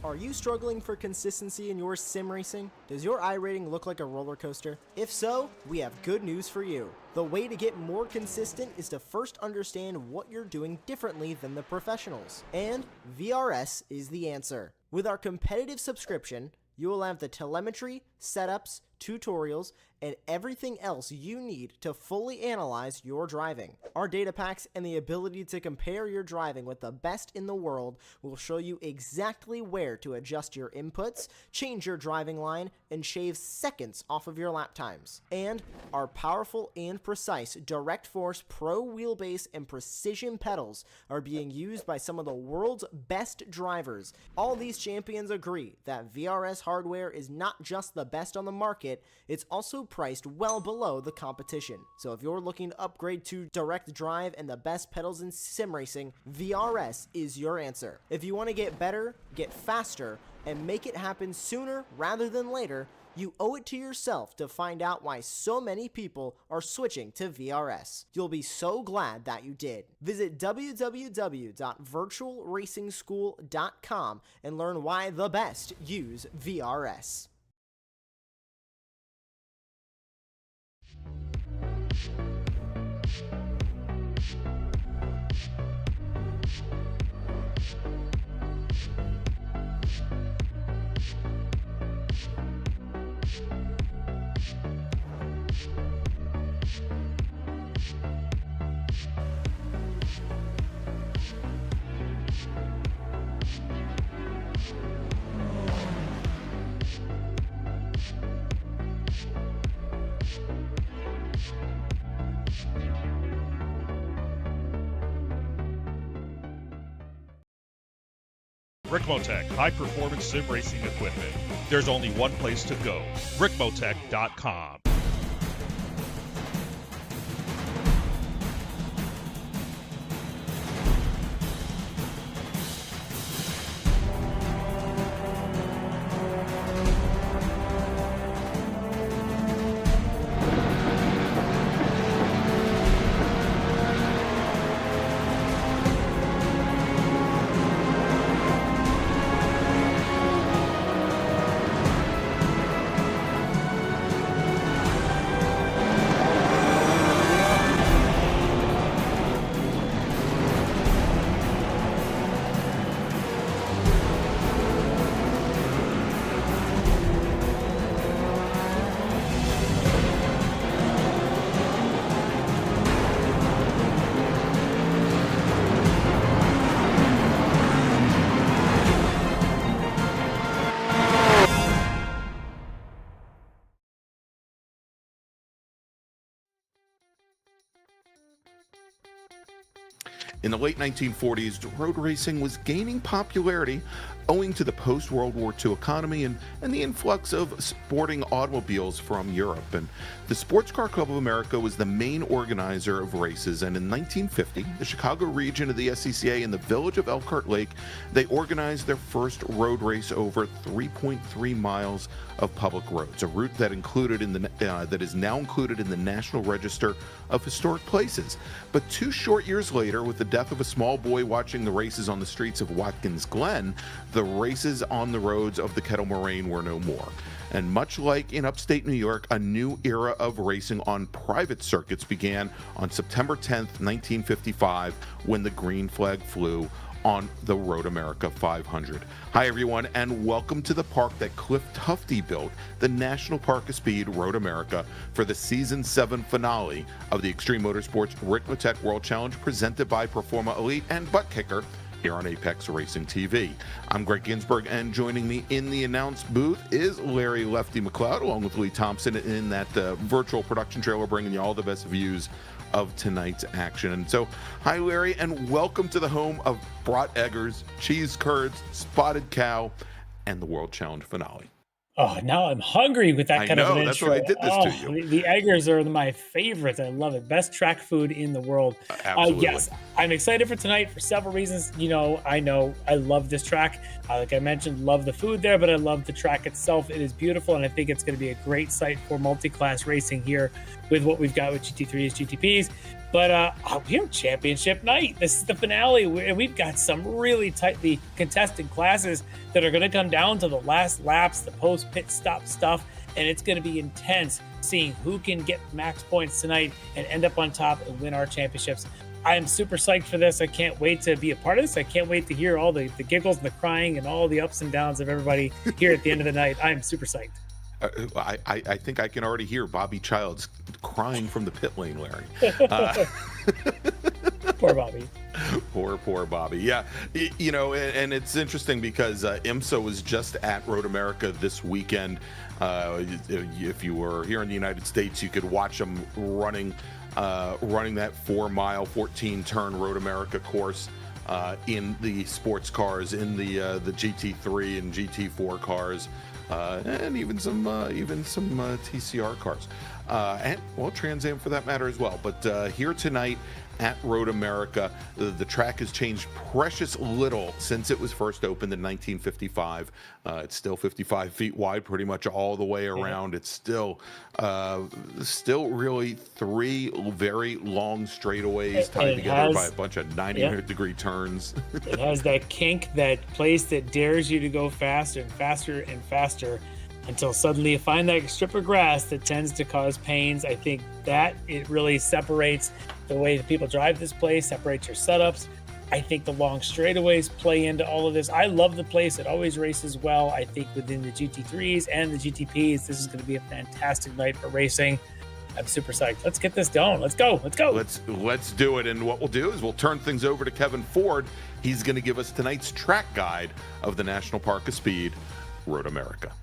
Are you struggling for consistency in your sim racing? Does your iRating look like a roller coaster? If so, we have good news for you. The way to get more consistent is to first understand what you're doing differently than the professionals. And VRS is the answer. With our competitive subscription, you will have the telemetry, setups, tutorials, and everything else you need to fully analyze your driving. Our data packs and the ability to compare your driving with the best in the world will show you exactly where to adjust your inputs, change your driving line, and shave seconds off of your lap times. And our powerful and precise Direct Force Pro wheelbase and precision pedals are being used by some of the world's best drivers. All these champions agree that VRS hardware is not just the best on the market, it's also priced well below the competition. So if you're looking to upgrade to direct drive and the best pedals in sim racing, VRS is your answer. If you want to get better, get faster, and make it happen sooner rather than later, you owe it to yourself to find out why so many people are switching to VRS. You'll be so glad that you did. Visit www.virtualracingschool.com and learn why the best use VRS. Ricmotech, high-performance sim racing equipment. There's only one place to go, ricmotech.com. In the late 1940s, road racing was gaining popularity owing to the post-World War II economy and the influx of sporting automobiles from Europe. And the Sports Car Club of America was the main organizer of races, and in 1950, the Chicago region of the SCCA in the village of Elkhart Lake, they organized their first road race over 3.3 miles of public roads, a route that that is now included in the National Register of Historic Places. But 2 short years later, with the death of a small boy watching the races on the streets of Watkins Glen, the races on the roads of the Kettle Moraine were no more. And much like in upstate New York, a new era of racing on private circuits began on September 10th, 1955, when the green flag flew on the Road America 500. Hi everyone, and welcome to the park that Cliff Tufte built, the National Park of Speed Road America, for the Season 7 finale of the Extreme Motorsports Ricmotech World Challenge, presented by Performa Elite and Buttkicker here on Apex Racing TV. I'm Greg Ginsburg, and joining me in the announce booth is Larry Lefty McLeod, along with Lee Thompson in that virtual production trailer, bringing you all the best views of tonight's action. And so, hi Larry, and welcome to the home of brat eggers, cheese curds, spotted cow, and the World Challenge finale. Oh, now I'm hungry with that kind of an that's intro. why I did this to you. The eggers are my favorites. I love it. Best track food in the world. Absolutely. Yes, I'm excited for tonight for several reasons. I love this track. Like I mentioned, love the food there, but I love the track itself. It is beautiful, and I think it's going to be a great site for multi-class racing here with what we've got with GT3s, GTPs. But we're championship night. This is the finale. We've got some really tightly contested classes that are going to come down to the last laps, the post-pit stop stuff, and it's going to be intense seeing who can get max points tonight and end up on top and win our championships. I am super psyched for this. I can't wait to be a part of this. I can't wait to hear all the giggles and the crying and all the ups and downs of everybody here at the end of the night. I am super psyched. I think I can already hear Bobby Childs crying from the pit lane, Larry. Poor Bobby. Poor Bobby. Yeah, you know, and it's interesting because IMSA was just at Road America this weekend. If you were here in the United States, you could watch them running that 4-mile, 14-turn Road America course in the sports cars, in the GT3 and GT4 cars. And even some TCR cars, and well, Trans Am for that matter as well. But here tonight at Road America, the track has changed precious little since it was first opened in 1955. It's still 55 feet wide, pretty much all the way around. It's still really 3 very long straightaways tied together by a bunch of 90-degree turns. It has that kink, that place that dares you to go faster and faster and faster until suddenly you find that strip of grass that tends to cause pains. I think that it really separates the way that people drive this place, separates your setups. I think the long straightaways play into all of this. I love the place. It always races well. I think within the GT3s and the GTPs, this is going to be a fantastic night for racing. I'm super psyched. Let's get this going. Let's go. Let's do it. And what we'll do is we'll turn things over to Kevin Ford. He's going to give us tonight's track guide of the National Park of Speed, Road America.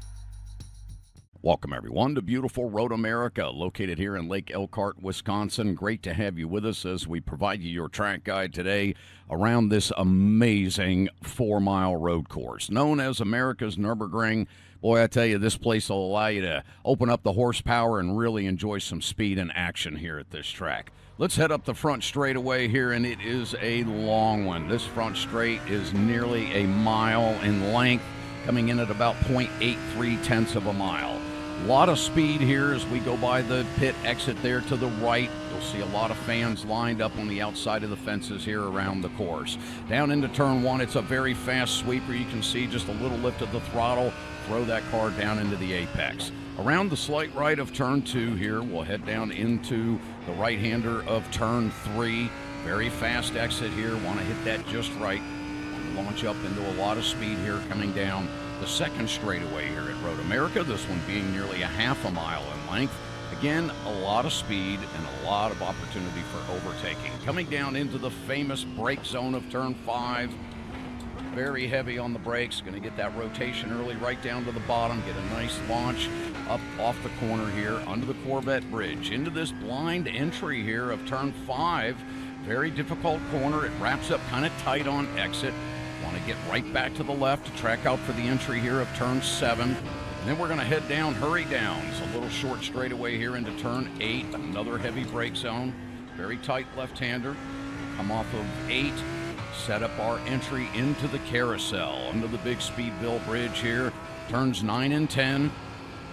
Welcome, everyone, to beautiful Road America, located here in Lake Elkhart, Wisconsin. Great to have you with us as we provide you your track guide today around this amazing 4-mile road course known as America's Nürburgring. Boy, I tell you, this place will allow you to open up the horsepower and really enjoy some speed and action here at this track. Let's head up the front straightaway here, and it is a long one. This front straight is nearly a mile in length, coming in at about 0.83 tenths of a mile. A lot of speed here as we go by the pit exit there to the right. You'll see a lot of fans lined up on the outside of the fences here around the course. Down into turn 1, it's a very fast sweeper. You can see just a little lift of the throttle, throw that car down into the apex. Around the slight right of turn 2 here, we'll head down into the right-hander of turn 3. Very fast exit here. Want to hit that just right. Launch up into a lot of speed here coming down the second straightaway here at Road America, this one being nearly a half a mile in length. Again, a lot of speed and a lot of opportunity for overtaking. Coming down into the famous brake zone of turn 5. Very heavy on the brakes. Going to get that rotation early right down to the bottom. Get a nice launch up off the corner here under the Corvette Bridge. Into this blind entry here of turn 5. Very difficult corner. It wraps up kind of tight on exit. Want to get right back to the left to track out for the entry here of turn 7. And then we're going to head down, hurry down. It's a little short straightaway here into turn 8. Another heavy brake zone. Very tight left-hander. Come off of 8. Set up our entry into the carousel under the big Speedville Bridge here. Turns 9 and 10.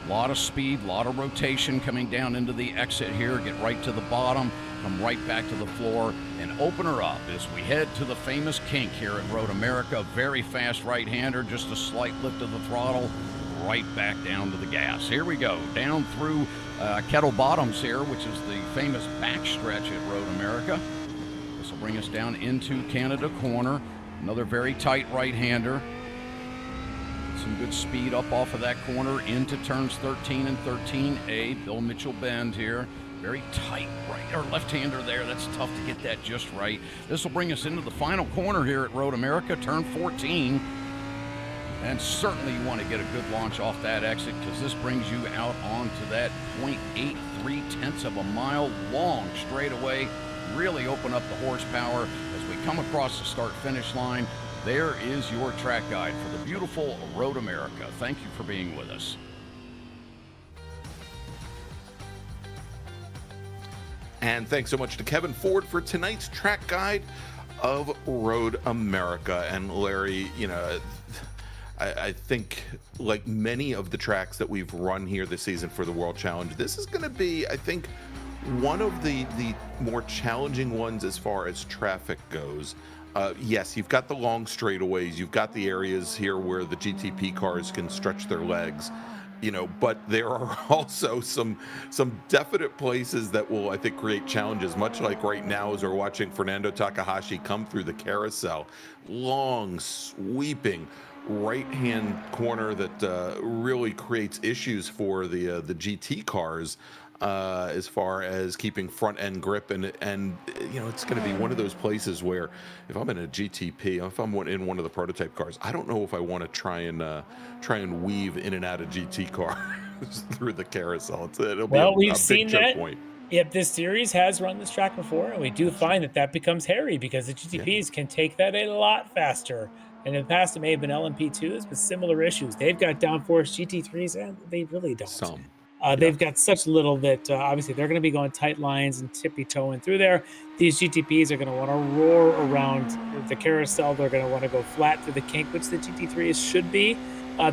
A lot of speed, a lot of rotation coming down into the exit here. Get right to the bottom. Come right back to the floor and open her up as we head to the famous kink here at Road America. Very fast right-hander, just a slight lift of the throttle, right back down to the gas. Here we go, down through Kettle Bottoms here, which is the famous backstretch at Road America. This will bring us down into Canada Corner. Another very tight right-hander. Some good speed up off of that corner into turns 13 and 13A. Bill Mitchell bend here. Very tight right or left-hander there. That's tough to get that just right. This will bring us into the final corner here at Road America, turn 14. And certainly you want to get a good launch off that exit because this brings you out onto that 0.83 tenths of a mile long straightaway. Really open up the horsepower as we come across the start-finish line. There is your track guide for the beautiful Road America. Thank you for being with us. And thanks so much to Kevin Ford for tonight's track guide of Road America. And Larry, you know, I think like many of the tracks that we've run here this season for the World Challenge, this is going to be, I think, one of the more challenging ones as far as traffic goes. Yes, you've got the long straightaways, you've got the areas here where the GTP cars can stretch their legs, but there are also some definite places that will, I think, create challenges, much like right now as we're watching Fernando Takahashi come through the carousel. Long, sweeping right-hand corner that really creates issues for the GT cars as far as keeping front-end grip, and it's going to be one of those places where if I'm in a GTP, if I'm in one of the prototype cars, I don't know if I want to try and weave in and out of GT cars through the carousel. It'll be we've a seen big choke that. point. Yep, this series has run this track before, and we do find that becomes hairy because the GTPs can take that a lot faster. And in the past, it may have been LMP2s with similar issues. They've got downforce GT3s, and they really don't. They've got such little that obviously they're going to be going tight lines and tippy-toeing through there. These GTPs are going to want to roar around the carousel. They're going to want to go flat through the kink, which the GT3s should be.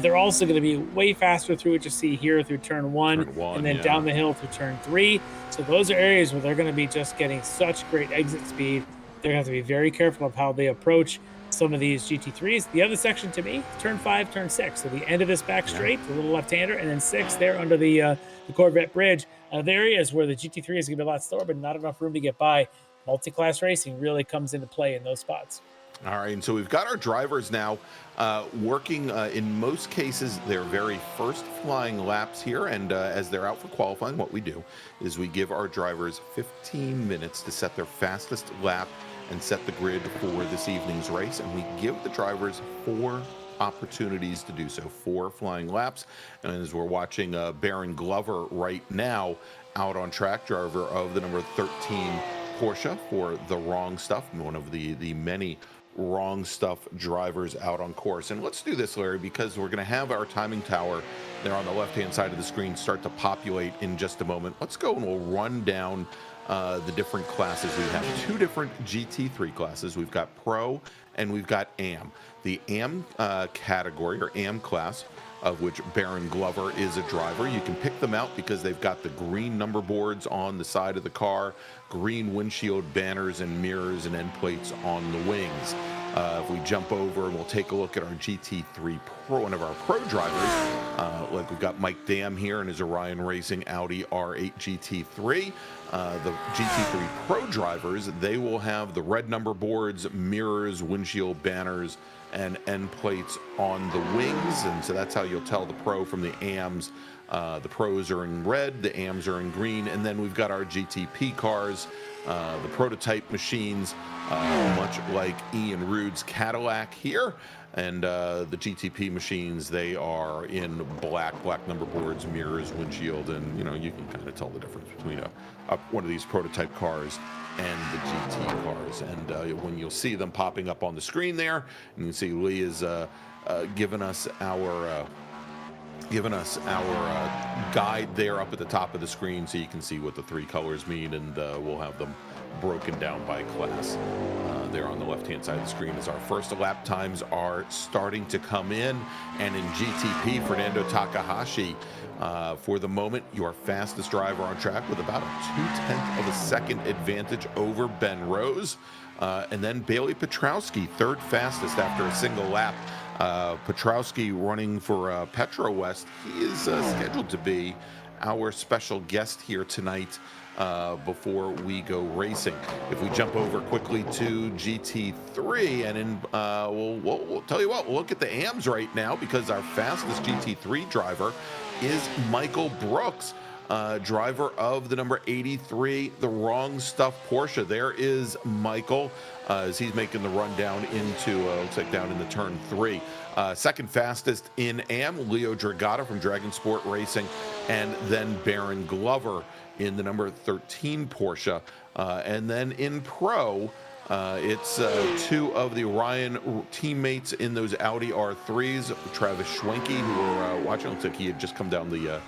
They're also going to be way faster through what you see here through turn one and then down the hill through turn 3. So those are areas where they're going to be just getting such great exit speed. They're going to have to be very careful of how they approach some of these GT3s. The other section to me, turn 5, turn 6. So the end of this back straight, the little left-hander, and then 6 there under the Corvette bridge. The areas where the GT3 is going to be a lot slower, but not enough room to get by. Multi-class racing really comes into play in those spots. All right, and so we've got our drivers now working, in most cases, their very first flying laps here, and as they're out for qualifying, what we do is we give our drivers 15 minutes to set their fastest lap and set the grid for this evening's race, and we give the drivers 4 opportunities to do so, 4 flying laps. And as we're watching Baron Glover right now out on track, driver of the number 13 Porsche for the Wrong Stuff, one of the many Wrong Stuff drivers out on course. And let's do this, Larry, because we're going to have our timing tower there on the left-hand side of the screen start to populate in just a moment. Let's go and we'll run down the different classes. We have 2 different GT3 classes. We've got Pro and we've got AM. The AM category, or AM class, of which Baron Glover is a driver. You can pick them out because they've got the green number boards on the side of the car, green windshield banners and mirrors and end plates on the wings. If we jump over and we'll take a look at our GT3 Pro, one of our Pro drivers, like we've got Mike Dam here in his Orion Racing Audi R8 GT3. The GT3 Pro drivers, they will have the red number boards, mirrors, windshield banners, and end plates on the wings, and so that's how you'll tell the Pro from the AMs. The Pros are in red, the AMs are in green, and then we've got our GTP cars, the prototype machines, much like Ian Rude's Cadillac here, and the GTP machines, they are in black number boards, mirrors, windshield, and you can kind of tell the difference between one of these prototype cars and the GT cars. And when you'll see them popping up on the screen there, and you can see Lee is given us our guide there up at the top of the screen, so you can see what the 3 colors mean, and we'll have them broken down by class there on the left-hand side of the screen as our first lap times are starting to come in. And in GTP, Fernando Takahashi, for the moment, your fastest driver on track with about a 0.2 of a second advantage over Ben Rose. And then Bailey Petrowski, 3rd fastest after a single lap. Petrowski running for Petro West. He is scheduled to be our special guest here tonight before we go racing. If we jump over quickly to GT3, and in we'll tell you what, we'll look at the AMs right now, because our fastest GT3 driver is Michael Brooks, driver of the number 83, the Wrong Stuff Porsche. There is Michael as he's making the run down into, looks like down into turn 3. Second fastest in AM, Leo Dragata from Dragon Sport Racing, and then Baron Glover in the number 13 Porsche. And then in Pro, it's 2 of the Orion teammates in those Audi R3s, Travis Schwenke, who we're watching. Looks like he had just come down the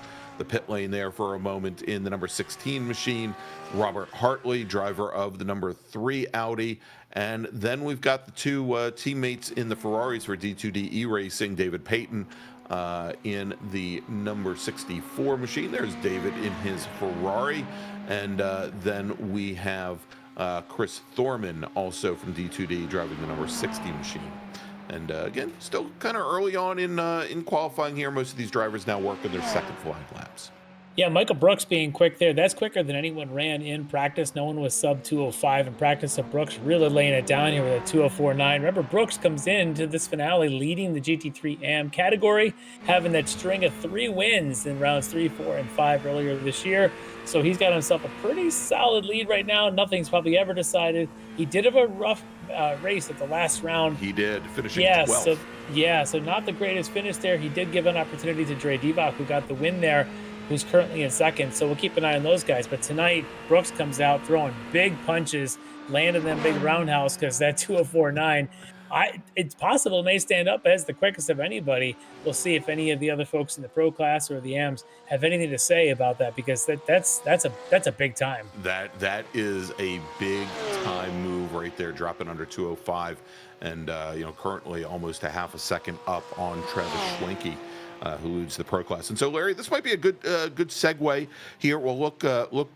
pit lane there for a moment in the number 16 machine. Robert Hartley, driver of the number 3 Audi. And then we've got the 2 teammates in the Ferraris for D2D E-Racing, David Payton in the number 64 machine. There's David in his Ferrari. And then we have Chris Thorman, also from D2D, driving the number 60 machine. And again, still kind of early on in qualifying here. Most of these drivers now work on their second flying laps. Yeah, Michael Brooks being quick there. That's quicker than anyone ran in practice. No one was sub 205 in practice. So Brooks really laying it down here with a 204.9. Remember, Brooks comes into this finale leading the GT3 AM category, having that string of 3 wins in rounds 3, 4, and 5 earlier this year. So he's got himself a pretty solid lead right now. Nothing's probably ever decided. He did have a rough race at the last round. He did, finishing 12th. So not the greatest finish there. He did give an opportunity to Dre Divock, who got the win there, who's currently in second. So we'll keep an eye on those guys. But tonight, Brooks comes out throwing big punches, landing them big roundhouse, because that 204.9, it's possible it may stand up as the quickest of anybody. We'll see if any of the other folks in the pro class or the AMs have anything to say about that, because that's a big time. That is a big time move right there, dropping under 205, and currently almost a half a second up on Travis Schwenke, who leads the pro class. And so, Larry, this might be a good segue here. We'll look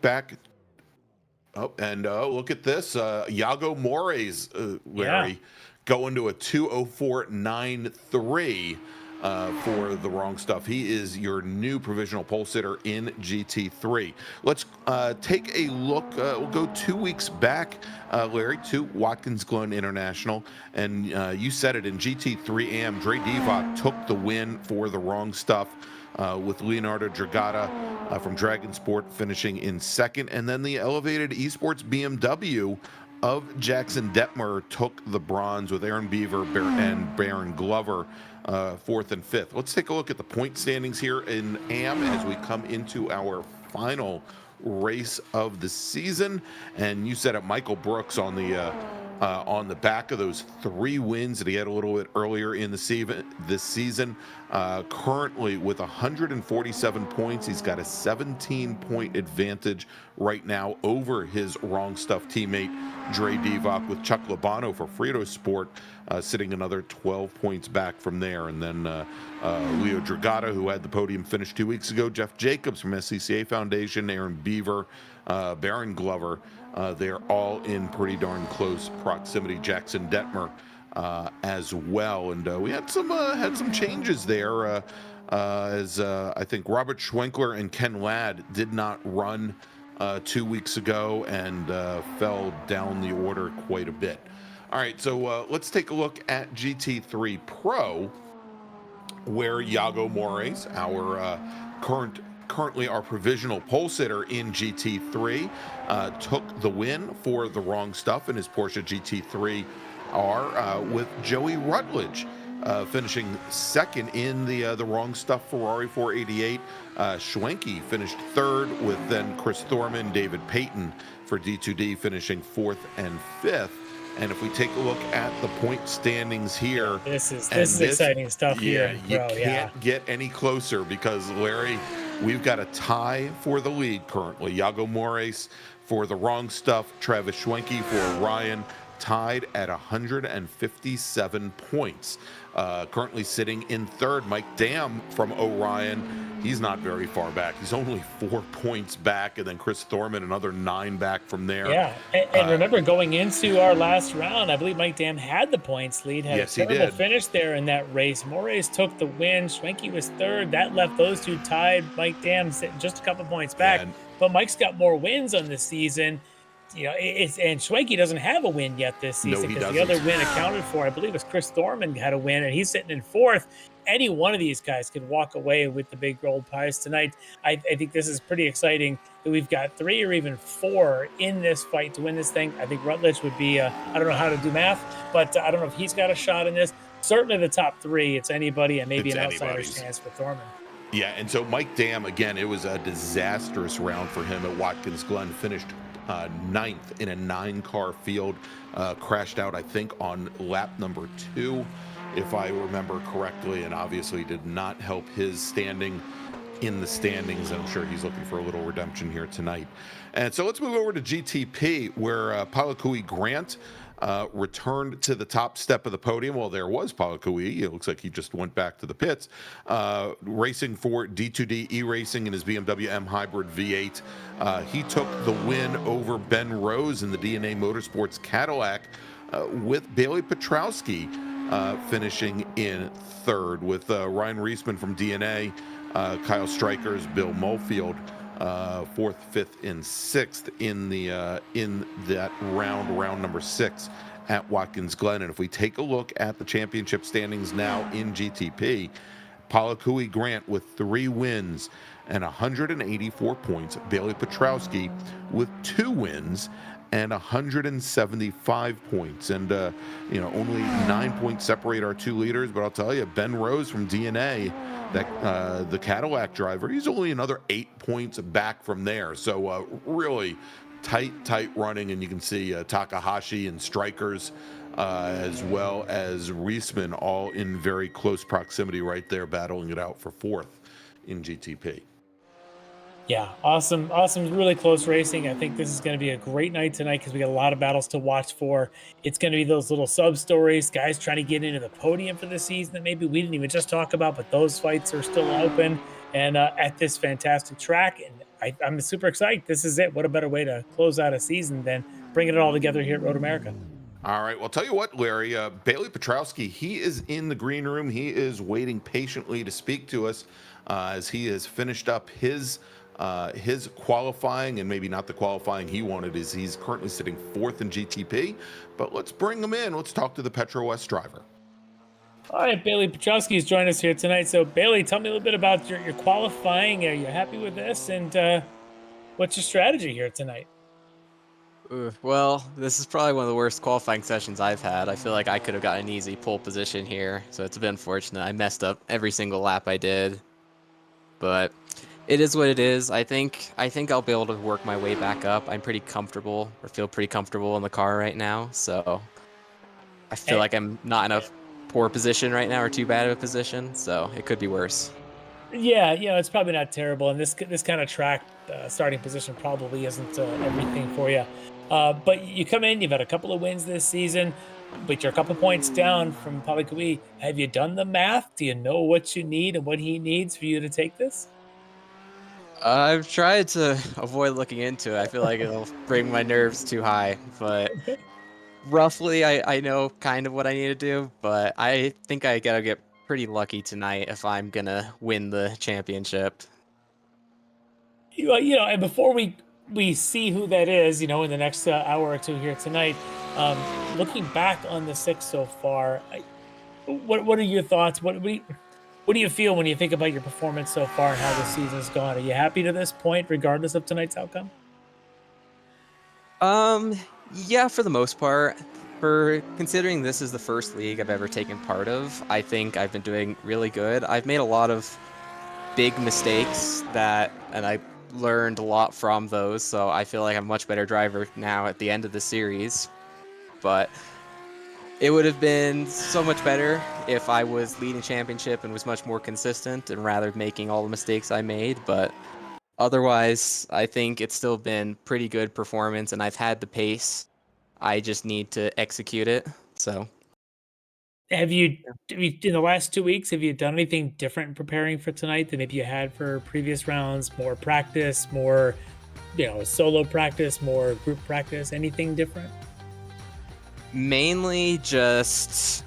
back. Oh, and look at this, Iago Mores, Larry, going to a 204.93 for the wrong stuff. He is your new provisional pole sitter in GT3. Let's take a look. We'll go 2 weeks back, Larry, to Watkins Glen International. And you said it, in GT3 AM, Dre Divock took the win for the wrong stuff, with Leonardo Dragata from Dragon Sport finishing in second. And then the elevated esports BMW of Jackson Detmer took the bronze, with Aaron Beaver and Baron Glover fourth and fifth. Let's take a look at the point standings here in AM as we come into our final race of the season. And you said it, Michael Brooks on the back of those 3 wins that he had a little bit earlier in this season. Currently with 147 points, he's got a 17-point advantage right now over his wrong stuff teammate Dre Divock, with Chuck Labano for Frito Sport sitting another 12 points back from there. And then Leo Dragata, who had the podium finish 2 weeks ago, Jeff Jacobs from SCCA Foundation, Aaron Beaver, Baron Glover, they're all in pretty darn close proximity. Jackson Detmer as well. And we had some changes there, as I think Robert Schwenkler and Ken Ladd did not run 2 weeks ago, and fell down the order quite a bit. All right, so let's take a look at GT3 Pro, where Iago Mores, our currently our provisional pole sitter in GT3, took the win for the wrong stuff in his Porsche GT3 R, with Joey Rutledge finishing second in the wrong stuff Ferrari 488. Schwenke finished third, with then Chris Thorman, David Payton for D2D finishing fourth and fifth. And if we take a look at the point standings here, this is exciting stuff here. You can't get any closer, because, Larry, we've got a tie for the lead currently. Iago Mores for the wrong stuff, Travis Schwenke for Orion, tied at 157 points. Currently sitting in third, Mike Dam from Orion. He's not very far back. He's only 4 points back, and then Chris Thorman another 9 back from there. Yeah, and remember, going into our last round, I believe Mike Dam had the points lead, had a terrible finish there in that race. Mores took the win. Schwenke was third. That left those two tied. Mike Dam sitting just a couple points back. But Mike's got more wins on this season. And Schwenke doesn't have a win yet this season, because the other win accounted for, I believe, was Chris Thorman had a win, and he's sitting in fourth. Any one of these guys could walk away with the big gold prize tonight. I think this is pretty exciting that we've got 3 or even 4 in this fight to win this thing. I think Rutledge would be, I don't know how to do math, but I don't know if he's got a shot in this. Certainly the top 3, it's anybody, and maybe an outsider's chance for Thorman. Yeah, and so Mike Dam, again, it was a disastrous round for him at Watkins Glen. Finished 9th in a 9-car field, crashed out, I think, on lap number 2, if I remember correctly, and obviously did not help his standing in the standings. I'm sure he's looking for a little redemption here tonight. And so let's move over to GTP, where Palakui Grant returned to the top step of the podium. Well, there was Palakui. It looks like he just went back to the pits. Racing for D2D E-Racing in his BMW M Hybrid V8. He took the win over Ben Rose in the DNA Motorsports Cadillac, with Bailey Petrowski finishing in third, with Ryan Reisman from DNA, Kyle Strikers, Bill Mulfield fourth, fifth, and sixth in that round number 6 at Watkins Glen. And if we take a look at the championship standings now in GTP, Palakui Grant with 3 wins and 184 points. Bailey Petrowski with 2 wins and 175 points. And, only 9 points separate our 2 leaders. But I'll tell you, Ben Rose from DNA, the Cadillac driver, he's only another 8 points back from there. So really tight running. And you can see Takahashi and Strikers, as well as Reisman, all in very close proximity right there, battling it out for 4th in GTP. Yeah, awesome, really close racing. I think this is going to be a great night tonight because we got a lot of battles to watch for. It's going to be those little sub stories, guys trying to get into the podium for the season that maybe we didn't even just talk about, but those fights are still open and at this fantastic track. And I'm super excited. This is it. What a better way to close out a season than bringing it all together here at Road America. All right. Well, tell you what, Larry, Bailey Petrowski, he is in the green room. He is waiting patiently to speak to us as he has finished up his qualifying, and maybe not the qualifying he wanted. He's currently sitting 4th in GTP, but let's bring him in. Let's talk to the Petro West driver. All right, Bailey Petrowski has joined us here tonight. So Bailey, tell me a little bit about your qualifying. Are you happy with this? And what's your strategy here tonight? Well, this is probably one of the worst qualifying sessions I've had. I feel like I could have got an easy pole position here, so it's a bit unfortunate. I messed up every single lap I did, but it is what it is. I think I'll be able to work my way back up. I'm pretty comfortable, or feel pretty comfortable in the car right now, so I feel like I'm not in a poor position right now, or too bad of a position, so it could be worse. Yeah, it's probably not terrible, and this kind of track starting position probably isn't everything for you. But you come in, you've had a couple of wins this season, but you're a couple points down from Palakui. Have you done the math? Do you know what you need and what he needs for you to take this? I've tried to avoid looking into it. I feel like it'll bring my nerves too high, but roughly I know kind of what I need to do, but I think I gotta get pretty lucky tonight if I'm gonna win the championship. And before we see who that is, in the next hour or two here tonight, looking back on the 6 so far, what are your thoughts? What do you feel when you think about your performance so far and how the season's gone? Are you happy to this point, regardless of tonight's outcome? Yeah, for the most part. For considering this is the first league I've ever taken part of, I think I've been doing really good. I've made a lot of big mistakes and I learned a lot from those, so I feel like I'm a much better driver now at the end of the series. But it would have been so much better if I was leading championship and was much more consistent and rather making all the mistakes I made. But otherwise, I think it's still been pretty good performance, and I've had the pace. I just need to execute it. So, have you in the last 2 weeks, have you done anything different in preparing for tonight than maybe you had for previous rounds? More practice, more solo practice, more group practice, anything different? Mainly just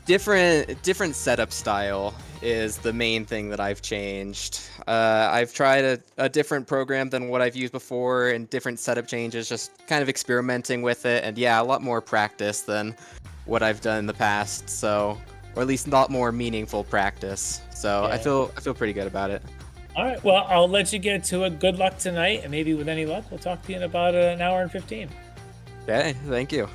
different setup style is the main thing that I've changed. I've tried a different program than what I've used before, and different setup changes, just kind of experimenting with it. And yeah, a lot more practice than what I've done in the past, so, or at least a lot more meaningful practice. So yeah. I feel pretty good about it. All right, well, I'll let you get to it. Good luck tonight, and maybe with any luck, we'll talk to you in about an hour and 15. Okay, thank you.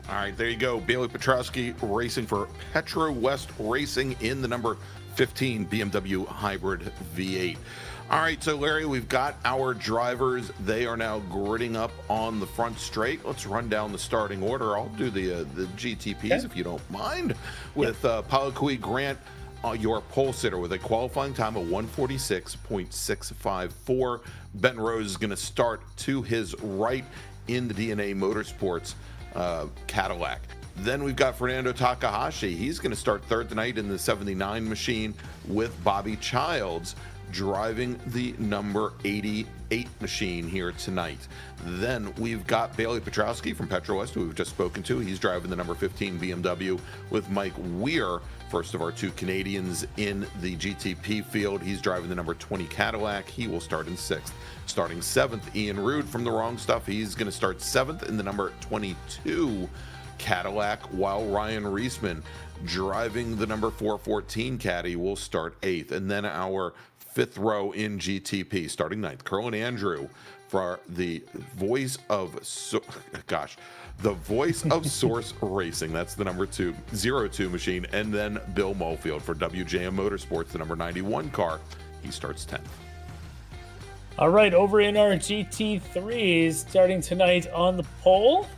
All right, there you go. Bailey Petrowski racing for Petro West Racing in the number 15 BMW Hybrid V8. All right, so Larry, we've got our drivers. They are now gridding up on the front straight. Let's run down the starting order. I'll do the GTPs if you don't mind. With Palakui Grant, your pole sitter, with a qualifying time of 146.654. Ben Rose is going to start to his right in the DNA Motorsports Cadillac. Then we've got Fernando Takahashi. He's going to start third tonight in the 79 machine with Bobby Childs driving the number 88 machine here tonight. Then we've got Bailey Petrowski from Petro-West, who we've just spoken to. He's driving the number 15 BMW with Mike Weir, first of our two Canadians in the GTP field. He's driving the number 20 Cadillac. He will start in 6th. Starting 7th, Ian Rude from The Wrong Stuff. He's going to start 7th in the number 22 Cadillac, while Ryan Reisman driving the number 414 Caddy will start 8th. And then our 5th row in GTP, starting 9th, Curlin Andrew for the voice of the voice of Source Racing. That's the number 02 machine. And then Bill Mofield for WJM Motorsports, the number 91 car. He starts 10th. All right, over in our GT3s, starting tonight on the pole.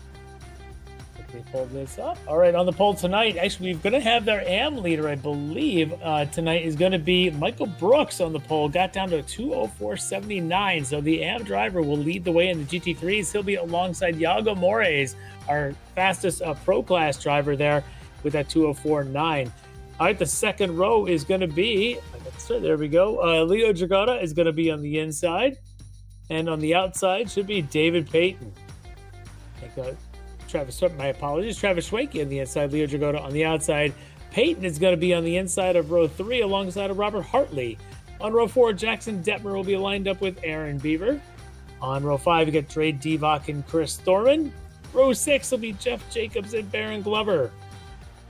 Let me pull this up. All right, on the pole tonight, actually, we're going to have their AM leader, I believe, tonight is going to be Michael Brooks on the pole. Got down to 2:04.79, so the AM driver will lead the way in the GT3s. He'll be alongside Yago Mores, our fastest pro class driver there, with that 2:04.9. All right, the second row is going to be, there we go. Leo Dragota is going to be on the inside, and on the outside should be David Payton. Travis Schwake on the inside, Leo Dragota on the outside. Payton is going to be on the inside of row 3 alongside of Robert Hartley. On row 4, Jackson Detmer will be lined up with Aaron Beaver. On row 5, you got Dre Divock and Chris Thorman. Row 6 will be Jeff Jacobs and Baron Glover.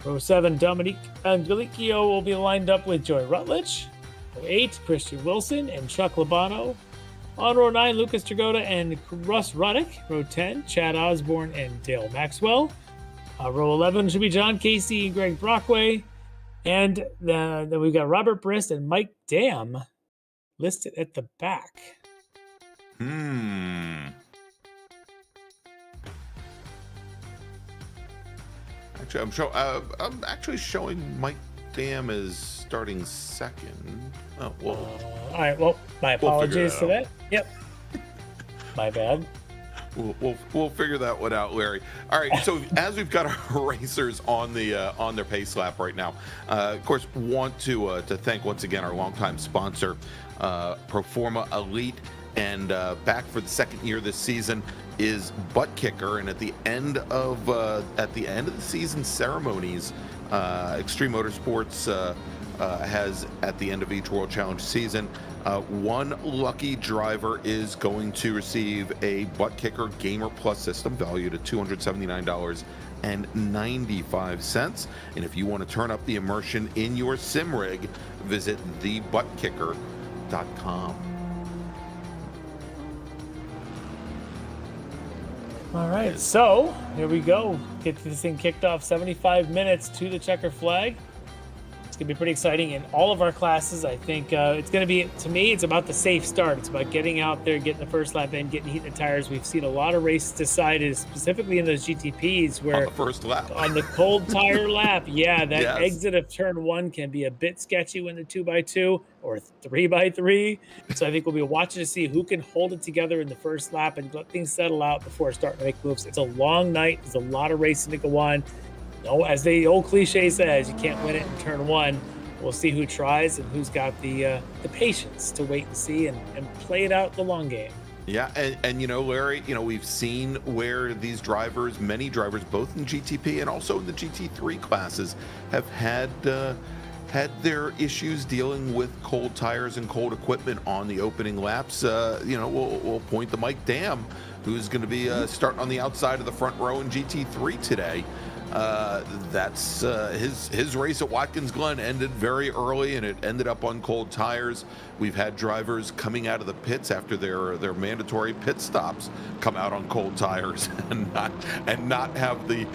Row 7, Dominique Angelicchio will be lined up with Joy Rutledge. Row 8, Christian Wilson and Chuck Labano. On row 9, Lucas Dragota and Russ Ruddick. Row 10, Chad Osborne and Dale Maxwell. Row 11 should be John Casey and Greg Brockway. And then we've got Robert Brist and Mike Dam listed at the back. Actually, I'm actually showing Mike Dam as starting 2nd. Oh, well. All right, well, my apologies for that. Yep. My bad. We'll figure that one out, Larry. All right, so as we've got our racers on their pace lap right now, of course, want to thank once again our longtime sponsor, Proforma Elite, and back for the 2nd year this season is Buttkicker, and at the end of the season ceremonies, Extreme Motorsports has at the end of each World Challenge season, one lucky driver is going to receive a Buttkicker Gamer Plus system valued at $279.95. And if you want to turn up the immersion in your sim rig, visit thebuttkicker.com. All right, so here we go. Get this thing kicked off. 75 minutes to the checker flag. It's going to be pretty exciting in all of our classes. I think it's going to be, to me, it's about the safe start. It's about getting out there, getting the first lap in, getting heat in the tires. We've seen a lot of races decided, specifically in those GTPs, where on the first lap, on the cold tire lap, yeah, that yes. exit of turn 1 can be a bit sketchy when the 2x2 or 3x3. So I think we'll be watching to see who can hold it together in the first lap and let things settle out before starting to make moves. It's a long night. There's a lot of racing to go on. No, as the old cliche says, you can't win it in turn 1. We'll see who tries and who's got the patience to wait and see and play it out the long game. Yeah, and you know, Larry, you know, we've seen where these drivers, many drivers, both in GTP and also in the GT3 classes, have had their issues dealing with cold tires and cold equipment on the opening laps. You know, we'll point to Mike Dam, who's going to be starting on the outside of the front row in GT3 today. That's his race at Watkins Glen ended very early, and it ended up on cold tires. We've had drivers coming out of the pits after their mandatory pit stops come out on cold tires and not have the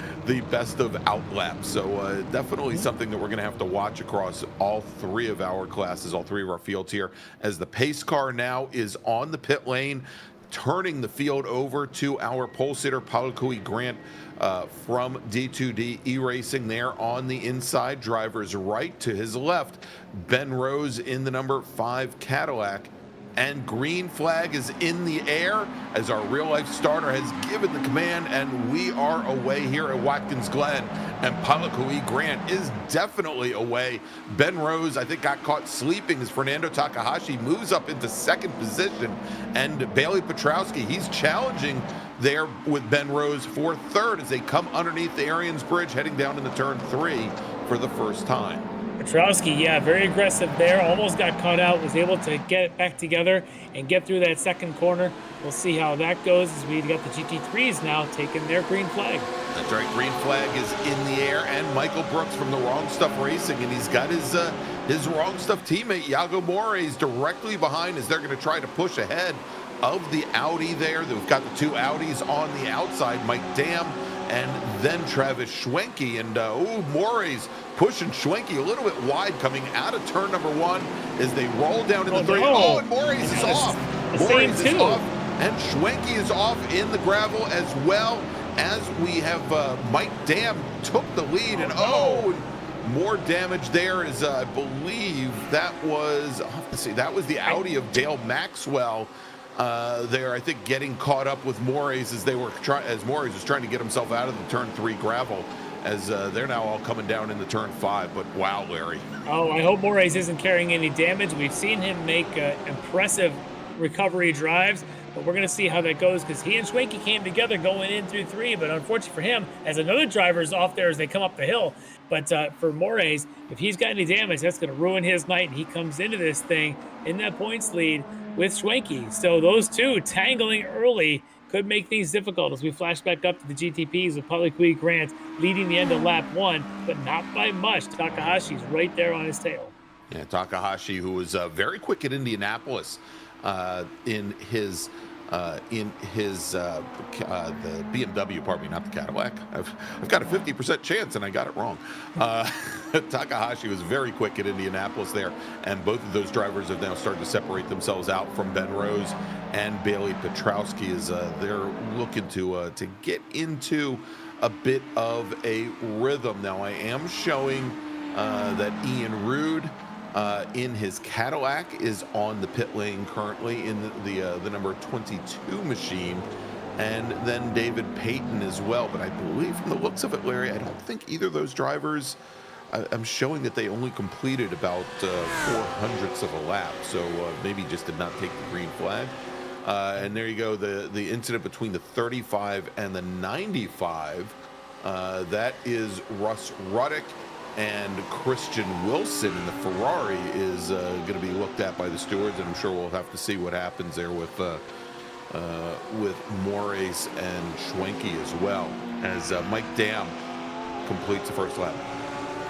best of out laps. So definitely something that we're going to have to watch across all 3 of our classes, all 3 of our fields here, as the pace car now is on the pit lane, turning the field over to our pole sitter, Paul Cui Grant, from D2D E-Racing there on the inside. Drivers right to his left, Ben Rose in the number 5 Cadillac, and green flag is in the air as our real-life starter has given the command, and we are away here at Watkins Glen. And Pilot Grant is definitely away. Ben Rose, I think, got caught sleeping as Fernando Takahashi moves up into second position. And Bailey Petrowski, he's challenging there with Ben Rose for third as they come underneath the Arians Bridge, heading down into turn 3 for the first time. Petrowski, yeah, very aggressive there. Almost got caught out, was able to get it back together and get through that second corner. We'll see how that goes as we got the GT3s now taking their green flag. That's right, green flag is in the air, and Michael Brooks from the Wrong Stuff Racing, and he's got his Wrong Stuff teammate, Iago Mores, directly behind as they're going to try to push ahead of the Audi there. We've got the two Audis on the outside, Mike Dam and then Travis Schwenke, and Mores pushing Schwenke a little bit wide coming out of turn number 1 as they roll down into 3. Oh, and Mores is off. Mores is off, and Schwenke is off in the gravel as well, as we have Mike Dam took the lead, and more damage there is, I believe that was, I'll have to see, that was the Audi of Dale Maxwell there, I think, getting caught up with Mores as Mores was trying to get himself out of the turn 3 gravel, as they're now all coming down into turn 5. But wow, Larry. Oh, I hope Mores isn't carrying any damage. We've seen him make impressive recovery drives, but we're going to see how that goes, because he and Schwenke came together going in through 3, but unfortunately for him, as another driver's off there as they come up the hill. But for Mores, if he's got any damage, that's going to ruin his night, and he comes into this thing in that points lead with Schwenke. So those two tangling early could make things difficult as we flash back up to the GTPs with Pilot Grant leading the end of lap 1, but not by much. Takahashi's right there on his tail. Yeah, Takahashi, who was very quick at Indianapolis in his the BMW, pardon me, not the Cadillac. I've got a 50% chance, and I got it wrong. Takahashi was very quick at Indianapolis there, and both of those drivers have now started to separate themselves out from Ben Rose and Bailey Petrowski as they're looking to get into a bit of a rhythm. Now, I am showing that Ian Rude in his Cadillac is on the pit lane currently in the number 22 machine, and then David Payton as well. But I believe from the looks of it, Larry, I don't think either of those drivers, I'm showing that they only completed about 400ths of a lap, so maybe just did not take the green flag. And there you go, the incident between the 35 and the 95, that is Russ Ruddick and Christian Wilson in the Ferrari is going to be looked at by the stewards, and I'm sure we'll have to see what happens there with Mores and Schwenke as well, as Mike Dam completes the first lap.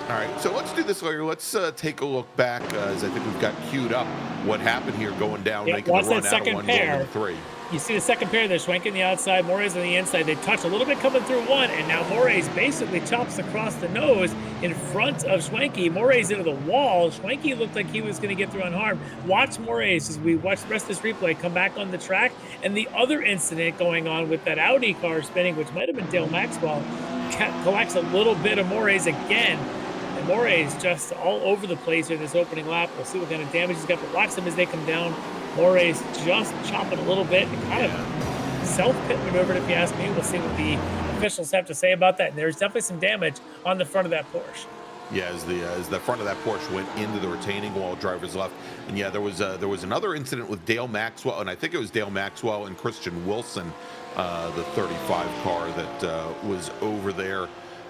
All right, so let's do this, Larry. Let's take a look back, as I think we've got queued up what happened here going down, making the run out of 1 going into 3. You see the second pair there, Schwenke on the outside, Mores on the inside. They touch a little bit coming through 1, and now Mores basically chops across the nose in front of Schwenke. Mores into the wall. Schwenke looked like he was going to get through unharmed. Watch Mores as we watch the rest of this replay come back on the track. And the other incident going on with that Audi car spinning, which might have been Dale Maxwell, collects a little bit of Mores again. And Mores just all over the place in this opening lap. We'll see what kind of damage he's got, but watch them as they come down. Mores just chopping a little bit, and kind of self-pit maneuvered, if you ask me. We'll see what the officials have to say about that. And there's definitely some damage on the front of that Porsche. Yeah, as the front of that Porsche went into the retaining wall, drivers left. And yeah, there was another incident with Dale Maxwell, and I think it was Dale Maxwell and Christian Wilson, the 35 car that was over there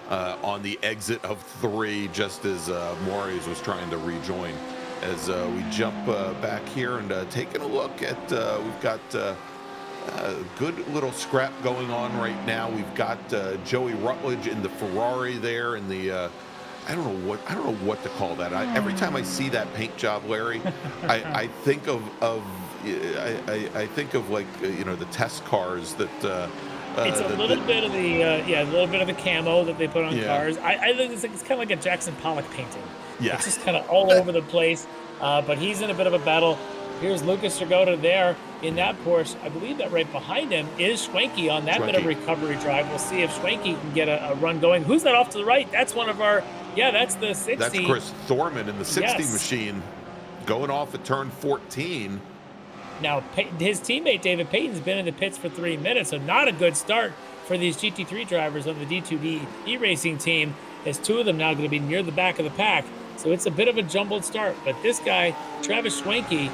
on the exit of 3, just as Mores was trying to rejoin. As we jump back here and taking a look at, we've got a good little scrap going on right now. We've got Joey Rutledge in the Ferrari there, in the I don't know what to call that. Every time I see that paint job, Larry, I think of I think of like the test cars that. It's a little bit of the a little bit of the camo that they put on cars. I think it's kind of like a Jackson Pollock painting. Yeah, it's just kind of all over the place. But he's in a bit of a battle. Here's Lucas Sergota there in that Porsche. I believe that right behind him is Schwenke on that bit of recovery drive. We'll see if Schwenke can get a run going. Who's that off to the right? That's one of our, that's the 60. That's Chris Thorman in the 60 machine going off at turn 14. Now, his teammate David Payton's been in the pits for 3 minutes, so not a good start for these GT3 drivers on the D2D e-racing team, as 2 of them now going to be near the back of the pack. So it's a bit of a jumbled start. But this guy, Travis Schwenke,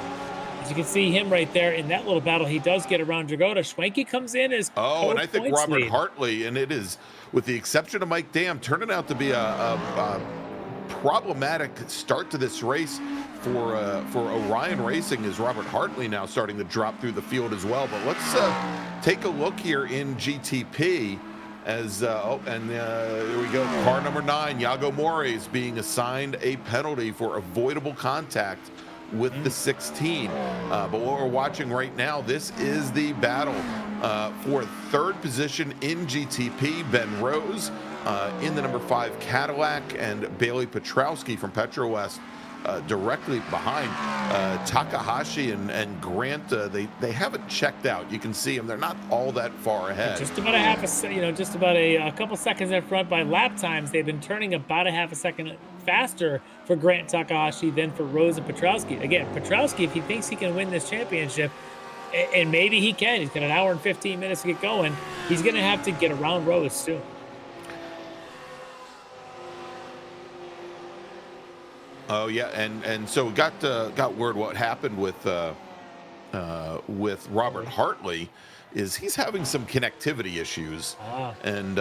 as you can see him right there in that little battle, he does get around Dragotta. Schwenke comes in as and I think Robert lead. Hartley, and it is, with the exception of Mike Dam, turning out to be a problematic start to this race for Orion Racing, is Robert Hartley now starting to drop through the field as well. But let's take a look here in GTP as here we go. Car number 9, Yago Mores, being assigned a penalty for avoidable contact with the 16. But what we're watching right now, this is the battle for 3rd position in GTP. Ben Rose in the number 5 Cadillac, and Bailey Petrowski from Petro West directly behind Takahashi and Grant. They haven't checked out. You can see them; they're not all that far ahead. Just about a couple seconds in front by lap times. They've been turning about a half a second faster for Grant Takahashi than for Rose and Petrowski. Again, Petrowski, if he thinks he can win this championship, and maybe he can, he's got an hour and 15 minutes to get going. He's going to have to get around Rose soon. Oh yeah, and so got word what happened with Robert Hartley is he's having some connectivity issues and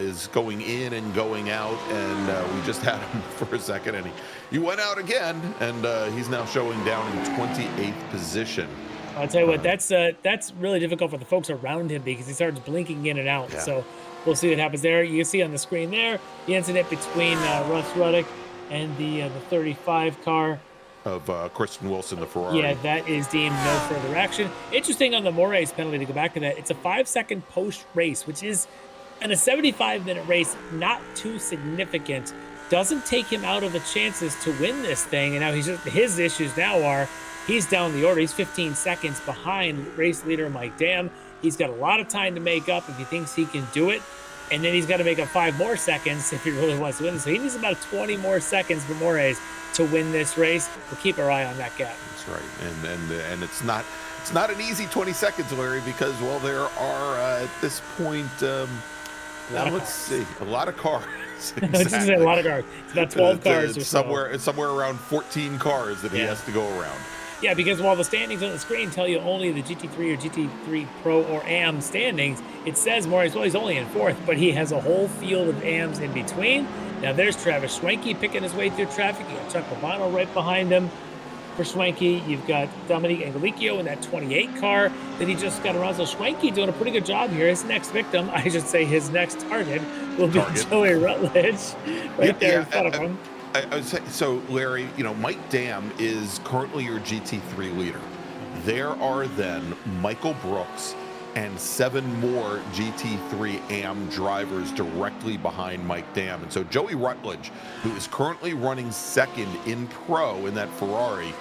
is going in and going out, and we just had him for a second, and he went out again, and he's now showing down in 28th position. I'll tell you what, that's really difficult for the folks around him because he starts blinking in and out. Yeah. So we'll see what happens there. You can see on the screen there the incident between Russ Ruddick and the 35 car of Kristen Wilson, the Ferrari. Yeah, that is deemed no further action. Interesting on the Moraes penalty, to go back to that, it's a 5-second post-race, which is, in a 75-minute race, not too significant. Doesn't take him out of the chances to win this thing, and now his issues now are he's down the order. He's 15 seconds behind race leader Mike Dam. He's got a lot of time to make up if he thinks he can do it. And then he's got to make up 5 more seconds if he really wants to win this. So he needs about 20 more seconds for Moraes to win this race. We'll keep our eye on that gap. That's right. And it's not an easy 20 seconds, Larry, because, well, there are at this point, let's see, a lot of cars. Exactly. A lot of cars. It's about 12 cars or so. It's somewhere around 14 cars that he has to go around. Yeah, because while the standings on the screen tell you only the GT3 or GT3 Pro or AM standings, it says Moraes, well, he's only in 4th, but he has a whole field of AMs in between. Now there's Travis Schwenke picking his way through traffic. You got Chuck Labano right behind him for Schwenke. You've got Dominique Angelicchio in that 28 car that he just got around. So Schwenke doing a pretty good job here. His next victim, I should say his next target, will be Joey Rutledge there in front of him. I would say, so Larry, Mike Dam is currently your GT3 leader. There are then Michael Brooks and 7 more GT3 AM drivers directly behind Mike Dam. And so Joey Rutledge, who is currently running 2nd in Pro in that Ferrari,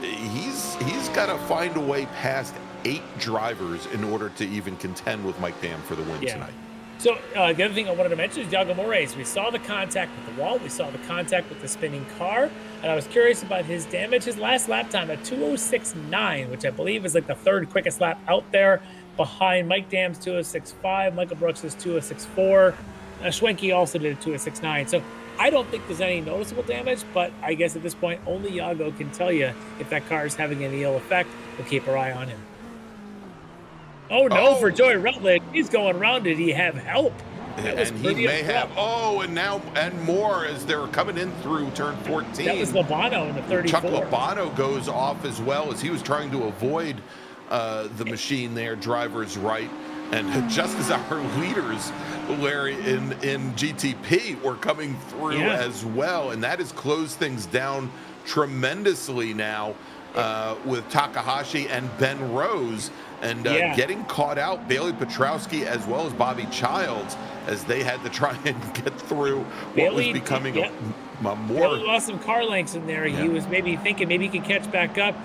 he's got to find a way past 8 drivers in order to even contend with Mike Dam for the win tonight. So the other thing I wanted to mention is Yago Mores. We saw the contact with the wall. We saw the contact with the spinning car. And I was curious about his damage. His last lap time at 2:06.9, which I believe is like the 3rd quickest lap out there, behind Mike Dam's 2:06.5, Michael Brooks' 2:06.4. Schwenke also did a 2:06.9. So I don't think there's any noticeable damage, but I guess at this point, only Yago can tell you if that car is having any ill effect. We'll keep our eye on him. Oh, no, for Joey Rutledge. He's going around. Did he have help? And he may have. And more as they're coming in through turn 14. That was Labano in the 34. Chuck Labano goes off as well as he was trying to avoid the machine there, driver's right. And just as our leaders, Larry, in GTP were coming through as well. And that has closed things down tremendously now with Takahashi and Ben Rose. And getting caught out, Bailey Petrowski as well as Bobby Childs, as they had to try and get through what was becoming a more... Bailey lost some car lengths in there. He was maybe thinking maybe he could catch back up.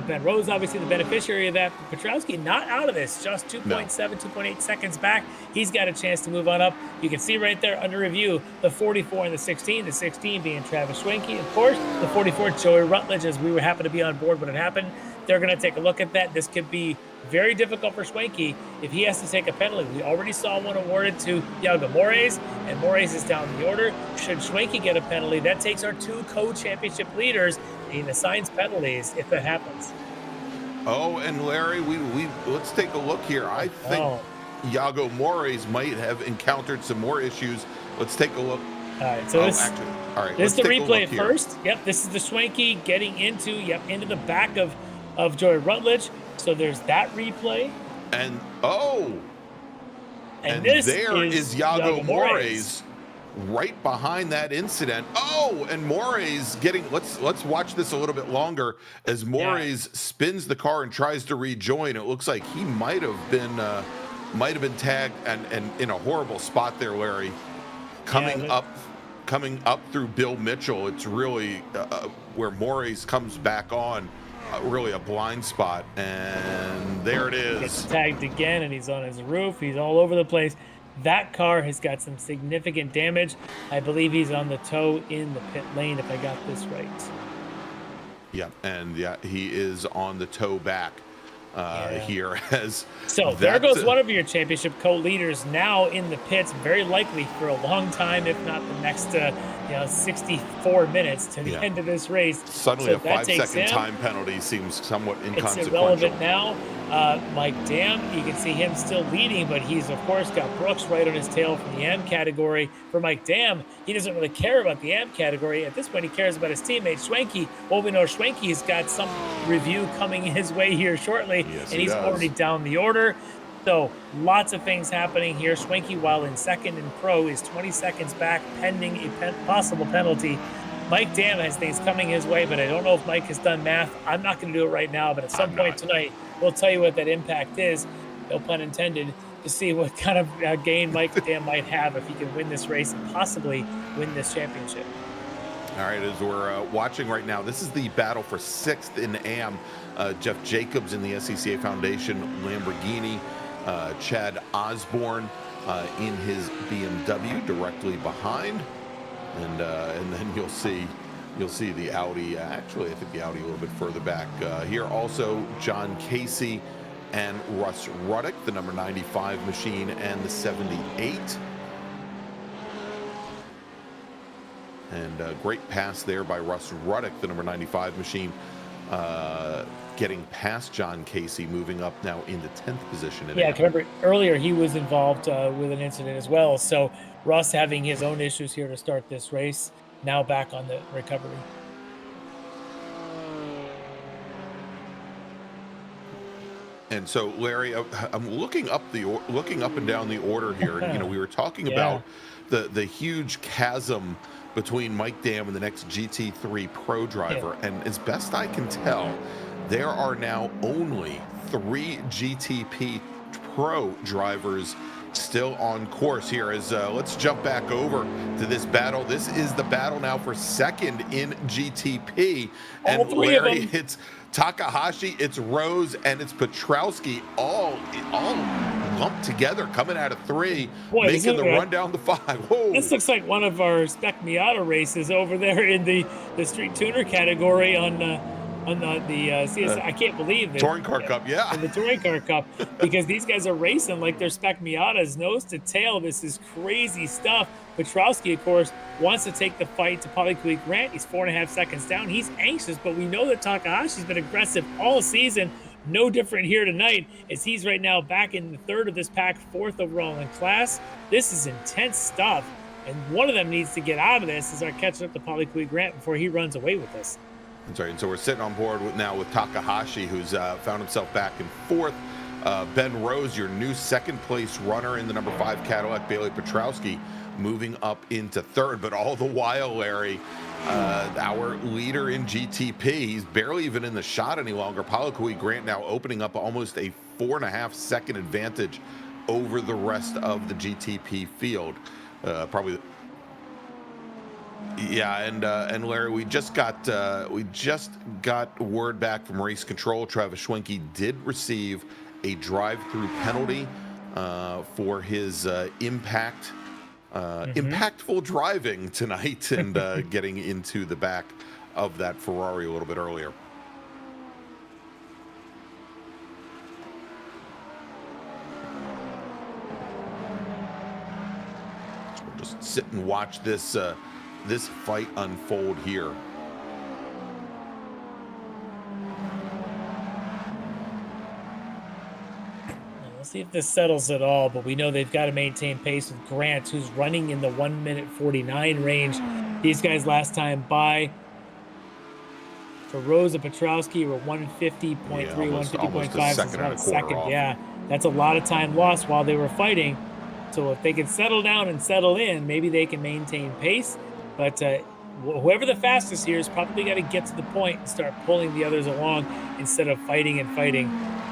Ben Rose, obviously the beneficiary of that. Petrowski not out of this, just 2.8 seconds back. He's got a chance to move on up. You can see right there under review the 44 and the 16. The 16 being Travis Schwenke, of course. The 44, Joey Rutledge, as we were happy to be on board when it happened. they're going to take a look at that. This could be very difficult for Schwenke if he has to take a penalty. We already saw one awarded to Iago Moraes, and Moraes is down the order. Should Schwenke get a penalty, that takes our 2 co-championship leaders, and he assigns penalties if that happens. Oh, and Larry, we let's take a look here. I think Iago Moraes might have encountered some more issues. Let's take a look. All right, so this is the replay at first. Yep, this is the Schwenke getting into the back of Joey Rutledge. So there's that replay. And and there is Iago Moraes right behind that incident. Oh, and Moraes getting, let's watch this a little bit longer as Moraes spins the car and tries to rejoin. It looks like he might have been tagged and in a horrible spot there, Larry. Coming up through Bill Mitchell. It's really where Moraes comes back on, really a blind spot, and there it is. Gets tagged again, and he's on his roof. He's all over the place. That car has got some significant damage. I believe he's on the toe in the pit lane, if I got this right. Yeah, and he is on the toe back here. So there goes one of your championship co-leaders now in the pits, very likely for a long time, if not the next 64 minutes to the end of this race. Suddenly a 5-second time penalty seems somewhat inconsequential. It's irrelevant now. Mike Dam, you can see him still leading, but he's of course got Brooks right on his tail from the AM category. For Mike Dam, he doesn't really care about the AM category. At this point, he cares about his teammate Schwenke. Well, we know Schwenke's got some review coming his way here shortly, and he's already down the order. So lots of things happening here. Schwenke, while in second in pro, is 20 seconds back pending a possible penalty. Mike Dam has things coming his way, but I don't know if Mike has done math. I'm not going to do it right now, but at some point tonight, we'll tell you what that impact is, no pun intended, to see what kind of gain Mike Dam might have if he can win this race and possibly win this championship. All right, as we're watching right now, this is the battle for 6th in AM. Jeff Jacobs in the SCCA Foundation Lamborghini. Chad Osborne in his BMW directly behind, and then you'll see the Audi. Actually, I think the Audi a little bit further back here. Also, John Casey and Russ Ruddick, the number 95 machine, and the 78. And great pass there by Russ Ruddick, the number 95 machine. Getting past John Casey, moving up now into 10th position. I can remember earlier he was involved with an incident as well. So Russ having his own issues here to start this race, now back on the recovery. And so, Larry, I'm looking up and down the order here. And, we were talking about the huge chasm between Mike Dam and the next GT3 Pro driver, and as best I can tell, there are now only 3 GTP Pro drivers still on course here. Let's jump back over to this battle. This is the battle now for 2nd in GTP. And Larry, it's Takahashi, it's Rose, and it's Petrowski all lumped together, coming out of 3, making the run down the 5. Whoa. This looks like one of our Spec Miata races over there in the Street Tuner category on the CSI. I can't believe it. Touring Car Cup, in the Touring Car Cup, because these guys are racing like they're Spec Miatas, nose to tail. This is crazy stuff. Petrowski, of course, wants to take the fight to Polyquid Grant. He's 4.5 seconds down. He's anxious, but we know that Takahashi's been aggressive all season. No different here tonight, as he's right now back in the 3rd of this pack, 4th overall in class. This is intense stuff, and one of them needs to get out of this as they're catching up to Polyquid Grant before he runs away with this. That's right. And so we're sitting on board now with Takahashi, who's found himself back in 4th. Ben Rose, your new 2nd place runner in the number 5 Cadillac, Bailey Petrowski, moving up into 3rd. But all the while, Larry, our leader in GTP, he's barely even in the shot any longer. Polyquid Grant now opening up almost a 4.5 second advantage over the rest of the GTP field. Probably. Yeah, and Larry, we just got word back from race control. Travis Schwenke did receive a drive-through penalty for his impactful driving tonight and getting into the back of that Ferrari a little bit earlier. sit and watch this this fight unfold here. We'll see if this settles at all, but we know they've got to maintain pace with Grant, who's running in the 1:49 range. These guys last time by for Rosa Petrowski were 150.3, 150.5. So about a second. Yeah, that's a lot of time lost while they were fighting. So if they can settle down and settle in, maybe they can maintain pace. But whoever the fastest here is probably got to get to the point and start pulling the others along instead of fighting and fighting.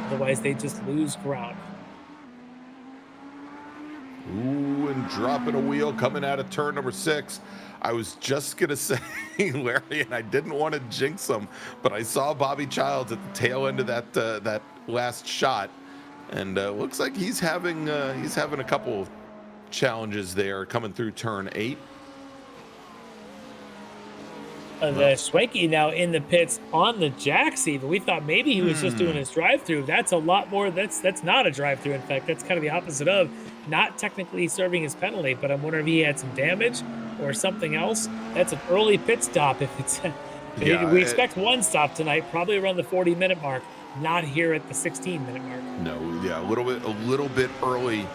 Otherwise, they just lose ground. Ooh, and dropping a wheel coming out of turn number 6. I was just going to say, Larry, and I didn't want to jinx him, but I saw Bobby Childs at the tail end of that last shot, and looks like he's having a couple of challenges there coming through turn 8. The Swanky now in the pits on the jacks even. We thought maybe he was just doing his drive-through. That's a lot more. That's not a drive-through. In fact, that's kind of the opposite of not technically serving his penalty, but I'm wondering if he had some damage or something else. That's an early pit stop. If it's we expect one stop tonight, probably around the 40-minute mark, not here at the 16-minute mark. No, yeah, a little bit early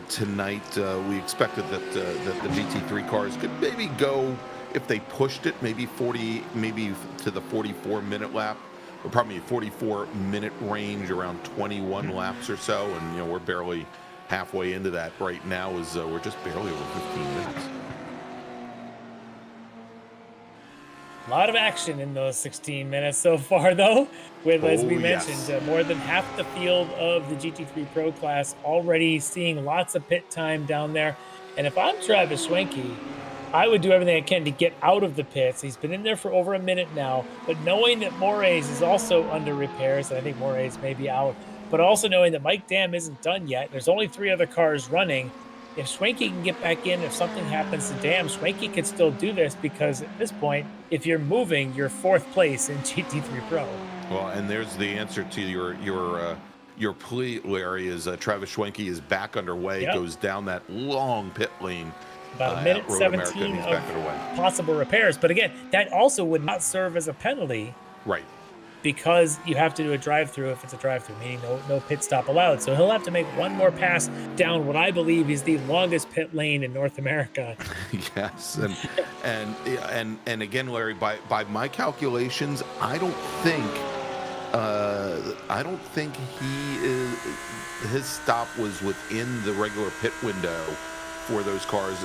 tonight. We expected that the GT3 cars could maybe go, if they pushed it, maybe to the 44-minute lap, or probably a 44-minute range, around 21 laps or so. And we're barely halfway into that right now. We're just barely over 15 minutes. A lot of action in those 16 minutes so far, though, with, as we mentioned, more than half the field of the GT3 Pro class already seeing lots of pit time down there. And if I'm Travis Schwenke, I would do everything I can to get out of the pits. He's been in there for over a minute now, but knowing that Moraes is also under repairs, and I think Moraes may be out, but also knowing that Mike Dam isn't done yet, there's only 3 other cars running. If Schwenke can get back in, if something happens to Dam, Schwenke can still do this, because at this point, if you're moving, you're 4th place in GT3 Pro. Well, and there's the answer to your plea, Larry, is Travis Schwenke is back underway, goes down that long pit lane. About a minute 17 of possible repairs. But again, that also would not serve as a penalty. Right. Because you have to do a drive-through if it's a drive-through, meaning no pit stop allowed. So he'll have to make one more pass down what I believe is the longest pit lane in North America. Yes. And again, Larry, by my calculations, I don't think his stop was within the regular pit window for those cars.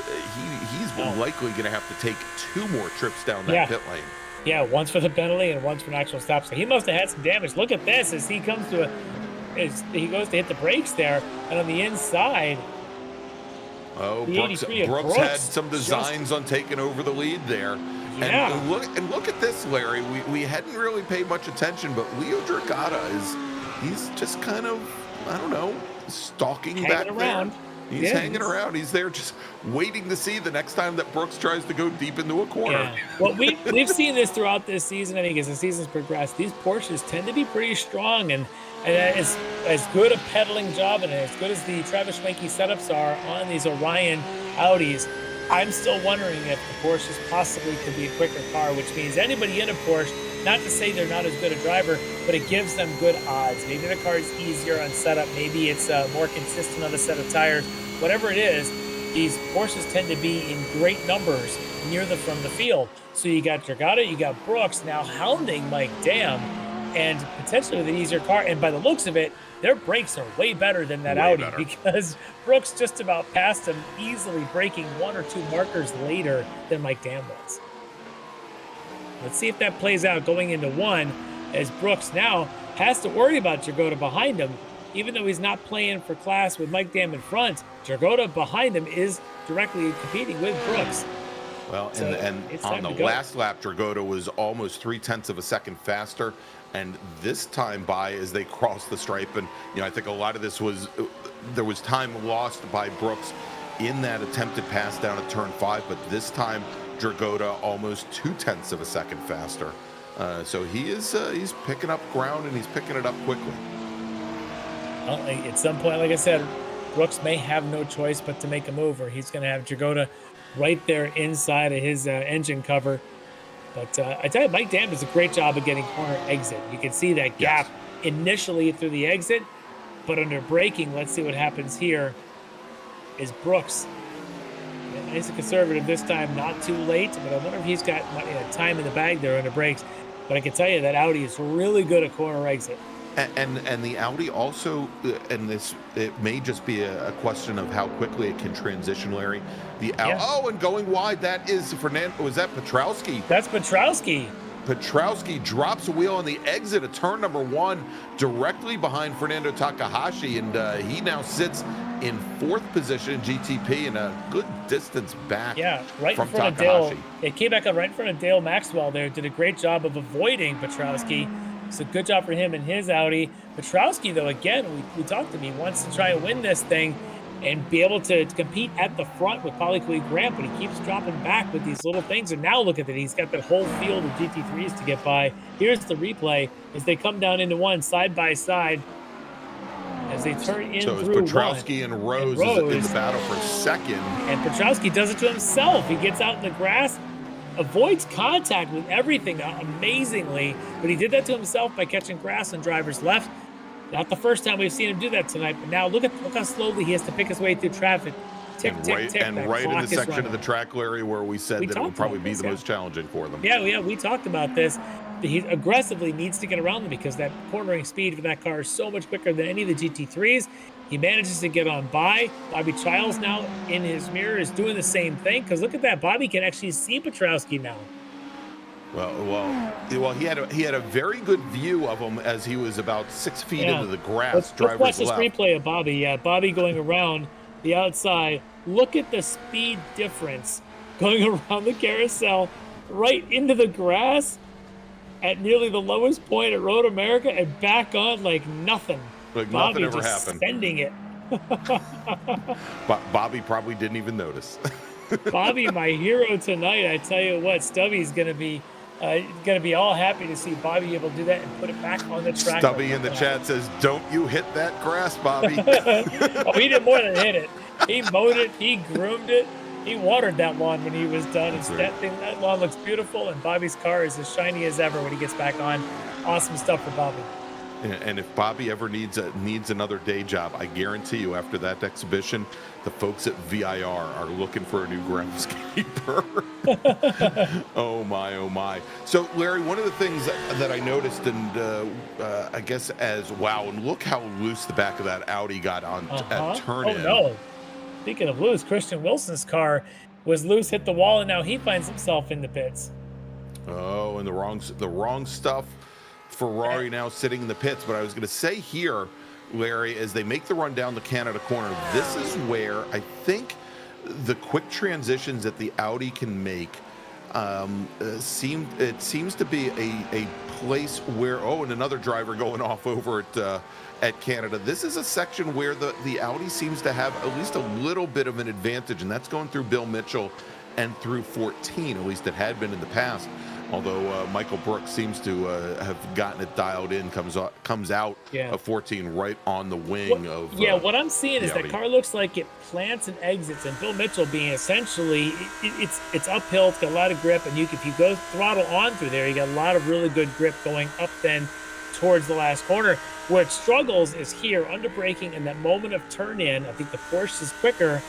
He's likely going to have to take 2 more trips down that pit lane. Yeah, once for the penalty and once for an actual stop. So he must have had some damage. Look at this as he comes to he goes to hit the brakes there, and on the inside. Oh, Brooks had some designs on taking over the lead there. Yeah. And look at this, Larry. We hadn't really paid much attention, but Leo Dragata he's just kind of, I don't know, stalking hanging back around. there. He's hanging around. He's there just waiting to see the next time that Brooks tries to go deep into a corner. Yeah. Well, we've seen this throughout this season. I think as the season's progressed, these Porsches tend to be pretty strong, and as good a pedaling job and as good as the Travis Schwenke setups are on these Orion Audis, I'm still wondering if the Porsches possibly could be a quicker car, which means anybody in a Porsche, not to say they're not as good a driver, but it gives them good odds. Maybe the car is easier on setup. Maybe it's more consistent on the set of tires. Whatever it is, these Porsches tend to be in great numbers near from the field. So you got Dragata, you got Brooks now hounding Mike Dam, and potentially with an easier car. And by the looks of it, their brakes are way better than that Audi, because Brooks just about passed him, easily breaking 1 or 2 markers later than Mike Dam was. Let's see if that plays out going into 1, as Brooks now has to worry about Dragota behind him. Even though he's not playing for class with Mike Dam in front, Dragota behind him is directly competing with Brooks. Well, so and on the last lap, Dragota was almost 0.3 of a second faster, and this time by as they crossed the stripe, and I think a lot of this was there was time lost by Brooks in that attempted pass down at turn 5, but this time Dragota almost 0.2 of a second faster. So he's picking up ground, and he's picking it up quickly. Well, at some point, like I said, Brooks may have no choice but to make a move, or he's going to have Dragota right there inside of his engine cover. But I tell you, Mike Dam does a great job of getting corner exit. You can see that gap initially through the exit, but under braking, let's see what happens here, is Brooks. Nice and conservative this time, not too late, but I wonder if he's got time in the bag there under brakes. But I can tell you that Audi is really good at corner exit. And the Audi also, and this, it may just be a question of how quickly it can transition, Larry. And going wide, that is Fernando. Was that Petrowski? That's Petrowski. Petrowski drops a wheel on the exit of turn number 1, directly behind Fernando Takahashi, and he now sits in 4th position in GTP and a good distance back. Yeah, right from in front Takahashi. of Dale. It came back up right in front of Dale Maxwell there. Did a great job of avoiding Petrowski. So good job for him and his Audi. Petrowski, though, again, we talked to him. He wants to try and win this thing and be able to compete at the front with Polyquid Grant, but he keeps dropping back with these little things. And now look at that. He's got that whole field of GT3s to get by. Here's the replay as they come down into one side by side as they turn in through Petrowski one. and Rose is in the battle for second. And Petrowski does it to himself. He gets out in the grass, avoids contact with everything amazingly, but he did that to himself by catching grass on driver's left. Not the first time we've seen him do that tonight, but now look how slowly he has to pick his way through traffic. Tick, tick, tick. And right in the section of the track, Larry, where we said that it would probably be the most challenging for them. Yeah, we talked about this. He aggressively needs to get around them because that cornering speed for that car is so much quicker than any of the GT3s. He manages to get on by. Bobby Childs now in his mirror is doing the same thing, because look at that. Bobby can actually see Petrowski now. Well, he had a very good view of him as he was about 6 feet into the grass. Let's watch this replay of Bobby. Yeah, Bobby going around the outside. Look at the speed difference going around the carousel right into the grass at nearly the lowest point at Road America and back on like nothing. Like Bobby nothing ever just happened. Sending it. But Bobby probably didn't even notice. Bobby, my hero tonight. I tell you what, Stubby's gonna be all happy to see Bobby able to do that and put it back on the track. Stubby in the chat says, "Don't you hit that grass, Bobby." Oh, he did more than hit it. He mowed it. He groomed it. He watered that lawn when he was done. That lawn looks beautiful, and Bobby's car is as shiny as ever when he gets back on. Awesome stuff for Bobby. And if Bobby ever needs another day job, I guarantee you, after that exhibition, the folks at VIR are looking for a new groundskeeper. Oh my! So Larry, one of the things that I noticed, and I guess and look how loose the back of that Audi got on at turn in. Oh no! Speaking of loose, Christian Wilson's car was loose, hit the wall, and now he finds himself in the pits. Oh, and the wrong stuff. Ferrari now sitting in the pits. But I was going to say here, Larry, as they make the run down the Canada corner, this is where I think the quick transitions that the Audi can make seems to be a place where, and another driver going off over at Canada. This is a section where the Audi seems to have at least a little bit of an advantage, and that's going through Bill Mitchell and through 14, at least it had been in the past. Although Michael Brooks seems to have gotten it dialed in, comes out of 14 right on the wing of. What I'm seeing is that car looks like it plants and exits, and Bill Mitchell being essentially it's uphill, it's got a lot of grip, and if you go throttle on through there, you got a lot of really good grip going up then towards the last corner. Where it struggles is here under braking and that moment of turn in. I think the Porsche is quicker,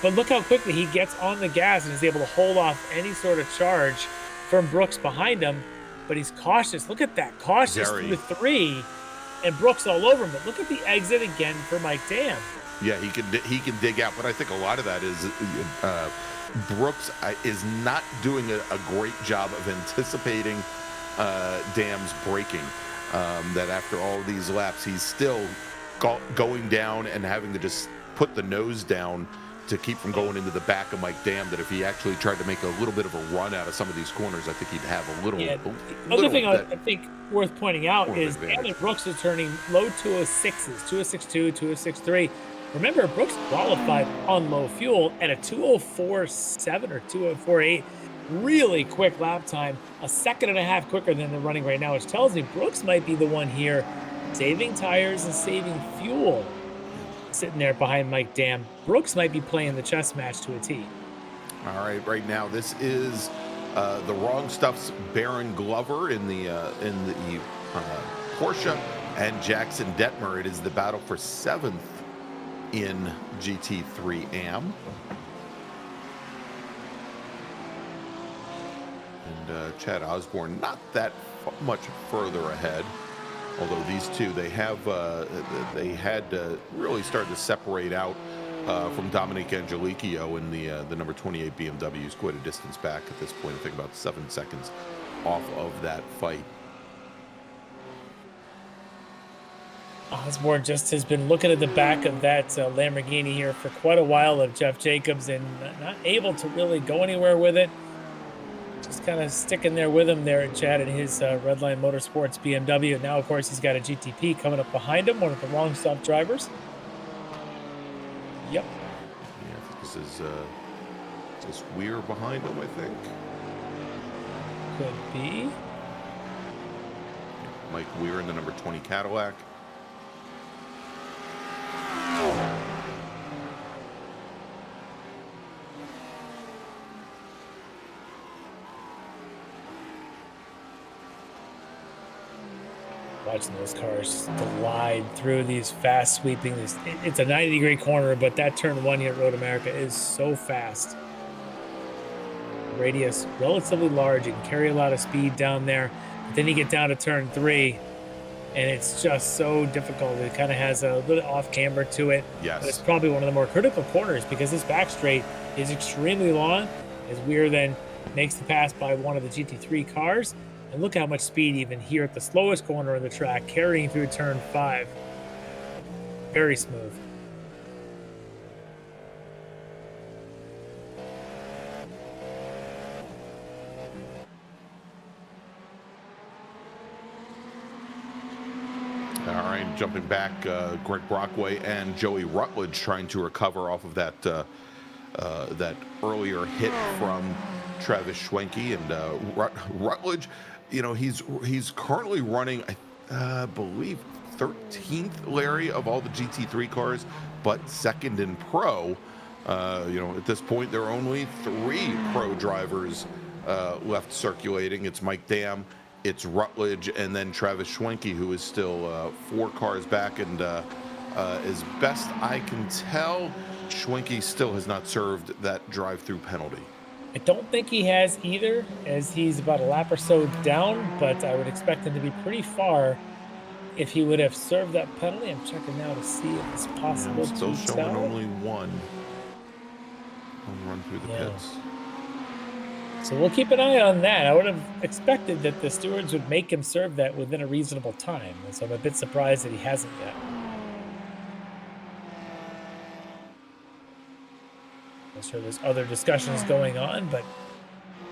but look how quickly he gets on the gas and is able to hold off any sort of charge from Brooks behind him, but he's cautious. Look at that, cautious through the 3, and Brooks all over him. But look at the exit again for Mike Dam. Yeah, he can dig out, but I think a lot of that is Brooks is not doing a great job of anticipating Dam's braking. That after all these laps, he's still going down and having to just put the nose down to keep from going into the back of Mike Dam. That if he actually tried to make a little bit of a run out of some of these corners, I think he'd have a little. Yeah. The other thing I think worth pointing out is Dam and Brooks are turning low 206s, 206.2, 206.3. Remember, Brooks qualified on low fuel at a 204.7 or 204.8. Really quick lap time, a second and a half quicker than they're running right now, which tells me Brooks might be the one here saving tires and saving fuel. Sitting there behind Mike Dam. Brooks might be playing the chess match to a T. All right, right now this is the Wrong Stuff's Baron Glover in the Porsche, and Jackson Detmer. It is the battle for 7th in GT3 AM. And Chad Osborne not that much further ahead. Although these two, they had really started to separate out from Dominic Angelicchio in the number 28 BMW. He's quite a distance back at this point. I think about 7 seconds off of that fight. Osborne just has been looking at the back of that Lamborghini here for quite a while of Jeff Jacobs and not able to really go anywhere with it. Just kind of sticking there with him there at Chad and his Redline Motorsports BMW. Now, of course, he's got a GTP coming up behind him, one of the Wrong Stuff drivers. Yep. Yeah, I think this is this Weir behind him, I think. Could be. Mike Weir in the number 20 Cadillac. Watching those cars glide through these fast sweeping. It's a 90-degree corner, but that turn 1 here at Road America is so fast. Radius relatively large. You can carry a lot of speed down there. But then you get down to turn 3, and it's just so difficult. It kind of has a little off camber to it. Yes. But it's probably one of the more critical corners because this back straight is extremely long as Weir then makes the pass by one of the GT3 cars. And look how much speed even here at the slowest corner of the track, carrying through turn 5. Very smooth. All right, jumping back, Greg Brockway and Joey Rutledge trying to recover off of that that earlier hit from Travis Schwenke. And Rutledge, you know, he's currently running, I believe, 13th, Larry, of all the GT3 cars, but 2nd in pro. You know, at this point, there are only 3 pro drivers left circulating. It's Mike Dam, it's Rutledge, and then Travis Schwenke, who is still 4 cars back. And as best I can tell, Schwenke still has not served that drive-through penalty. I don't think he has either, as he's about a lap or so down, but I would expect him to be pretty far if he would have served that penalty. I'm checking now to see if it's possible to still showing tell. only one run through the pits. So we'll keep an eye on that. I would have expected that the stewards would make him serve that within a reasonable time, and so I'm a bit surprised that he hasn't yet. I'm sure there's other discussions going on, but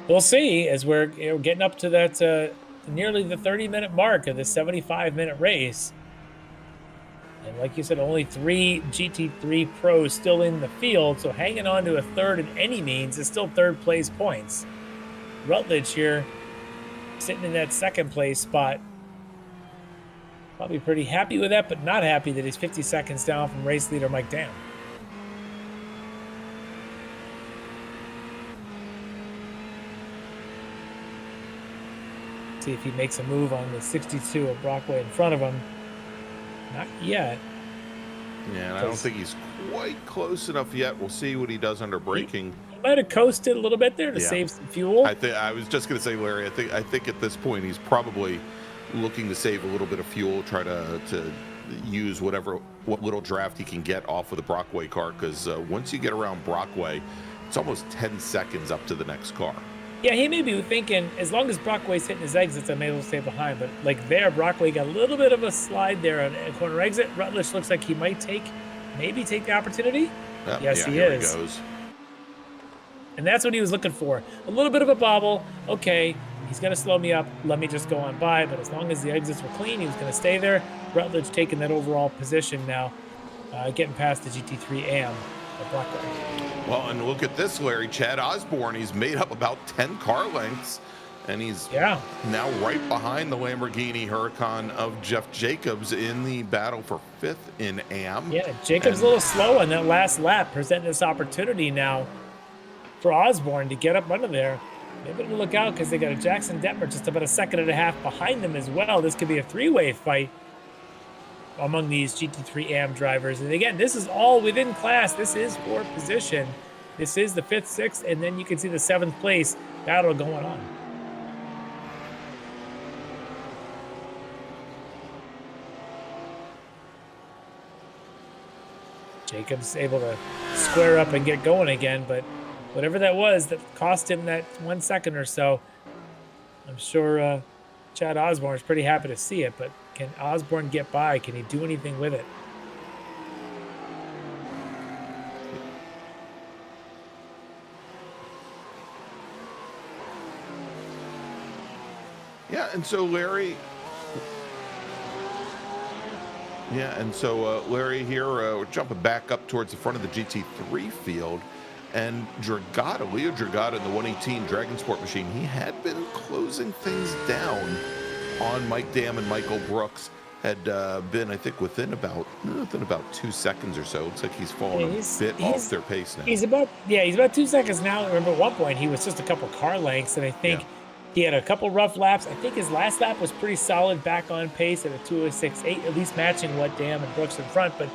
we'll see as we're getting up to that nearly the 30-minute mark of the 75-minute race. And like you said, only 3 GT3 pros still in the field, so hanging on to a third in any means is still third place points. Rutledge here sitting in that 2nd place spot. Probably pretty happy with that, but not happy that he's 50 seconds down from race leader Mike Dam. See if he makes a move on the 62 of Brockway in front of him. Not yet. Yeah, and I don't think he's quite close enough yet. We'll see what he does under braking. He might have coasted a little bit there to save some fuel. I was just going to say, Larry, I think at this point he's probably looking to save a little bit of fuel, try to use what little draft he can get off of the Brockway car, because once you get around Brockway, it's almost 10 seconds up to the next car. Yeah, he may be thinking, as long as Brockway's hitting his exits, I may as well stay behind. But like there, Brockway got a little bit of a slide there on a corner exit. Rutledge looks like he might maybe take the opportunity. Yes, he is. He goes. And that's what he was looking for. A little bit of a bobble. Okay, he's going to slow me up. Let me just go on by. But as long as the exits were clean, he was going to stay there. Rutledge taking that overall position now, getting past the GT3 AM of Brockway. Well, and look at this, Larry. Chad Osborne, he's made up about 10 car lengths, and he's now right behind the Lamborghini Huracan of Jeff Jacobs in the battle for 5th in AM. Yeah, Jacobs a little slow on that last lap, presenting this opportunity now for Osborne to get up under there. Maybe to look out because they got a Jackson Detmer just about a second and a half behind them as well. This could be a three-way fight among these GT3 AM drivers. And again, this is all within class. This is for position. This is the 5th, 6th, and then you can see the 7th place battle going on. Jacob's able to square up and get going again, but whatever that was that cost him that 1 second or so, I'm sure Chad Osborne is pretty happy to see it, but can Osborne get by? Can he do anything with it? Yeah, and so Larry... Larry here, we're jumping back up towards the front of the GT3 field, and Leo Dragata in the 118 Dragon Sport machine, he had been closing things down on Mike Dam and Michael Brooks, had been, I think, within about 2 seconds or so. Looks like he's fallen a bit off their pace now. He's about 2 seconds now. Remember, at one point, he was just a couple car lengths, and I think... Yeah. He had a couple rough laps. I think his last lap was pretty solid, back on pace at a 2:06.8, at least matching what Dam and Brooks in front. But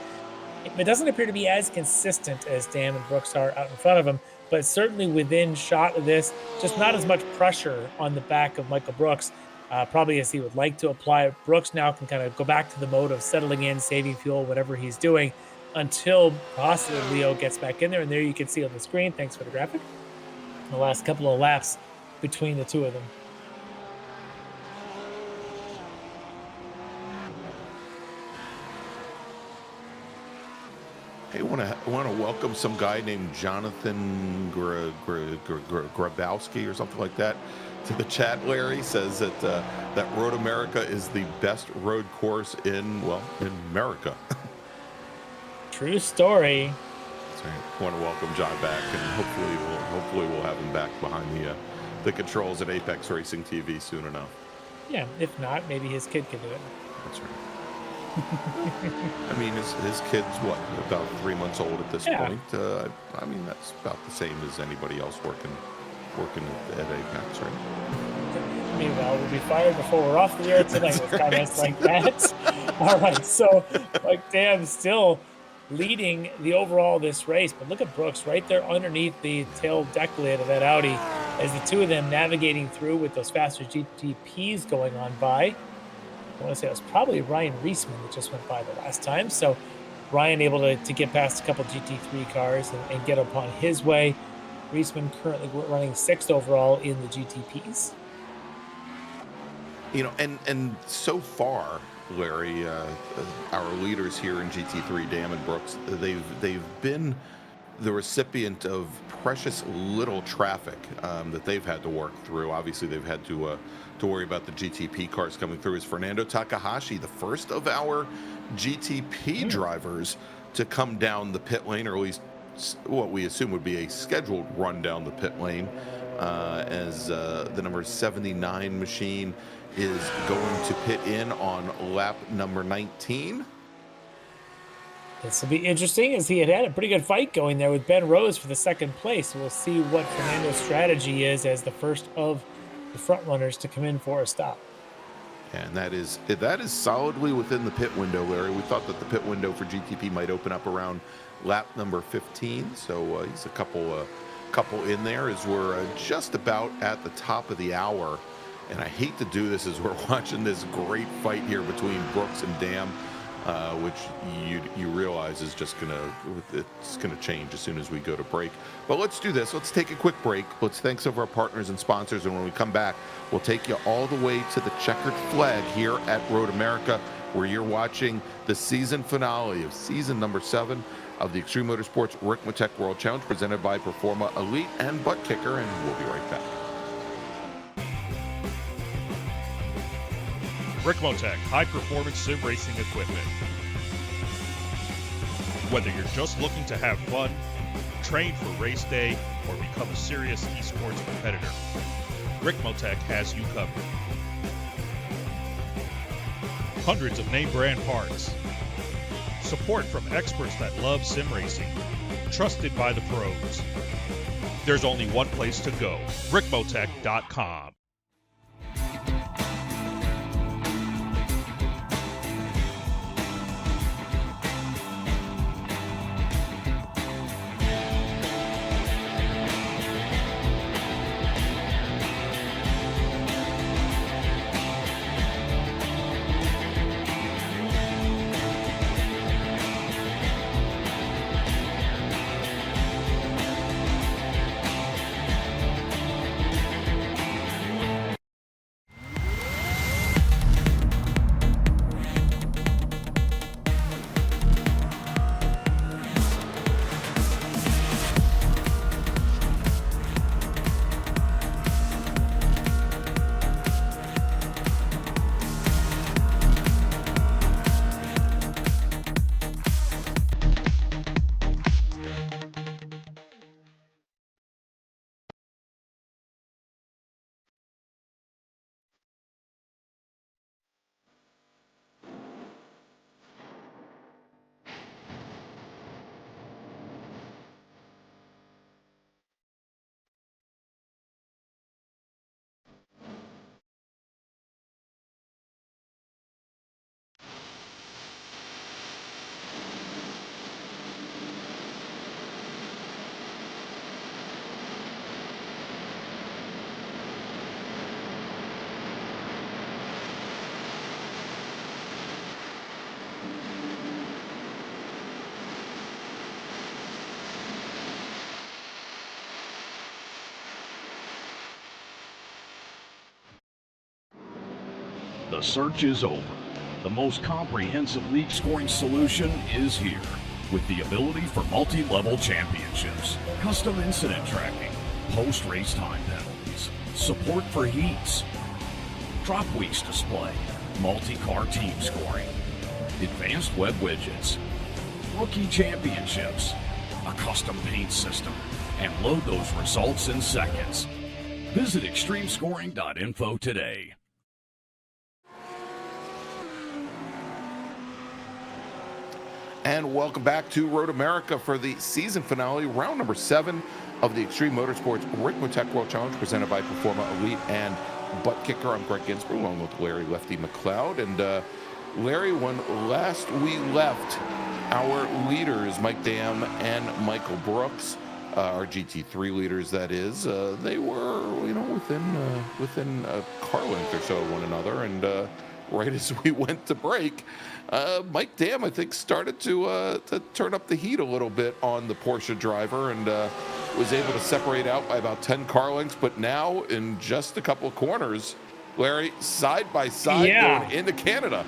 it doesn't appear to be as consistent as Dam and Brooks are out in front of him. But certainly within shot of this, just not as much pressure on the back of Michael Brooks, probably as he would like to apply. Brooks now can kind of go back to the mode of settling in, saving fuel, whatever he's doing, until possibly Leo gets back in there. And there you can see on the screen, thanks for the graphic, the last couple of laps between the two of them. Hey, want to welcome some guy named Jonathan Grabowski or something like that to the chat. Larry says that that Road America is the best road course in America. True story. That's right. I want to welcome John back, and hopefully we'll have him back behind the controls at Apex Racing TV soon enough. Yeah, if not, maybe his kid can do it. That's right. I mean, his kid's about 3 months old at this point. I mean, that's about the same as anybody else working at Apex, right? Meanwhile, we'll be fired before we're off the air tonight with comments like that. All right, so like Dam still leading the overall this race, but look at Brooks right there underneath the tail deck lid of that Audi as the two of them navigating through with those faster GTPs going on by. I want to say it was probably Ryan Ricmotech that just went by the last time. So Ryan able to get past a couple GT3 cars and get upon his way. Ricmotech currently running 6th overall in the GTPs. You know, and so far, Larry, our leaders here in GT3, Dam and Brooks, they've been the recipient of precious little traffic that they've had to work through. Obviously, they've had to worry about the GTP cars coming through. Is Fernando Takahashi, the first of our GTP drivers to come down the pit lane, or at least what we assume would be a scheduled run down the pit lane, as the number 79 machine is going to pit in on lap number 19. This will be interesting, as he had a pretty good fight going there with Ben Rose for the 2nd place. We'll see what Fernando's strategy is as the first of the front runners to come in for a stop. And that is solidly within the pit window, Larry. We thought that the pit window for GTP might open up around lap number 15, so he's a couple in there as we're just about at the top of the hour. And I hate to do this as we're watching this great fight here between Brooks and Dam, which you realize is just gonna change as soon as we go to break. But let's do this. Let's take a quick break. Let's thank some of our partners and sponsors, and when we come back, we'll take you all the way to the checkered flag here at Road America, where you're watching the season finale of season number 7 of the Extreme Motorsports Ricmotech World Challenge, presented by Performa Elite and Buttkicker, and we'll be right back. Ricmotech high-performance sim racing equipment. Whether you're just looking to have fun, train for race day, or become a serious esports competitor, Ricmotech has you covered. Hundreds of name brand parts. Support from experts that love sim racing. Trusted by the pros. There's only one place to go, Ricmotech.com. The search is over. The most comprehensive league scoring solution is here, with the ability for multi-level championships, custom incident tracking, post-race time penalties, support for heats, drop weeks display, multi-car team scoring, advanced web widgets, rookie championships, a custom paint system, and load those results in seconds. Visit extremescoring.info today. And welcome back to Road America for the season finale, round number 7 of the Extreme Motorsports Ricmotech World Challenge presented by Performa Elite and Buttkicker. I'm Greg Ginsburg along with Larry Lefty McLeod. And Larry, when last we left our leaders, Mike Dam and Michael Brooks, our GT3 leaders, that is, they were, within a car length or so of one another. And right as we went to break, Mike Dam, I think, started to turn up the heat a little bit on the Porsche driver and was able to separate out by about 10 car lengths. But now, in just a couple of corners, Larry, side by side, going into Canada.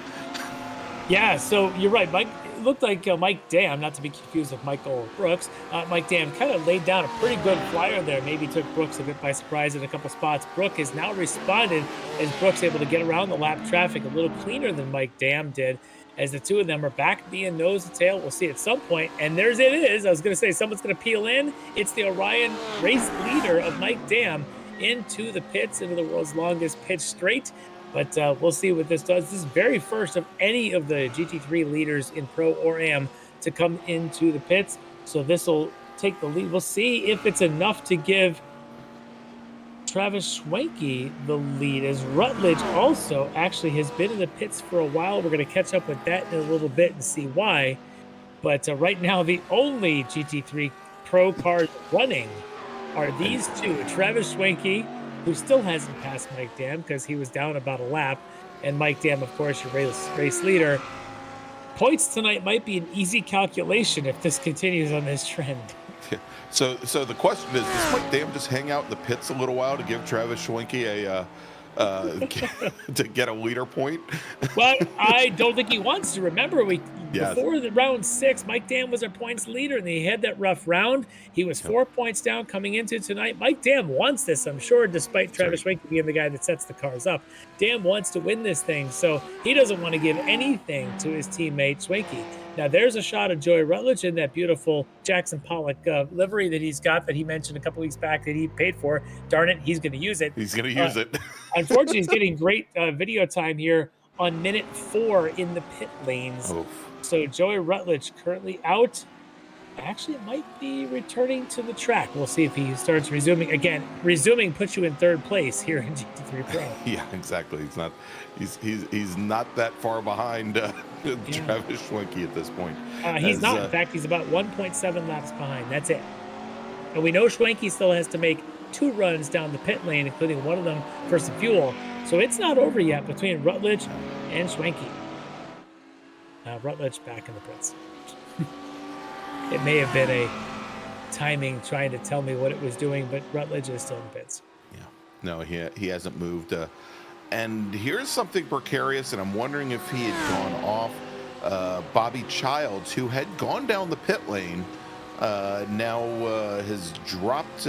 Yeah, so you're right, Mike. It looked like Mike Dam, not to be confused with Michael Brooks. Mike Dam kind of laid down a pretty good flyer there. Maybe took Brooks a bit by surprise in a couple spots. Brooks has now responded as Brooks able to get around the lap traffic a little cleaner than Mike Dam did, as the two of them are back being nose to tail. We'll see at some point. And there's it is. I was going to say someone's going to peel in. It's the Orion race leader of Mike Dam into the pits, into the world's longest pit straight. But we'll see what this does. This is very first of any of the GT3 leaders in Pro or Am to come into the pits. So this will take the lead. We'll see if it's enough to give Travis Schwenke the lead, as Rutledge also actually has been in the pits for a while. We're going to catch up with that in a little bit and see why. But right now, the only GT3 Pro cars running are these two, Travis Schwenke, who still hasn't passed Mike Dam because he was down about a lap, and Mike Dam, of course, your race leader. Points tonight might be an easy calculation if this continues on this trend. So the question is, does Mike Dam just hang out in the pits a little while to give Travis Schwenke to get a leader point? Well, I don't think he wants to. Remember, before the round 6, Mike Dam was our points leader, and he had that rough round. He was 4 points down coming into tonight. Mike Dam wants this, I'm sure, despite Travis Schwenke being the guy that sets the cars up. Dam wants to win this thing, so he doesn't want to give anything to his teammate Schwenke. Now, there's a shot of Joey Rutledge in that beautiful Jackson Pollock livery that he's got, that he mentioned a couple weeks back that he paid for. Darn it, he's going to use it. He's going to use it. Unfortunately, he's getting great video time here on minute 4 in the pit lanes. Oof. So Joey Rutledge currently out. actually might be returning to the track. We'll see if he starts resuming. Again, resuming puts you in third place here in GT3 Pro. Yeah, exactly. He's not that far behind Travis Schwenke at this point. He's not. In fact, he's about 1.7 laps behind. That's it. And we know Schwenke still has to make 2 runs down the pit lane, including one of them for some fuel. So it's not over yet between Rutledge and Schwenke. Rutledge back in the pits. It may have been a timing trying to tell me what it was doing, but Rutledge is still in the pits. Yeah. No, he hasn't moved. And here's something precarious, and I'm wondering if he had gone off. Bobby Childs, who had gone down the pit lane, now has dropped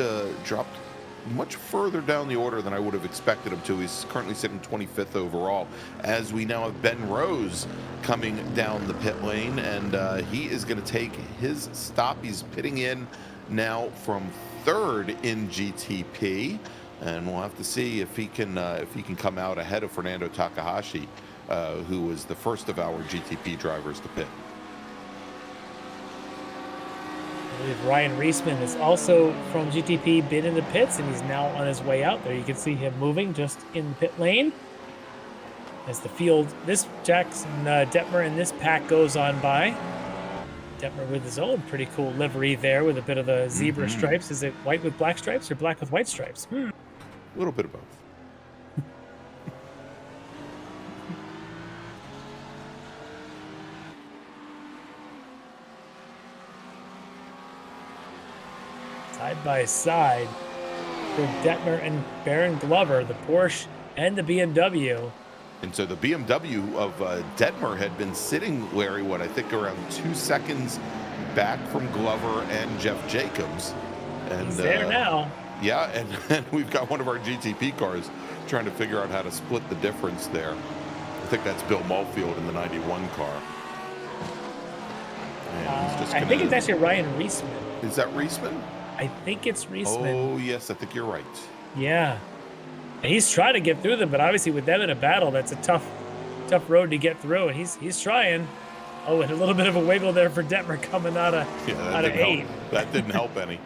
much further down the order than I would have expected him to. He's currently sitting 25th overall, as we now have Ben Rose coming down the pit lane, and he is going to take his stop. He's pitting in now from 3rd in GTP, and we'll have to see if he can come out ahead of Fernando Takahashi, who was the first of our GTP drivers to pit. I believe Ryan Reisman is also from GTP, been in the pits, and he's now on his way out there. You can see him moving just in the pit lane as the field, this Jackson Detmer and this pack goes on by. Detmer with his own pretty cool livery there with a bit of the zebra stripes. Is it white with black stripes or black with white stripes? A little bit of both. Side by side for Detmer and Baron Glover, the Porsche and the BMW. And so the BMW of Detmer had been sitting, Larry, I think around 2 seconds back from Glover and Jeff Jacobs. And he's there now. Yeah, and we've got one of our GTP cars trying to figure out how to split the difference there. I think that's Bill Mulfield in the 91 car. And he's just I think it's actually Ryan Reisman. Is that Reisman? I think it's Reisman. Oh, yes, I think you're right. Yeah. And he's trying to get through them, but obviously with them in a battle, that's a tough road to get through, and he's trying. Oh, and a little bit of a wiggle there for Detmer coming out of 8. That didn't help any.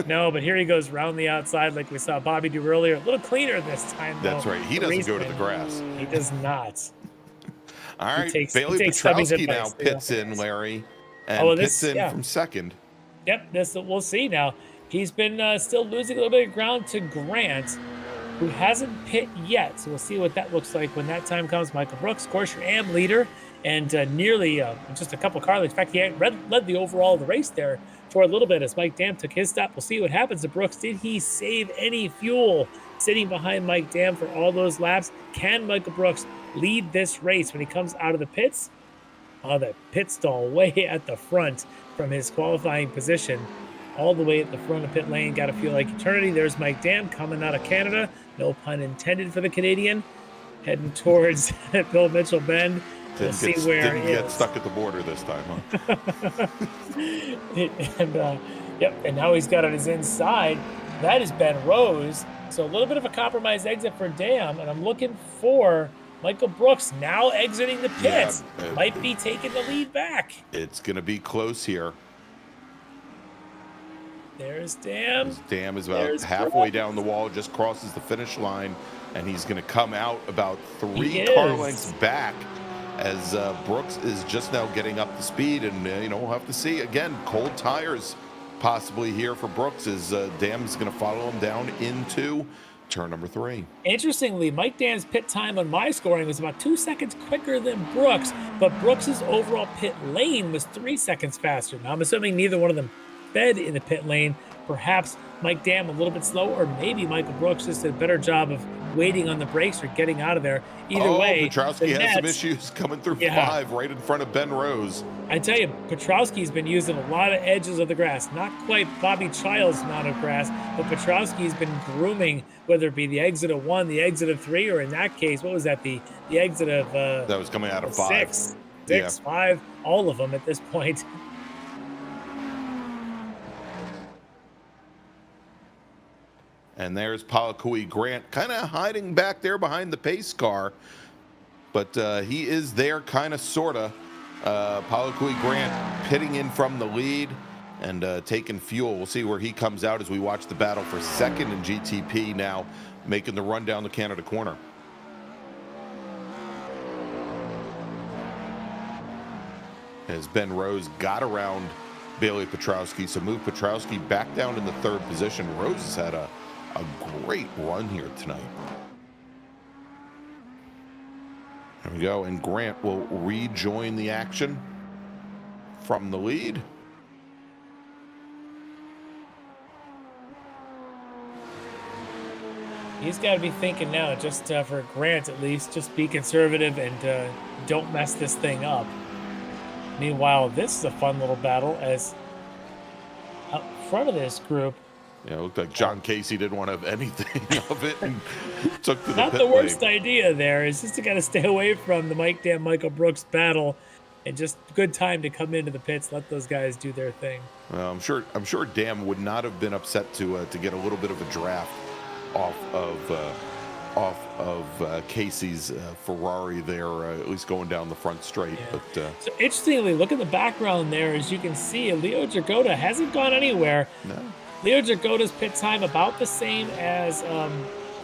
No, but here he goes round the outside like we saw Bobby do earlier. A little cleaner this time, though. That's right. He doesn't go to the grass. He does not. All right, Bailey Petrowski now pits in, Larry, and pits in from 2nd. Yep, we'll see now. He's been still losing a little bit of ground to Grant, who hasn't pit yet. So we'll see what that looks like when that time comes. Michael Brooks, of course, your AM leader, and nearly just a couple car leads. In fact, he led the overall of the race there for a little bit as Mike Dam took his stop. We'll see what happens to Brooks. Did he save any fuel sitting behind Mike Dam for all those laps? Can Michael Brooks lead this race when he comes out of the pits? Oh, the pit stall way at the front from his qualifying position, all the way at the front of pit lane. Got to feel like eternity. There's Mike Dam coming out of Canada. No pun intended for the Canadian. Heading towards Bill Mitchell Bend. We'll see where didn't get stuck at the border this time, huh? And yep, and now he's got on his inside. That is Ben Rose. So a little bit of a compromised exit for Dam, and I'm looking for Michael Brooks now exiting the pits. Yeah, might be taking the lead back. It's going to be close here. There's Dam. Dam is about halfway down the wall, just crosses the finish line, and he's going to come out about 3 car lengths back as Brooks is just now getting up to speed. And, we'll have to see. Again, cold tires possibly here for Brooks as Dam is going to follow him down into turn number 3. Interestingly, Mike Dam's pit time on my scoring was about 2 seconds quicker than Brooks, but Brooks's overall pit lane was 3 seconds faster. Now, I'm assuming neither one of them fed in the pit lane. Perhaps Mike Dam a little bit slow, or maybe Michael Brooks just did a better job of waiting on the brakes or getting out of there. Either way, Petrowski has some issues coming through 5 right in front of Ben Rose. I tell you, Petrowski's been using a lot of edges of the grass. Not quite Bobby Child's amount of grass, but Petrowski's been grooming, whether it be the exit of 1, the exit of 3, or in that case, what was that, the exit of... that was coming out of 5. 6, 5, all of them at this point. And there's Palakui Grant kind of hiding back there behind the pace car. But he is there kind of, sort of. Palakui Grant pitting in from the lead. and taking fuel. We'll see where he comes out as we watch the battle for second in GTP now, making the run down the Canada corner. As Ben Rose got around Bailey Petrowski, so move Petrowski back down in the third position. Rose has had a great run here tonight. There we go, and Grant will rejoin the action from the lead. He's got to be thinking now, just for Grant at least, just be conservative and don't mess this thing up. Meanwhile, this is a fun little battle as out front of this group. Yeah, it looked like John Casey didn't want to have anything of it and took to the Not pit the worst lane. idea there. It's just to kind of stay away from the Mike Dam, Michael Brooks battle, and just good time to come into the pits, let those guys do their thing. I'm sure Dam would not have been upset to get a little bit of a draft off of Casey's Ferrari there, at least going down the front straight. Yeah. But So interestingly, look at the background there. As you can see, Leo Dragotta hasn't gone anywhere. no. Leo Dragotta's pit time about the same as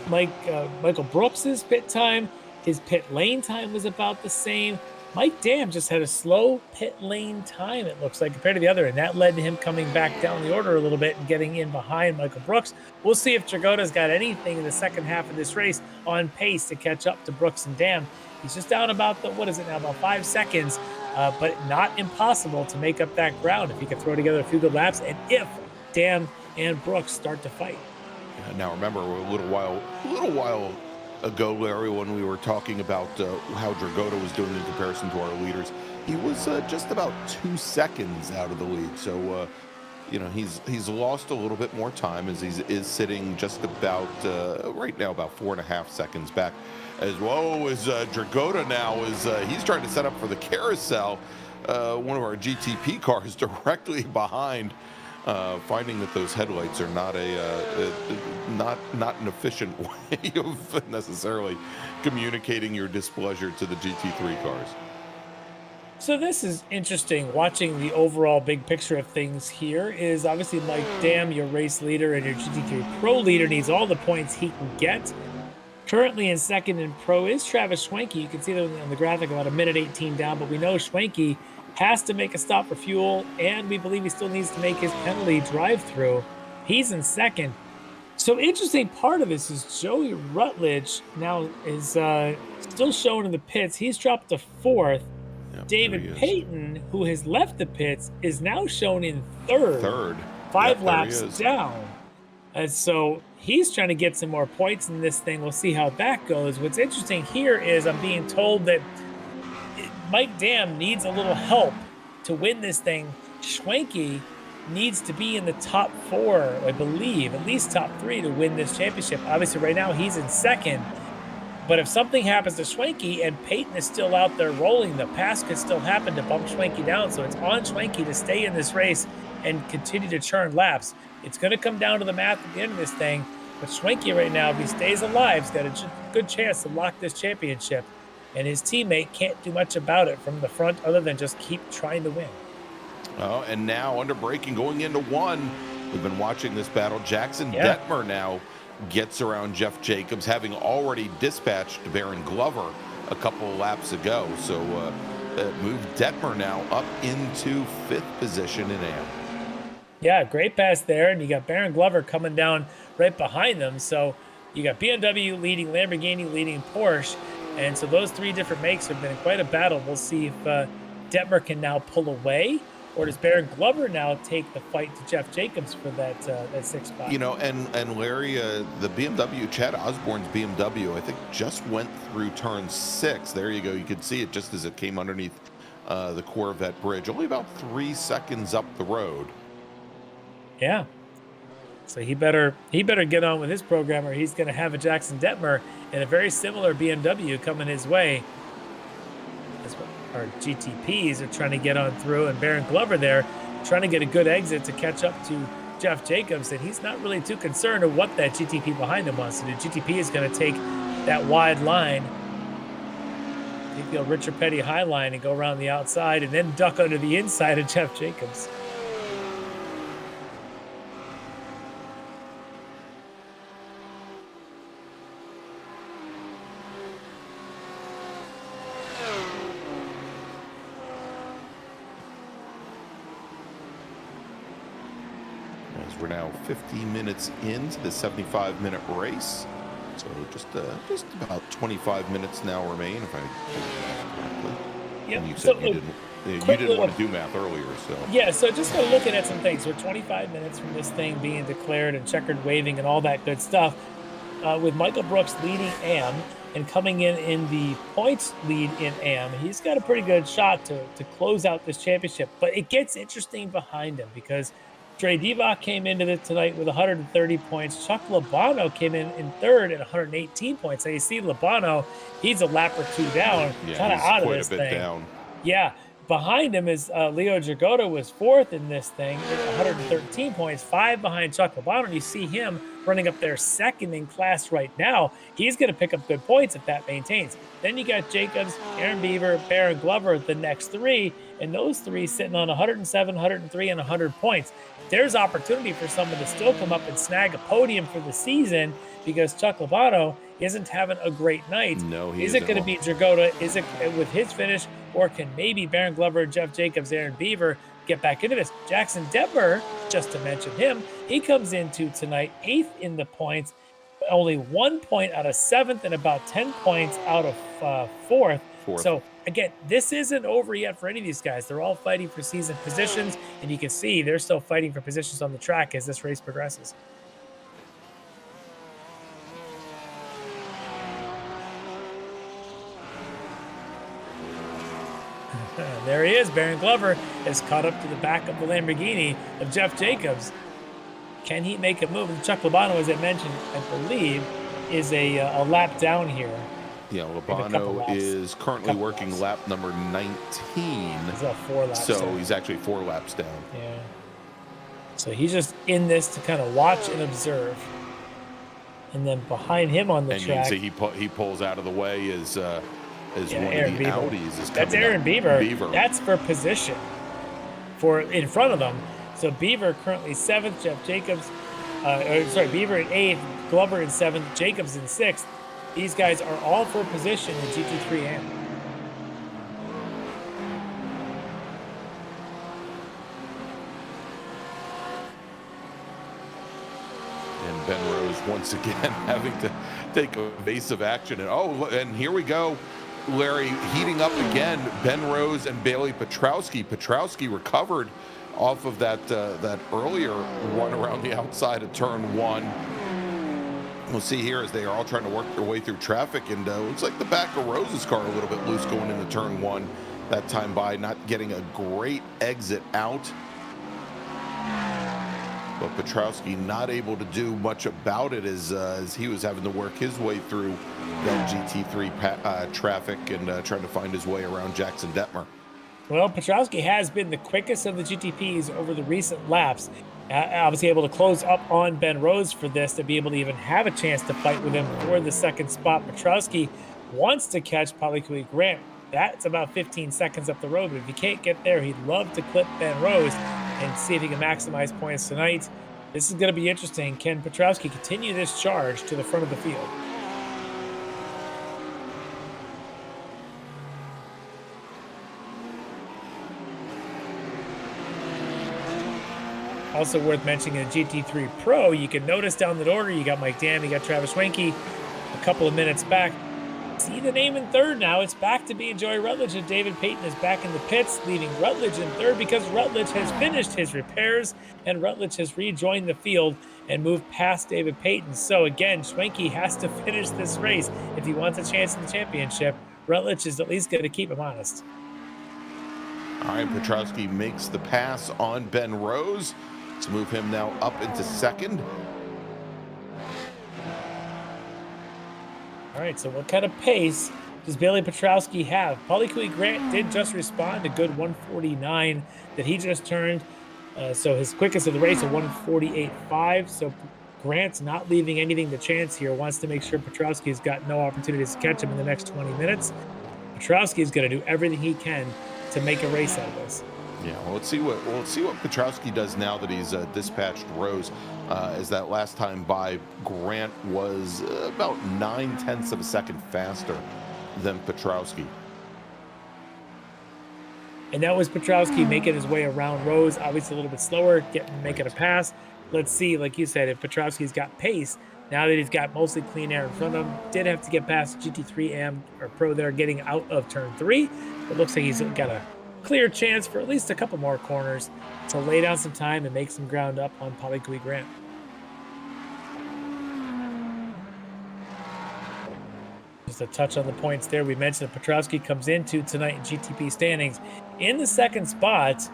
Michael Brooks's pit time. His pit lane time was about the same. Mike Dam just had a slow pit lane time, it looks like, compared to the other, and that led to him coming back down the order a little bit and getting in behind Michael Brooks. We'll see if Dragotta's got anything in the second half of this race on pace to catch up to Brooks and Dam. He's just down about about 5 seconds, but not impossible to make up that ground if he can throw together a few good laps, and if Dam and Brooks start to fight. Now remember, a little while ago, Larry, when we were talking about how Dragotta was doing in comparison to our leaders, he was just about 2 seconds out of the lead. So, he's lost a little bit more time as he is sitting just about right now about 4.5 seconds back. As well as Dragotta now is he's trying to set up for the carousel. One of our GTP cars directly behind. Finding that those headlights are not not an efficient way of necessarily communicating your displeasure to the GT3 cars. So this is interesting. Watching the overall big picture of things here is obviously Mike Dam, your race leader, and your GT3 Pro leader needs all the points he can get. Currently in second in Pro is Travis Schwenke. You can see that on the graphic about 1:18 down, but we know Schwenke has to make a stop for fuel, and we believe he still needs to make his penalty drive-through. He's in second. So interesting part of this is Joey Rutledge now is still showing in the pits. He's dropped to fourth. Yep, David Payton, who has left the pits, is now shown in third. 5 Yep, laps down. And so he's trying to get some more points in this thing. We'll see how that goes. What's interesting here is I'm being told that Mike Dam needs a little help to win this thing. Schwenke needs to be in the top 4, I believe, at least top 3 to win this championship. Obviously, right now he's in second. But if something happens to Schwenke and Peyton is still out there rolling, the pass could still happen to bump Schwenke down. So it's on Schwenke to stay in this race and continue to churn laps. It's going to come down to the math at the end of this thing. But Schwenke right now, if he stays alive, has got a good chance to lock this championship. And his teammate can't do much about it from the front other than just keep trying to win. Oh, and now under braking going into 1. We've been watching this battle. Jackson Detmer now gets around Jeff Jacobs, having already dispatched Baron Glover a couple of laps ago. So moved Detmer now up into 5th position in AM. Yeah, great pass there. And you got Baron Glover coming down right behind them. So you got BMW leading, Lamborghini leading, Porsche. And so those 3 different makes have been quite a battle. We'll see if Detmer can now pull away, or does Baron Glover now take the fight to Jeff Jacobs for that 6th spot? And Larry, the BMW, Chad Osborne's BMW, I think just went through turn 6. There you go. You could see it just as it came underneath the Corvette bridge, only about 3 seconds up the road. Yeah. So he better get on with his program, or he's going to have a Jackson Detmer in a very similar BMW coming his way. That's what our GTPs are trying to get on through, and Baron Glover there trying to get a good exit to catch up to Jeff Jacobs, and he's not really too concerned of what that GTP behind him wants to do. GTP is going to take that wide line, take the old Richard Petty high line and go around the outside and then duck under the inside of Jeff Jacobs. we're now 50 minutes into the 75-minute race. So just about 25 minutes now remain, if I correctly. Yep. And you So, said you didn't want to do math earlier, so. Yeah, so just kind of looking at some things. We're 25 minutes from this thing being declared and checkered waving and all that good stuff. With Michael Brooks leading AM and coming in the points lead in AM, he's got a pretty good shot to close out this championship. But it gets interesting behind him because Dre Divock came into it tonight with 130 points. Chuck Labano came in third at 118 points. So you see Labano, he's a lap or two down, kind of out of this thing. Down. Yeah. Behind him is Leo Jagoda was fourth in this thing at 113 points, 5 behind Chuck Labano. And you see him running up there second in class right now. He's going to pick up good points if that maintains. Then you got Jacobs, Aaron Beaver, Baron Glover, the next three, and those three sitting on 107, 103, and 100 points. There's opportunity for someone to still come up and snag a podium for the season because Chuck Labano isn't having a great night. No, is it going to be Dragoda? Is it with his finish, or can maybe Baron Glover, Jeff Jacobs, Aaron Beaver get back into this? Jackson Detmer, just to mention him, he comes into tonight 8th in the points, only 1 point out of 7th and about 10 points out of 4th. So again, this isn't over yet for any of these guys. They're all fighting for season positions, and you can see they're still fighting for positions on the track as this race progresses. There he is. Baron Glover has caught up to the back of the Lamborghini of Jeff Jacobs. Can he make a move? And Chuck Labano, as I mentioned, I believe, is a lap down here. Yeah, Labano is currently working lap number 19. He's about 4 laps so down. He's actually 4 laps down. Yeah. So he's just in this to kind of watch and observe. And then behind him on the track. And you can see he pulls out of the way as one Aaron of the Beaver. Audis is coming. That's Aaron Beaver. Beaver. That's for position for in front of them. So Beaver currently 7th, Jeff Jacobs, Beaver in 8th, Glover in 7th, Jacobs in 6th. These guys are all for position in GT3 AM. And Ben Rose once again having to take evasive action. And here we go. Larry heating up again. Ben Rose and Bailey Petrowski. Petrowski recovered off of that earlier run around the outside of turn 1. We'll see here as they are all trying to work their way through traffic, and looks like the back of Rose's car a little bit loose going into turn 1 that time by, not getting a great exit out. But Petrowski not able to do much about it as he was having to work his way through that GT3 traffic and trying to find his way around Jackson Detmer. Well, Petrowski has been the quickest of the GTPs over the recent laps. Obviously able to close up on Ben Rose for this, to be able to even have a chance to fight with him for the second spot. Petrowski wants to catch Polycui Grant. That's about 15 seconds up the road, but if he can't get there, he'd love to clip Ben Rose and see if he can maximize points tonight. This is going to be interesting. Can Petrowski continue this charge to the front of the field? Also worth mentioning in the GT3 Pro, you can notice down the order, you got Mike Dam, you got Travis Schwenke a couple of minutes back. See the name in third now. It's back to being Joey Rutledge, and David Payton is back in the pits, leaving Rutledge in third because Rutledge has finished his repairs and Rutledge has rejoined the field and moved past David Payton. So again, Schwenke has to finish this race if he wants a chance in the championship. Rutledge is at least going to keep him honest. All right, Petrowski makes the pass on Ben Rose. Let's move him now up into second. All right, so what kind of pace does Bailey Petrowski have? Polycui Grant did just respond, a good 149 that he just turned. So his quickest of the race, a 148.5. So Grant's not leaving anything to chance here. Wants to make sure Petrowski's got no opportunities to catch him in the next 20 minutes. Petrowski's going to do everything he can to make a race out of this. Yeah, well, let's see what Petrowski does now that he's dispatched Rose. As that last time by, Grant was about 0.9 of a second faster than Petrowski. And that was Petrowski making his way around Rose, obviously a little bit slower, making a pass. let's see, like you said, if Petrovsky's got pace, now that he's got mostly clean air in front of him, did have to get past GT3 Am or Pro there getting out of turn 3. It looks like he's got a clear chance for at least a couple more corners to lay down some time and make some ground up on Polycui Grant. Just a touch on the points there. We mentioned that Petrovsky comes into tonight in GTP standings in the second spot,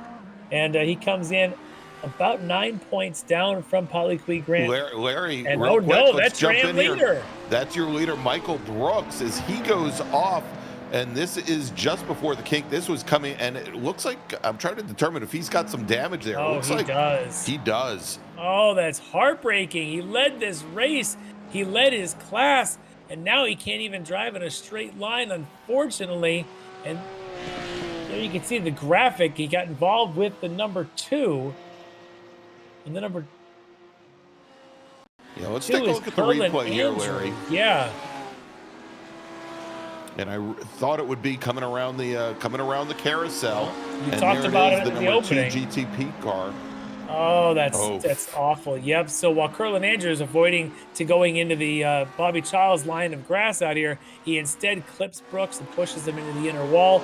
and he comes in about 9 points down from Polycui Grant. Larry, and real quick, let's that's jump Ram in here. leader. That's your leader, Michael Brooks, as he goes off. And this is just before the kink. This was coming, and it looks like I'm trying to determine if he's got some damage there. Oh, it looks he like does. He does. Oh, that's heartbreaking. He led this race. He led his class, and now he can't even drive in a straight line, unfortunately. And there you can see the graphic. He got involved with the number 2. And the number Yeah, let's 2 take a is look at the Curlin replay here, Andrew. Larry. Yeah. And I thought it would be coming around the carousel. You and talked there about is, it the in the number 2 opening. GTP car. Oh, that's awful. Yep. So while Curlin Andrew is avoiding to going into the Bobby Childs line of grass out here, he instead clips Brooks and pushes him into the inner wall.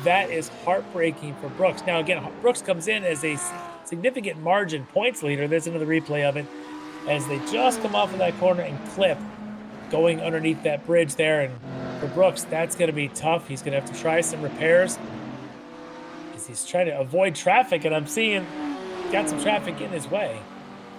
That is heartbreaking for Brooks. Now, again, Brooks comes in as a significant margin points leader. There's another replay of it as they just come off of that corner and clip going underneath that bridge there. And for Brooks, that's going to be tough. He's going to have to try some repairs as he's trying to avoid traffic, and I'm seeing got some traffic in his way.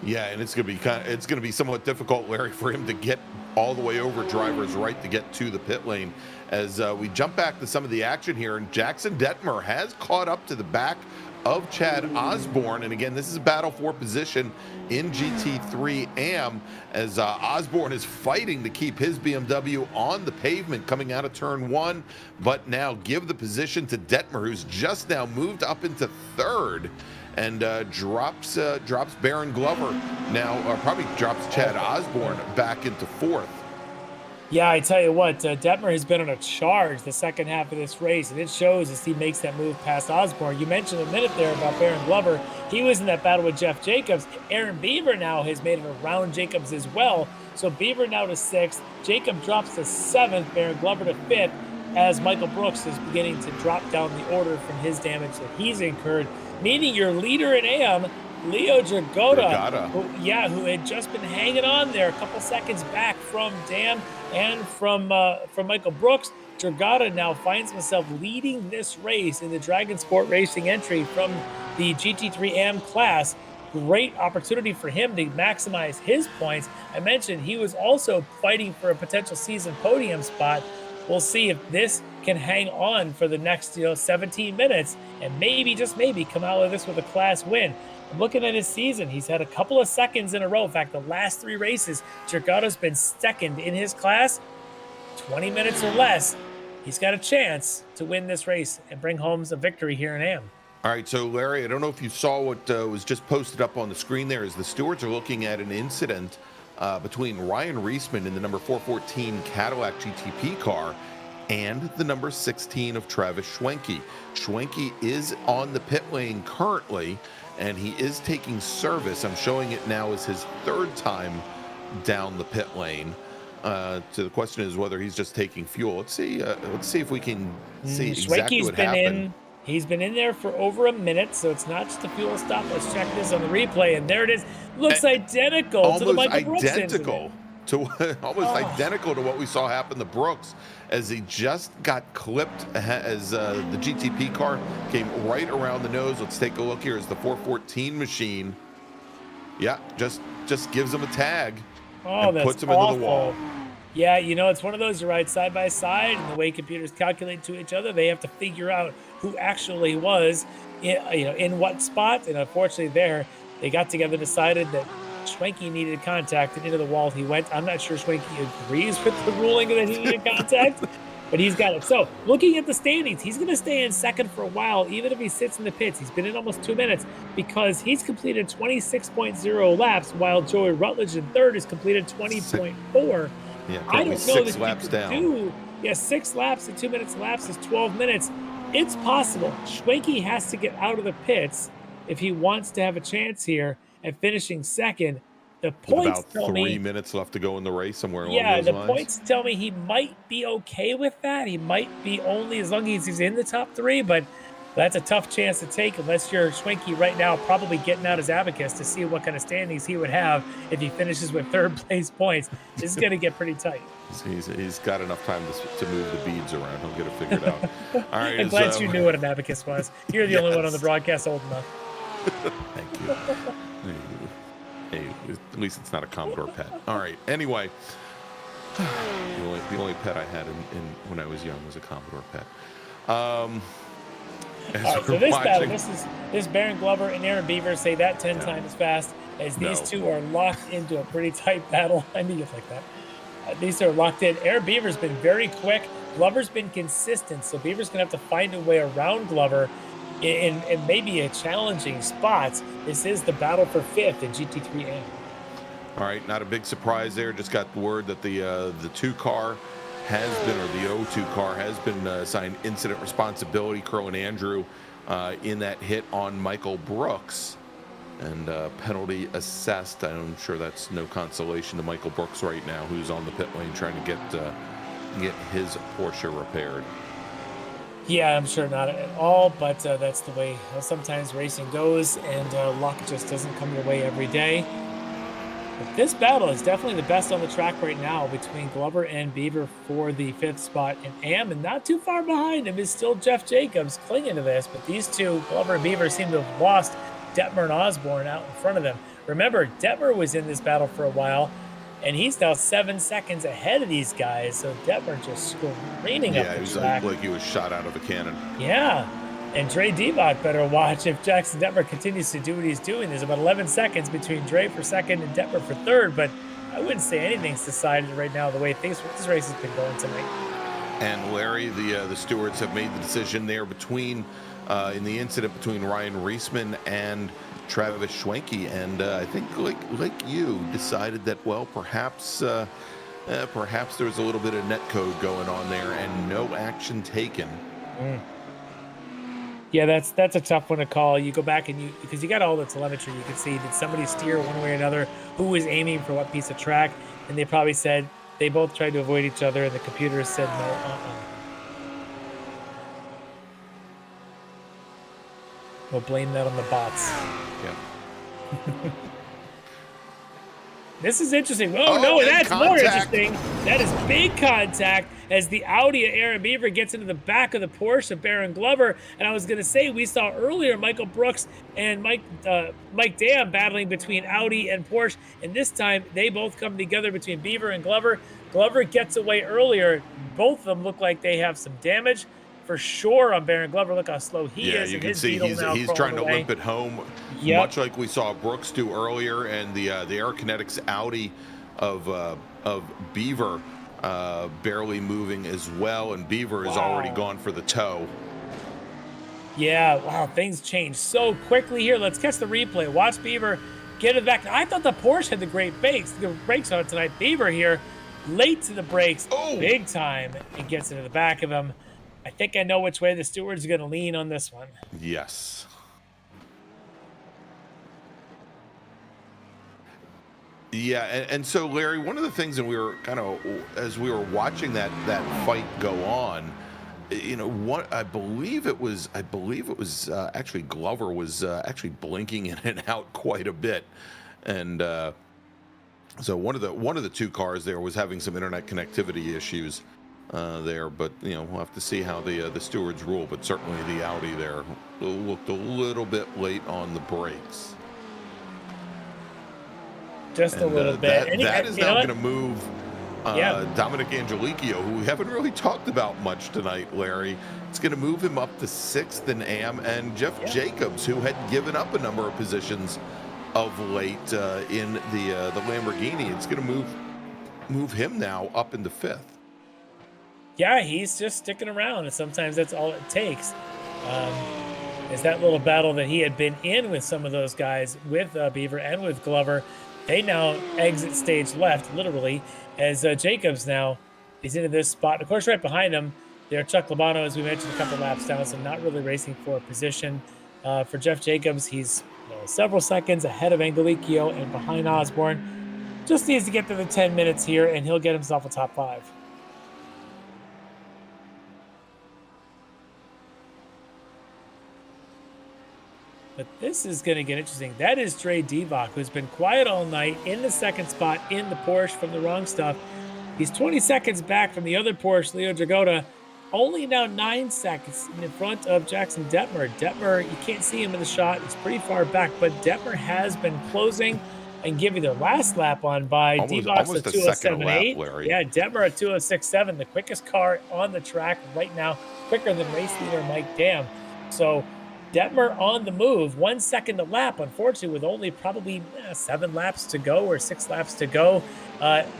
Yeah, and it's going to be somewhat difficult, Larry, for him to get all the way over driver's right to get to the pit lane. As we jump back to some of the action here, and Jackson Detmer has caught up to the back of Chad Osborne. And again, this is a battle for position in GT3 Am as Osborne is fighting to keep his BMW on the pavement coming out of turn 1, but now give the position to Detmer, who's just now moved up into 3rd. And drops Baron Glover now, or probably drops Chad Osborne back into 4th. Yeah, I tell you what, Detmer has been on a charge the second half of this race, and it shows as he makes that move past Osborne. You mentioned a minute there about Baron Glover. He was in that battle with Jeff Jacobs. Aaron Beaver now has made it around Jacobs as well. So Beaver now to 6th. Jacob drops to 7th. Baron Glover to 5th as Michael Brooks is beginning to drop down the order from his damage that he's incurred. Meaning your leader in AM, Leo Dragotta, who had just been hanging on there a couple seconds back from Dan and from Michael Brooks. Dragotta now finds himself leading this race in the Dragon Sport Racing entry from the GT3 Am class. Great opportunity for him to maximize his points. I mentioned he was also fighting for a potential season podium spot. We'll see if this can hang on for the next 17 minutes and maybe, just maybe, come out of this with a class win. I'm looking at his season. He's had a couple of seconds in a row. In fact, the last 3 races, Dragotta's been second in his class. 20 minutes or less, he's got a chance to win this race and bring home a victory here in Am. All right, so Larry, I don't know if you saw what was just posted up on the screen there, as the stewards are looking at an incident between Ryan Reisman in the number 414 Cadillac GTP car and the number 16 of Travis Schwenke. Schwenke is on the pit lane currently, and he is taking service. I'm showing it now as his 3rd time down the pit lane. So the question is whether he's just taking fuel. Let's see if we can see exactly what happened. He's been in there for over a minute, so it's not just a fuel stop. Let's check this on the replay, and there it is. Looks identical to the Michael Brooks incident. Almost identical to what we saw happen to Brooks, as he just got clipped as the GTP car came right around the nose. Let's take a look here as the 414 machine, just gives him a tag and puts him into the wall. Yeah, it's one of those you ride side by side, and the way computers calculate to each other, they have to figure out who actually was in what spot. And unfortunately there, they got together, decided that Schwenke needed contact, and into the wall he went. I'm not sure Schwenke agrees with the ruling that he needed contact, but he's got it. So looking at the standings, he's going to stay in 2nd for a while, even if he sits in the pits. He's been in almost 2 minutes because he's completed 26.0 laps, while Joey Rutledge in 3rd has completed 20.4. Yeah, I don't know 6 that laps you could down. 6 laps in 2 minutes. Laps is 12 minutes. It's possible. Schwenke has to get out of the pits if he wants to have a chance here. and finishing second. The With points about tell 3 me, minutes left to go in the race, somewhere along yeah, those the lines. points tell me he might be okay with that. He might be only as long as he's in the top 3, but that's a tough chance to take unless you're Schwenke right now, probably getting out his abacus to see what kind of standings he would have if he finishes with 3rd place points. This is going to get pretty tight. He's got enough time to move the beads around. He'll get it figured out. All right, I'm glad you knew what an abacus was. You're the only one on the broadcast old enough. Thank you. Hey, at least it's not a Commodore pet. All right. Anyway, the only pet I had in when I was young was a Commodore pet. All right, so this battle, this Baron Glover and Aaron Beaver, say that 10 times as fast as these two are locked into a pretty tight battle. I knew you'd like that. These two are locked in. Aaron Beaver's been very quick. Glover's been consistent, so Beaver's going to have to find a way around Glover in maybe a challenging spots. This is the battle for 5th in GT3M. All right, not a big surprise there. Just got word that the 2 car has been, or the 02 car has been assigned incident responsibility. Curl and Andrew in that hit on Michael Brooks, and penalty assessed. I'm sure that's no consolation to Michael Brooks right now, who's on the pit lane trying to get his Porsche repaired. Yeah, I'm sure not at all, but that's the way sometimes racing goes, and luck just doesn't come your way every day. But this battle is definitely the best on the track right now between Glover and Beaver for the 5th spot in AM, and not too far behind him is still Jeff Jacobs clinging to this, but these two, Glover and Beaver, seem to have lost Detmer and Osborne out in front of them. Remember, Detmer was in this battle for a while, and he's now 7 seconds ahead of these guys, so Detmer just screaming up the track. Yeah, like he was shot out of a cannon. Yeah. And Dre Debot better watch if Jackson Detmer continues to do what he's doing. There's about 11 seconds between Dre for 2nd and Detmer for 3rd, but I wouldn't say anything's decided right now the way this race has been going tonight. And Larry, the stewards have made the decision there between in the incident between Ryan Reisman and Travis Schwenke, and I think like you decided that, well, perhaps there was a little bit of netcode going on there and no action taken. Yeah, that's a tough one to call. You go back and because you got all the telemetry, you can see, did somebody steer one way or another, who was aiming for what piece of track, and they probably said they both tried to avoid each other, and the computer said no. We'll blame that on the bots. Yeah. This is interesting. Oh no, that's contact. More interesting. That is big contact as the Audi of Aaron Beaver gets into the back of the Porsche of Baron Glover. And I was going to say, we saw earlier Michael Brooks and Mike Dam battling between Audi and Porsche. And this time, they both come together between Beaver and Glover. Glover gets away earlier. Both of them look like they have some damage. For sure on Baron Glover, look how slow he is. Yeah, you can see he's trying to limp it home, much like we saw Brooks do earlier, and the Air Kinetics Audi of Beaver barely moving as well, and Beaver is already gone for the tow. Yeah, wow, things change so quickly here. Let's catch the replay. Watch Beaver get it back. I thought the Porsche had the brakes on it tonight. Beaver here, late to the brakes, big time, and gets into the back of him. I think I know which way the stewards are going to lean on this one. Yes. Yeah, and so Larry, one of the things that we were as we were watching that fight go on, what I believe it was actually Glover was actually blinking in and out quite a bit, and so one of the 2 cars there was having some internet connectivity issues. There, but we'll have to see how the stewards rule. But certainly the Audi there looked a little bit late on the brakes. Just a little bit. That is now going to move Dominic Angelicchio, who we haven't really talked about much tonight, Larry. It's going to move him up to 6th in AM, and Jeff Jacobs, who had given up a number of positions of late in the Lamborghini, it's going to move him now up into 5th. Yeah, he's just sticking around, and sometimes that's all it takes. Is that little battle that he had been in with some of those guys, with Beaver and with Glover. They now exit stage left, literally, as Jacobs now is into this spot. Of course, right behind him, there Chuck Labano, as we mentioned, a couple laps down, so not really racing for a position. For Jeff Jacobs, he's several seconds ahead of Angelicchio and behind Osborne. Just needs to get to the 10 minutes here, and he'll get himself a top 5. But this is going to get interesting. That is Dre Divock, who's been quiet all night in the second spot in the Porsche from the wrong stuff. He's 20 seconds back from the other Porsche, Leo Dragota, only now 9 seconds in front of Jackson Detmer. Detmer, you can't see him in the shot. He's pretty far back, but Detmer has been closing and giving their last lap on by Divock's at 2:07.8. Yeah, Detmer at 2:06.7, the quickest car on the track right now, quicker than race leader Mike Dam. So Detmer on the move, 1 second a lap, unfortunately, with only probably 7 laps to go or 6 laps to go.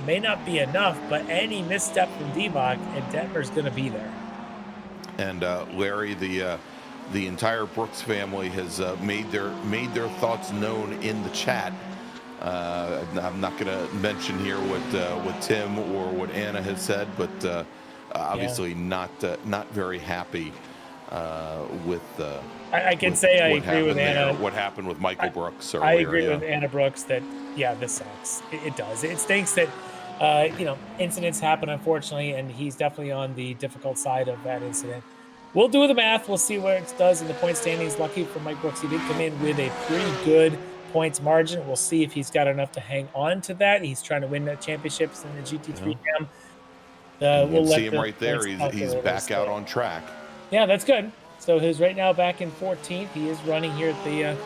May not be enough, but any misstep from Divock, and Detmer's going to be there. And Larry, the entire Brooks family has made their thoughts known in the chat. I'm not going to mention here what Tim or what Anna has said, but obviously not very happy with. I can say I agree with Anna. What happened with Michael Brooks earlier? I agree with Anna Brooks that this sucks. It does. It stinks that incidents happen, unfortunately, and he's definitely on the difficult side of that incident. We'll do the math. We'll see where it does in the point standings. Lucky for Mike Brooks, he did come in with a pretty good points margin. We'll see if he's got enough to hang on to that. He's trying to win the championships in the GT3 Cam. We'll see him right there. He's back out on track. Yeah, that's good. So he's right now back in 14th. He is running here at the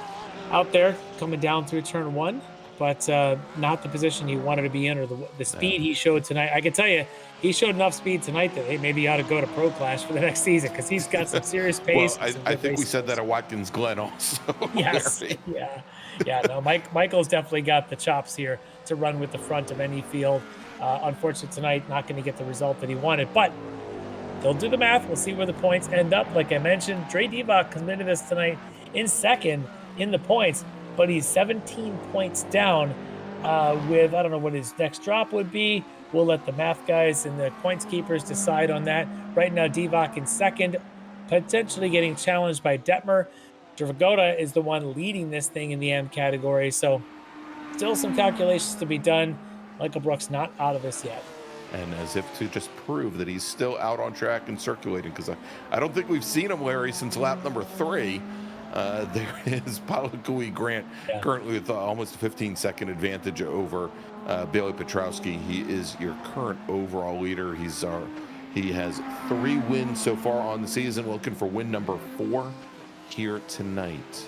out there, coming down through turn 1, but not the position he wanted to be in or the speed he showed tonight. I can tell you, he showed enough speed tonight that, hey, maybe he ought to go to Pro Clash for the next season because he's got some serious pace. Well, I think we said that at Watkins Glen also. Yes. Yeah. No, Michael's definitely got the chops here to run with the front of any field. Unfortunately tonight, not going to get the result that he wanted, but they'll do the math. We'll see where the points end up. Like I mentioned, Dre Divock comes into this tonight in second in the points, but he's 17 points down with, I don't know what his next drop would be. We'll let the math guys and the points keepers decide on that. Right now, Divock in second, potentially getting challenged by Detmer. Dragota is the one leading this thing in the M category. So still some calculations to be done. Michael Brooks not out of this yet. And as if to just prove that he's still out on track and circulating, because I don't think we've seen him, Larry, since lap number 3. There is Palakui Grant currently with almost a 15-second advantage over Bailey Petrowski. He is your current overall leader. He has 3 wins so far on the season, looking for win number 4 here tonight.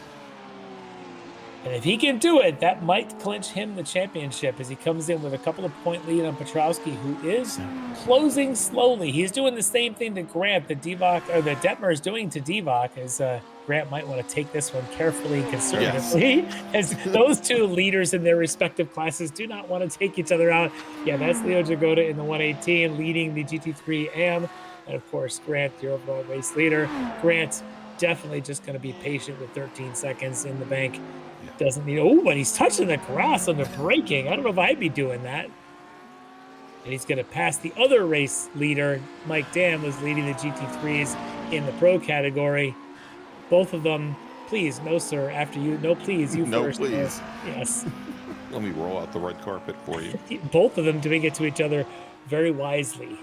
And if he can do it, that might clinch him the championship as he comes in with a couple of point lead on Petrowski, who is closing slowly. He's doing the same thing to Grant that Detmer is doing to Divock, as Grant might want to take this one carefully and conservatively, as those two leaders in their respective classes do not want to take each other out. Yeah, that's Leo Dragota in the 118 leading the GT3 AM. And of course, Grant, your overall race leader. Grant definitely just going to be patient with 13 seconds in the bank. Doesn't need. Oh, but he's touching the grass under braking. I don't know if I'd be doing that. And he's going to pass the other race leader. Mike Dam was leading the GT3s in the pro category. Both of them, please, no sir, after you. No, please, you no, first. No, please. Yes. Let me roll out the red carpet for you. Both of them doing it to each other very wisely.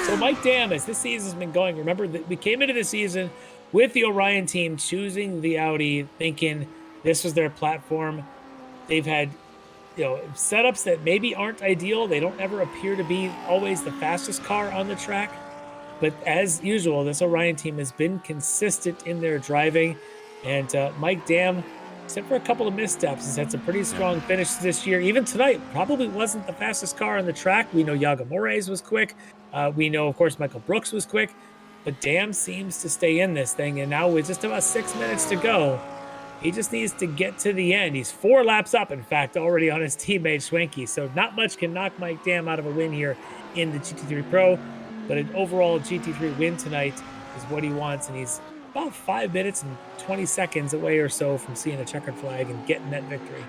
So Mike Dam, as this season's been going, remember that we came into the season with the Orion team choosing the Audi, thinking this was their platform. They've had, setups that maybe aren't ideal. They don't ever appear to be always the fastest car on the track. But as usual, this Orion team has been consistent in their driving. And Mike Dam, except for a couple of missteps, has had some pretty strong finishes this year. Even tonight, probably wasn't the fastest car on the track. We know Yago Moraes was quick. We know, of course, Michael Brooks was quick. But Dam seems to stay in this thing, and now with just about 6 minutes to go, he just needs to get to the end. He's 4 laps up, in fact, already on his teammate Schwenke, so not much can knock Mike Dam out of a win here in the GT3 Pro, but an overall GT3 win tonight is what he wants, and he's about 5 minutes and 20 seconds away or so from seeing a checkered flag and getting that victory.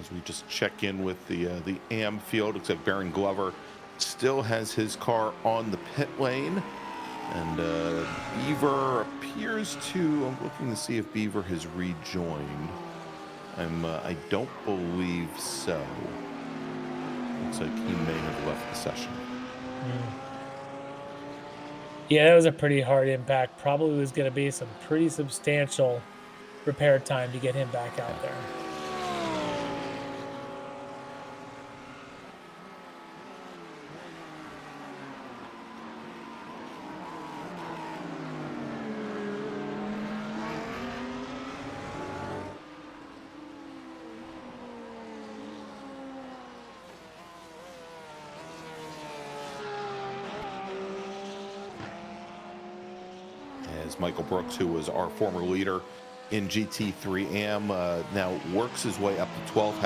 As we just check in with the AM field, looks like Baron Glover still has his car on the pit lane. And Beaver appears to, I'm looking to see if Beaver has rejoined. I don't believe so. Looks like he may have left the session. Yeah, that was a pretty hard impact. Probably was going to be some pretty substantial repair time to get him back out there. As Michael Brooks, who was our former leader in GT3 AM, now works his way up to 12,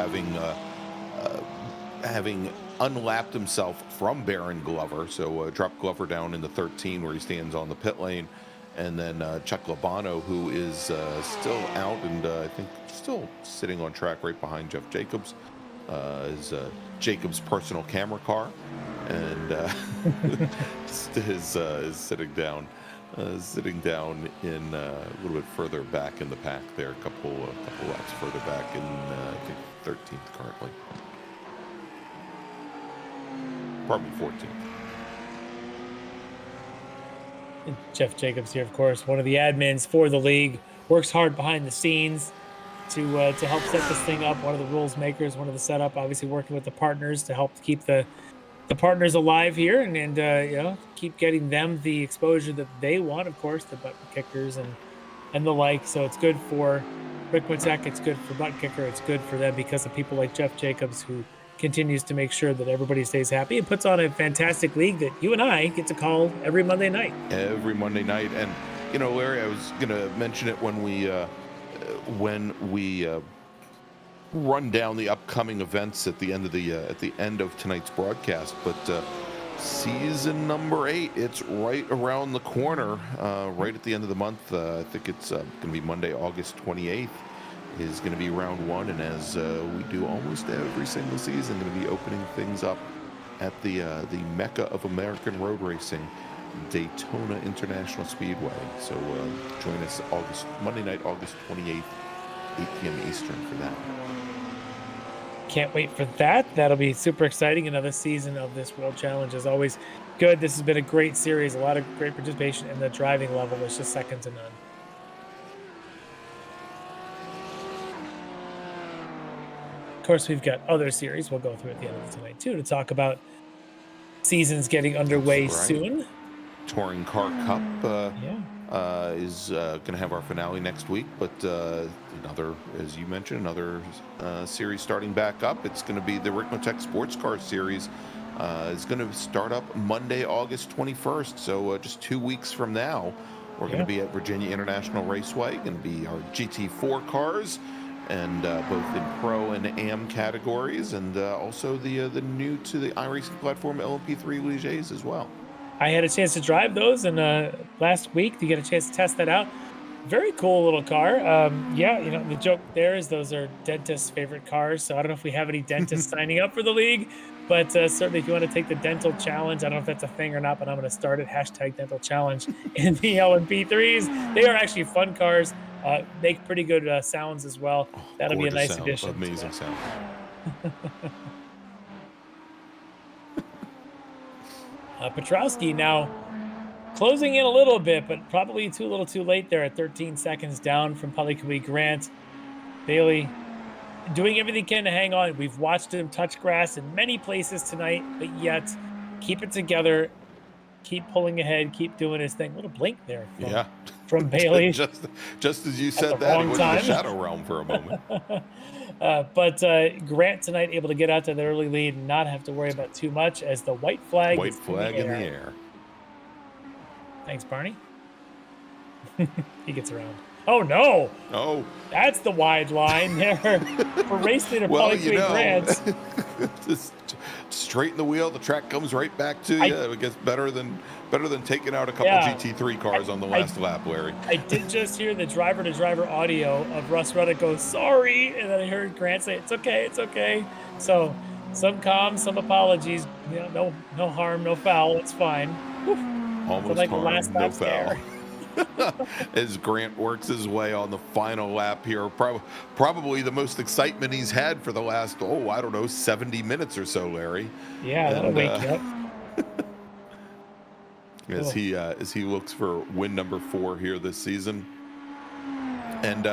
having unlapped himself from Baron Glover. So dropped Glover down into 13, where he stands on the pit lane. And then Chuck Labano, who is still out and I think still sitting on track right behind Jeff Jacobs, is Jacobs' personal camera car, and is sitting down in a little bit further back in the pack there, a couple laps further back in I think 13th currently. Probably 14th. And Jeff Jacobs here, of course, one of the admins for the league, works hard behind the scenes to help set this thing up. One of the rules makers, one of the setup, obviously working with the partners to help keep the partners alive here and you know, keep getting them the exposure that they want, of course, the Buttkickers and the like. So it's good for Ricmotech, it's good for Buttkicker, it's good for them because of people like Jeff Jacobs, who continues to make sure that everybody stays happy and puts on a fantastic league that you and I get to call every Monday night. Every Monday night. And, you know, Larry, I was going to mention it when we run down the upcoming events at the end of tonight's broadcast, but season number 8, it's right around the corner, right at the end of the month. I think it's going to be Monday, August 28th is going to be round 1, and as we do almost every single season, going to be opening things up at the Mecca of American road racing, Daytona International Speedway. So join us Monday night, August 28th, 8 p.m. Eastern for that. Can't wait for that. That'll be super exciting. Another season of this World Challenge is always good. This has been a great series, a lot of great participation, and the driving level is just second to none. Of course, we've got other series we'll go through at the end of tonight too to talk about seasons getting underway soon. Touring Car Cup is going to have our finale next week, but another, as you mentioned, another series starting back up. It's going to be the Ricmotech Sports Car Series. It's going to start up Monday, August 21st. So just 2 weeks from now, we're going to be at Virginia International Raceway. Going to be our GT4 cars, and both in pro and AM categories, and also the new to the iracing platform LMP3 Legers as well. I had a chance to drive those, and last week to get a chance to test that out. Very cool little car. Yeah, you know, the joke there is those are dentists' favorite cars, so I don't know if we have any dentists signing up for the league, but certainly if you want to take the dental challenge, I don't know if that's a thing or not, but I'm going to start it, #dental challenge in the LMP3s. They are actually fun cars, make pretty good sounds as well. That'll be a nice addition. Amazing sound. Petrowski now closing in a little bit, but probably a little too late there at 13 seconds down from Publicly Grant. Bailey doing everything he can to hang on. We've watched him touch grass in many places tonight, but yet keep it together, keep pulling ahead, keep doing his thing. A little blink there from Bailey. just as you said that, he went to the Shadow Realm for a moment. But Grant tonight able to get out to the early lead and not have to worry about too much as the white flag in the air. Thanks, Barney. He gets around. Oh, no. Oh. That's the wide line there for race leader Grant. straighten the wheel, the track comes right back to you. I guess better than taking out a couple GT3 cars on the last lap, Larry. I did just hear the driver-to-driver audio of Russ Ruddock go, sorry, and then I heard Grant say, it's okay. So some calm, some apologies. You know, no harm, no foul. It's fine. Whew. Almost like harm, the last no lap foul. scare. As Grant works his way on the final lap here, probably the most excitement he's had for the last 70 minutes or so, Larry. Yeah, that'll wake you up. As he looks for win number 4 here this season. And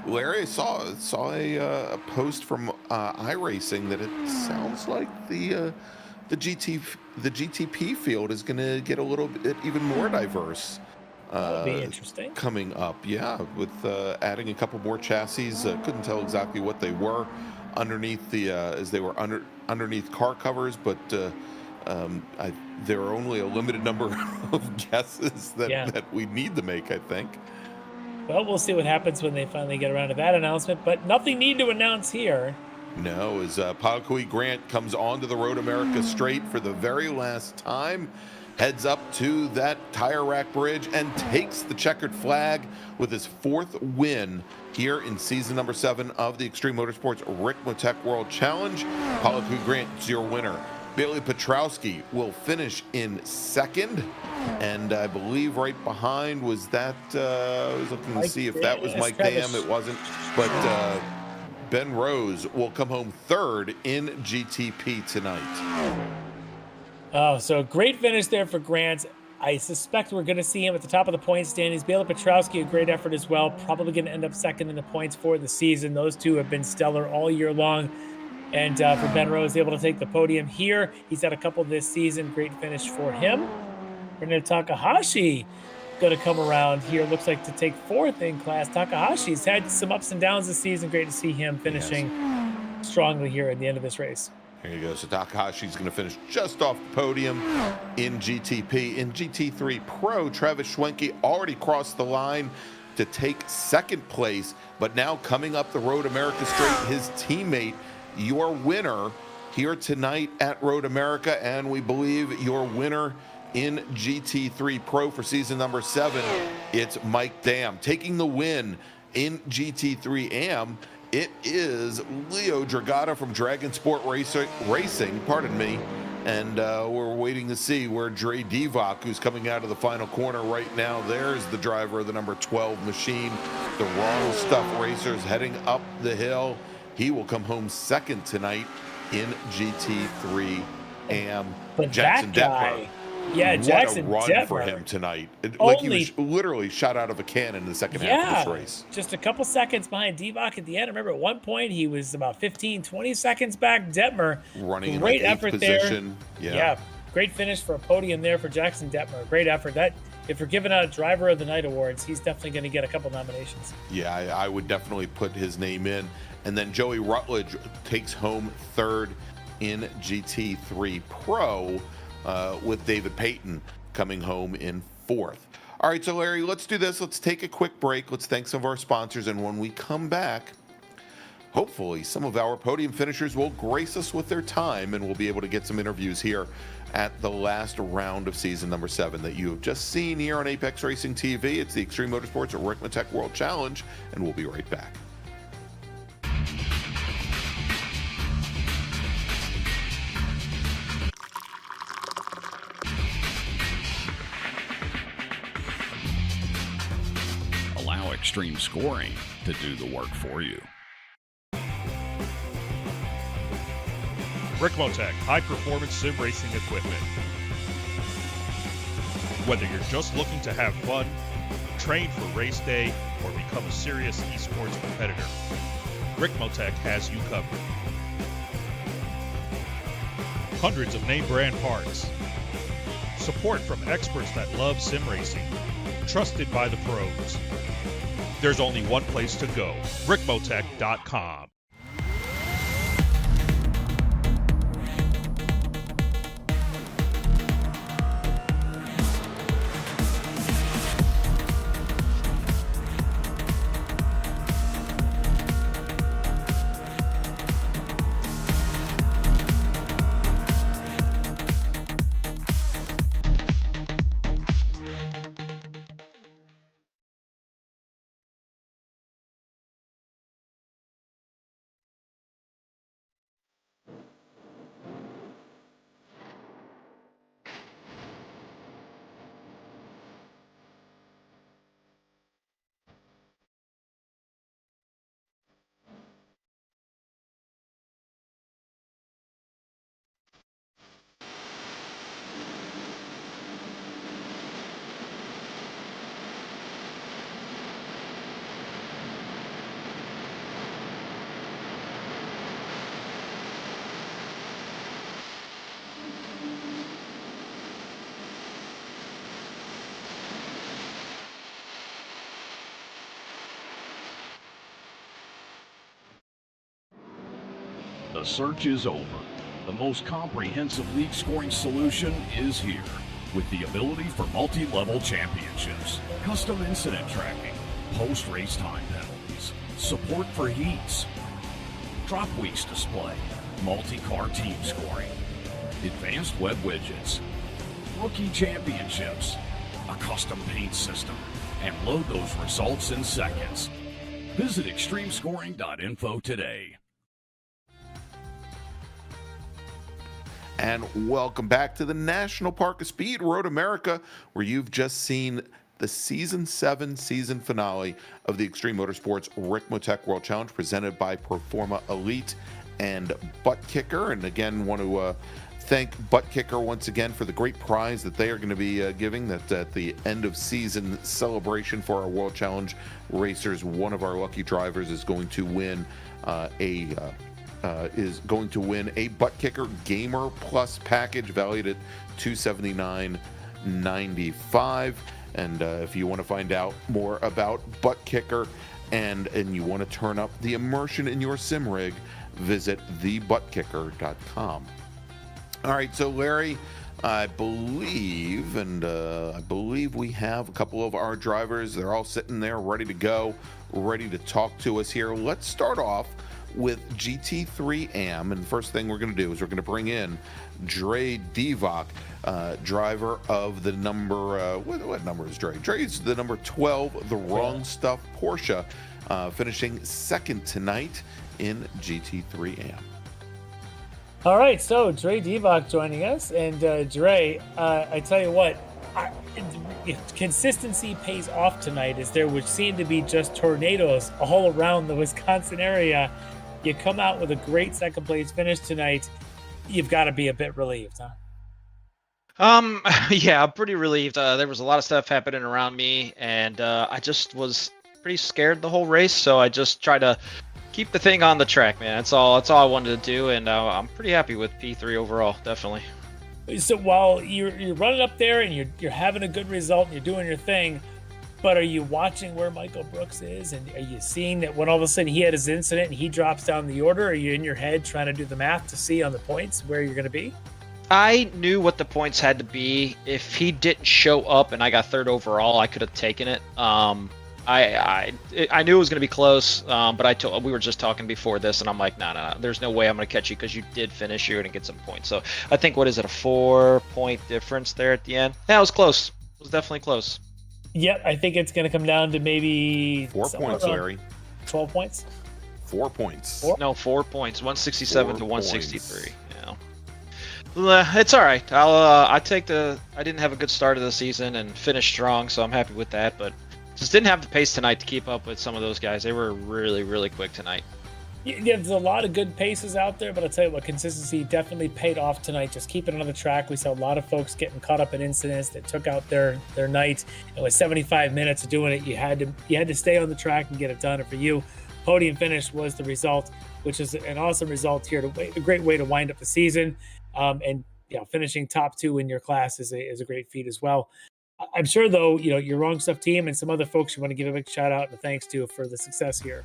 Larry, I saw a post from iRacing that it sounds like the GTP field is going to get a little bit even more diverse. That'll be interesting. Coming up, with adding a couple more chassis. Couldn't tell exactly what they were underneath as they were underneath car covers, but there are only a limited number of guesses that we need to make, I think. Well, we'll see what happens when they finally get around to that announcement, but nothing need to announce here. No, as Palakui Grant comes onto the Road America straight for the very last time, heads up to that tire rack bridge and takes the checkered flag with his 4th win here in season number 7 of the Extreme Motorsports Ricmotech World Challenge. Palakui Grant is your winner. Bailey Petrowski will finish in 2nd, and I believe right behind was that, I was looking to see if that was Mike Dam. It wasn't, but Ben Rose will come home 3rd in GTP tonight. Oh, so a great finish there for Grant. I suspect we're going to see him at the top of the point standings. Bailey Petrowski, a great effort as well. Probably going to end up 2nd in the points for the season. Those two have been stellar all year long. And for Ben Rose, able to take the podium here. He's had a couple this season. Great finish for him. Renee Takahashi going to come around here. Looks like to take 4th in class. Takahashi's had some ups and downs this season. Great to see him finishing strongly here at the end of this race. Here you go. So Takahashi's going to finish just off the podium in GTP. In GT3 Pro, Travis Schwenke already crossed the line to take 2nd place, but now coming up the Road America straight, his teammate, your winner here tonight at Road America, and we believe your winner in GT3 Pro for season number 7, it's Mike Dam. Taking the win in GT3 AM, it is Leo Dragata from Dragon Sport Racing, pardon me, and we're waiting to see where Dre Divock, who's coming out of the final corner right now, there's the driver of the number 12 machine, the Ronald Stuff Racers heading up the hill. He will come home 2nd tonight in GT3 AM. But Jackson that guy, Detmer, Jackson what a run Detmer, for him tonight. Like he was literally shot out of a cannon in the second half of this race. Just a couple seconds behind Divock at the end. I remember at one point he was about 15, 20 seconds back. Detmer, running great in like 8th effort position. there. Yeah, great finish for a podium there for Jackson Detmer. Great effort. That, if we're giving out Driver of the Night awards, he's definitely going to get a couple nominations. Yeah, I would definitely put his name in. And then Joey Rutledge takes home 3rd in GT3 Pro, with David Payton coming home in 4th. All right, so Larry, let's do this. Let's take a quick break. Let's thank some of our sponsors. And when we come back, hopefully some of our podium finishers will grace us with their time, and we'll be able to get some interviews here at the last round of season number 7 that you have just seen here on Apex Racing TV. It's the Extreme Motorsports Ricmotech World Challenge, and we'll be right back. Allow Extreme Scoring to do the work for you. Ricmotech, high-performance sim racing equipment. Whether you're just looking to have fun, train for race day, or become a serious esports competitor, Ricmotech has you covered. Hundreds of name-brand parts. Support from experts that love sim racing. Trusted by the pros. There's only one place to go, Ricmotech.com. The search is over. The most comprehensive league scoring solution is here, with the ability for multi-level championships, custom incident tracking, post-race time penalties, support for heats, drop weeks display, multi-car team scoring, advanced web widgets, rookie championships, a custom paint system, and load those results in seconds. Visit extremescoring.info today. And welcome back to the National Park of Speed, Road America, where you've just seen the Season 7 season finale of the Extreme Motorsports Ricmotech World Challenge presented by Performa Elite and Buttkicker. And again, want to thank Buttkicker once again for the great prize that they are going to be giving that at the end of season celebration for our World Challenge racers. One of our lucky drivers is going to win a Buttkicker Gamer Plus package valued at $279.95. And if you want to find out more about Buttkicker and you want to turn up the immersion in your sim rig, visit thebuttkicker.com. All right, so Larry, I believe we have a couple of our drivers. They're all sitting there ready to go, ready to talk to us here. Let's start off with GT3 AM, and the first thing we're going to do is we're going to bring in Dre Divock, driver of the number what number is Dre? Dre's the number 12, the Wrong Stuff Porsche, finishing second tonight in GT3 AM. All right, so Dre Divock joining us, and Dre, I tell you what, consistency pays off tonight, as there would seem to be just tornadoes all around the Wisconsin area. You come out with a great second place finish tonight. You've got to be a bit relieved, huh? Yeah, I'm pretty relieved. There was a lot of stuff happening around me, and I just was pretty scared the whole race. So I just tried to keep the thing on the track, man. That's all I wanted to do, and I'm pretty happy with P3 overall, definitely. So while you're running up there and you're having a good result and you're doing your thing, but are you watching where Michael Brooks is, and are you seeing that when all of a sudden he had his incident and he drops down the order? Are you in your head trying to do the math to see on the points where you're going to be? I knew what the points had to be. If he didn't show up and I got third overall, I could have taken it. I knew it was going to be close, but we were just talking before this, and I'm like, no, there's no way I'm going to catch you because you did finish. You're going to get some points. So I think, what is it, a 4-point difference there at the end? Yeah, it was close. It was definitely close. Yep, I think it's going to come down to maybe 4 points, Larry. 12 points? 4 points. No, 4 points. 167 to 163. Yeah. It's all right. I didn't have a good start of the season and finished strong, so I'm happy with that. But just didn't have the pace tonight to keep up with some of those guys. They were really, really quick tonight. Yeah, there's a lot of good paces out there, but I'll tell you what, consistency definitely paid off tonight. Just keeping it on the track. We saw a lot of folks getting caught up in incidents that took out their night. And with 75 minutes of doing it, you had to stay on the track and get it done. And for you, podium finish was the result, which is an awesome result here. A great way to wind up the season. And finishing top 2 in your class is a great feat as well. I'm sure, though, your Wrong Stuff team and some other folks you want to give a big shout out and a thanks to for the success here.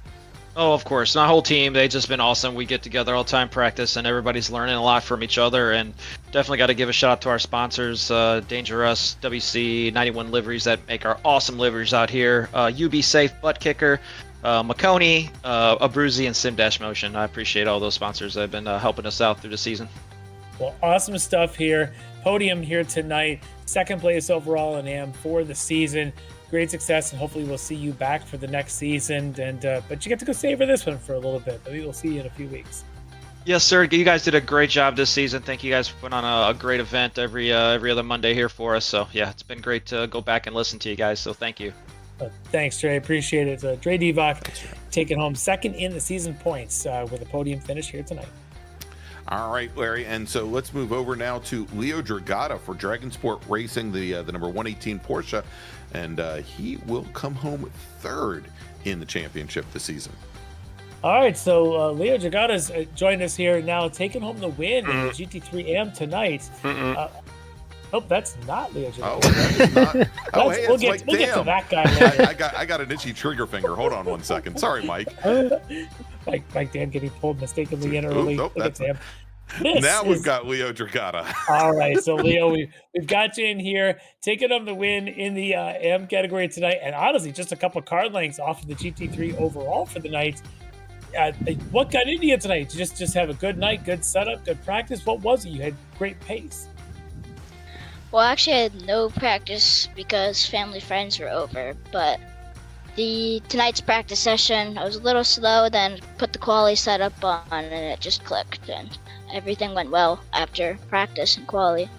Oh, of course. My whole team, they've just been awesome. We get together all the time, practice, and everybody's learning a lot from each other. And definitely got to give a shout out to our sponsors, Dangerous, WC, 91 Liveries that make our awesome liveries out here. UB Safe, Buttkicker, Maconi, Abruzzi, and Sim Dash Motion. I appreciate all those sponsors that have been helping us out through the season. Well, awesome stuff here. Podium here tonight. Second place overall in AM for the season. Great success, and hopefully we'll see you back for the next season. And but you get to go savor this one for a little bit. Maybe we'll see you in a few weeks. Yes, sir. You guys did a great job this season. Thank you guys for putting on a great event every other Monday here for us. So yeah, it's been great to go back and listen to you guys. So thank you. Thanks, Dre. Appreciate it. Dre Divock taking home second in the season points with a podium finish here tonight. All right, Larry, and so let's move over now to Leo Dragata for Dragon Sport Racing, the number 118 Porsche, and he will come home third in the championship this season. All right, so Leo Dragata's joined us here now, taking home the win in the GT3 AM tonight. Oh, that's not Leo. Oh, that is not. Oh, hey, we'll it's get Mike to Dam. that guy later. I got an itchy trigger finger. Hold on 1 second. Sorry, Mike. Mike Dan getting pulled mistakenly in early. Nope, Look at that's Sam. now we've got Leo Dragata. All right, so Leo, we've got you in here, taking on the win in the M category tonight, and honestly, just a couple card lengths off of the GT3 overall for the night. What got into you tonight? Did you just have a good night, good setup, good practice? What was it? You had great pace. Well, actually, I had no practice because family friends were over, but tonight's practice session, I was a little slow, then put the quali setup on, and it just clicked, and everything went well after practice and quali.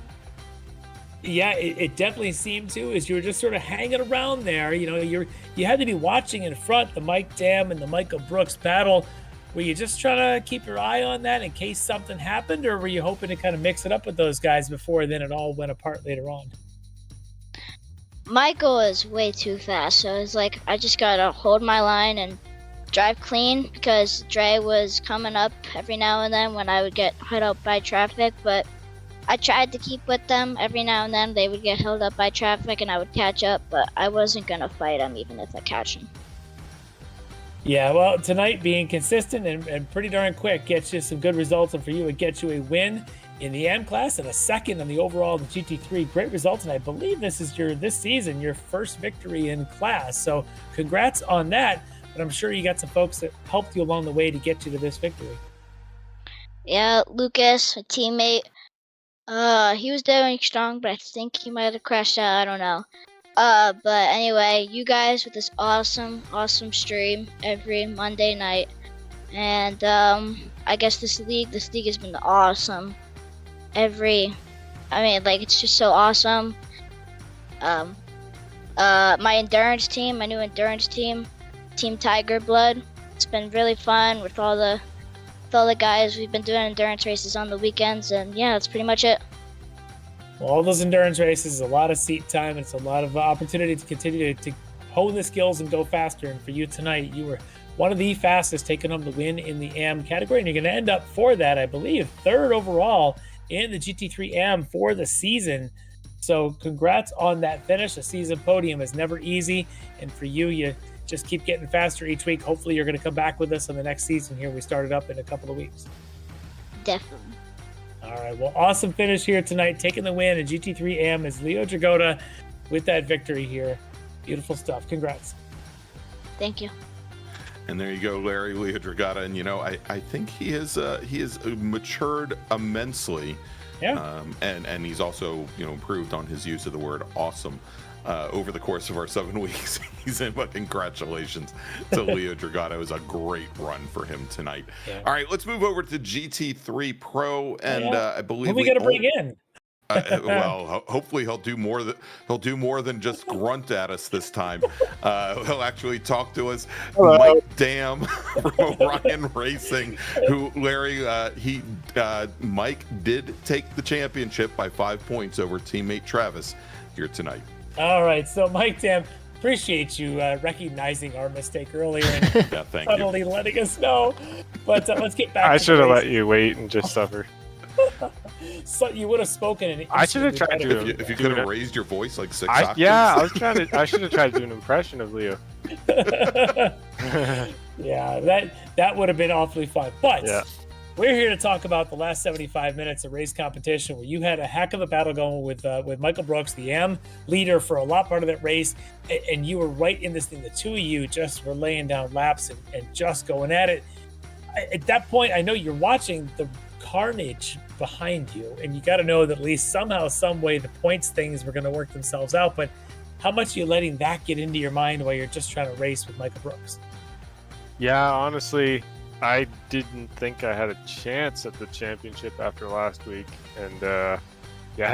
Yeah, it definitely seemed to, as you were just sort of hanging around there. You know, you had to be watching in front the Mike Dam and the Michael Brooks battle. Were you just trying to keep your eye on that in case something happened, or were you hoping to kind of mix it up with those guys before then it all went apart later on? Michael is way too fast, so it's like I just gotta hold my line and drive clean because Dre was coming up every now and then when I would get held up by traffic, but I tried to keep with them. Every now and then they would get held up by traffic and I would catch up, but I wasn't gonna fight them even if I catch them. Yeah, well, tonight being consistent and pretty darn quick gets you some good results, and for you, it gets you a win in the M class and a second in the overall the GT3. Great results, and I believe this is this season your first victory in class. So congrats on that. But I'm sure you got some folks that helped you along the way to get you to this victory. Yeah, Lucas, a teammate, he was doing strong, but I think he might have crashed out. I don't know. But anyway, you guys with this awesome stream every Monday night, and I guess this league has been awesome. It's just so awesome. My endurance team, my new endurance team, Team Tiger Blood. It's been really fun with all the guys. We've been doing endurance races on the weekends, and yeah, that's pretty much it. Well, all those endurance races is a lot of seat time, and it's a lot of opportunity to continue to hone the skills and go faster. And for you tonight, you were one of the fastest, taking home the win in the AM category, and you're going to end up for that, I believe, third overall in the GT3 AM for the season. So congrats on that finish. A season podium is never easy, and for you, you just keep getting faster each week. Hopefully you're going to come back with us on the next season here. We started up in a couple of weeks. Definitely. All right, well, awesome finish here tonight, taking the win in GT3 AM is Leo Dragota with that victory here. Beautiful stuff. Congrats. Thank you. And there you go, Larry, Leo Dragata. And, you know, I think he has matured immensely. Yeah. And he's also, you know, improved on his use of the word awesome over the course of our 7 weeks season. But congratulations to Leo Dragata. It was a great run for him tonight. Yeah. All right, let's move over to GT3 Pro. And I believe we got to bring in. Well, hopefully he'll do more than just grunt at us this time. He'll actually talk to us. Hello. Mike Dam from Orion Racing, who Larry Mike did take the championship by 5 points over teammate Travis here tonight. All right, so Mike Dam, appreciate you recognizing our mistake earlier and subtly letting us know. But let's get back. I should have let you wait and just suffer. So you would have spoken. I should have tried to. If you could have raised your voice like 6 octaves. Yeah, I should have tried to do an impression of Leo. Yeah, that would have been awfully fun. But we're here to talk about the last 75 minutes of race competition, where you had a heck of a battle going with Michael Brooks, the AM leader for a lot part of that race, and you were right in this thing. The two of you just were laying down laps and just going at it. At that point, I know you're watching the carnage behind you, and you got to know that at least somehow, some way, the points things were going to work themselves out. But how much are you letting that get into your mind while you're just trying to race with Michael Brooks? Yeah, honestly, I didn't think I had a chance at the championship after last week, and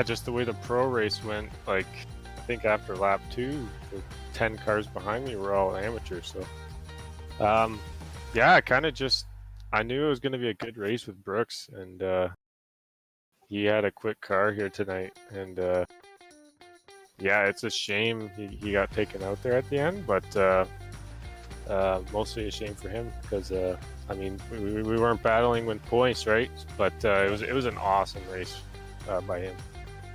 just the way the pro race went, like I think after lap 2, the 10 cars behind me were all amateurs. So I knew it was going to be a good race with Brooks, and he had a quick car here tonight, and it's a shame he got taken out there at the end, but mostly a shame for him because we weren't battling with points, right? But it was an awesome race by him.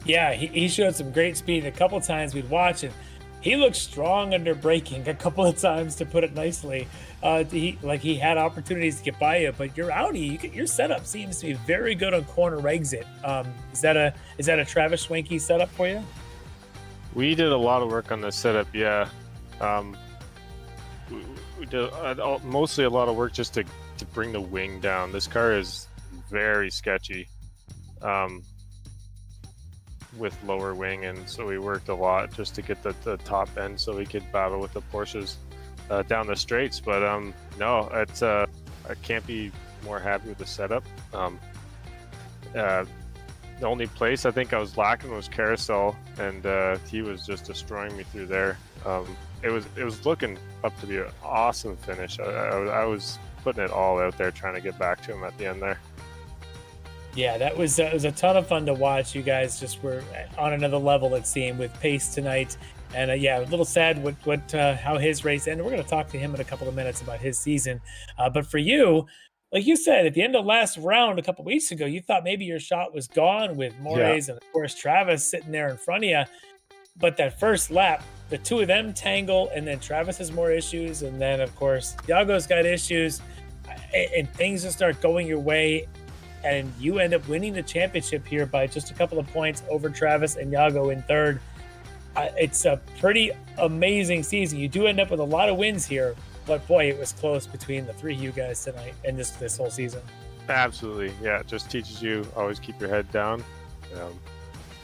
Yeah, he showed some great speed. A couple times we'd watch and he looked strong under braking a couple of times, to put it nicely. He had opportunities to get by you, but your Audi, your setup seems to be very good on corner exit. Is that a Travis Schwenke setup for you? We did a lot of work on the setup, yeah. We did mostly a lot of work just to bring the wing down. This car is very sketchy with lower wing, and so we worked a lot just to get the top end so we could battle with the Porsches down the straights. But no, it's I can't be more happy with the setup. The only place I think I was lacking was carousel, and he was just destroying me through there. It was looking up to be an awesome finish. I was putting it all out there trying to get back to him at the end there. Yeah, it was a ton of fun to watch. You guys just were on another level, it seemed, with pace tonight. And a little sad how his race ended. We're going to talk to him in a couple of minutes about his season. But for you, like you said, at the end of last round a couple of weeks ago, you thought maybe your shot was gone with Moraes and, of course, Travis sitting there in front of you. But that first lap, the two of them tangle, and then Travis has more issues. And then, of course, Yago's got issues. And things just start going your way. And you end up winning the championship here by just a couple of points over Travis and Yago in third. It's a pretty amazing season. You do end up with a lot of wins here, but boy, it was close between the three of you guys tonight and this whole season. Absolutely, yeah. It just teaches you always keep your head down.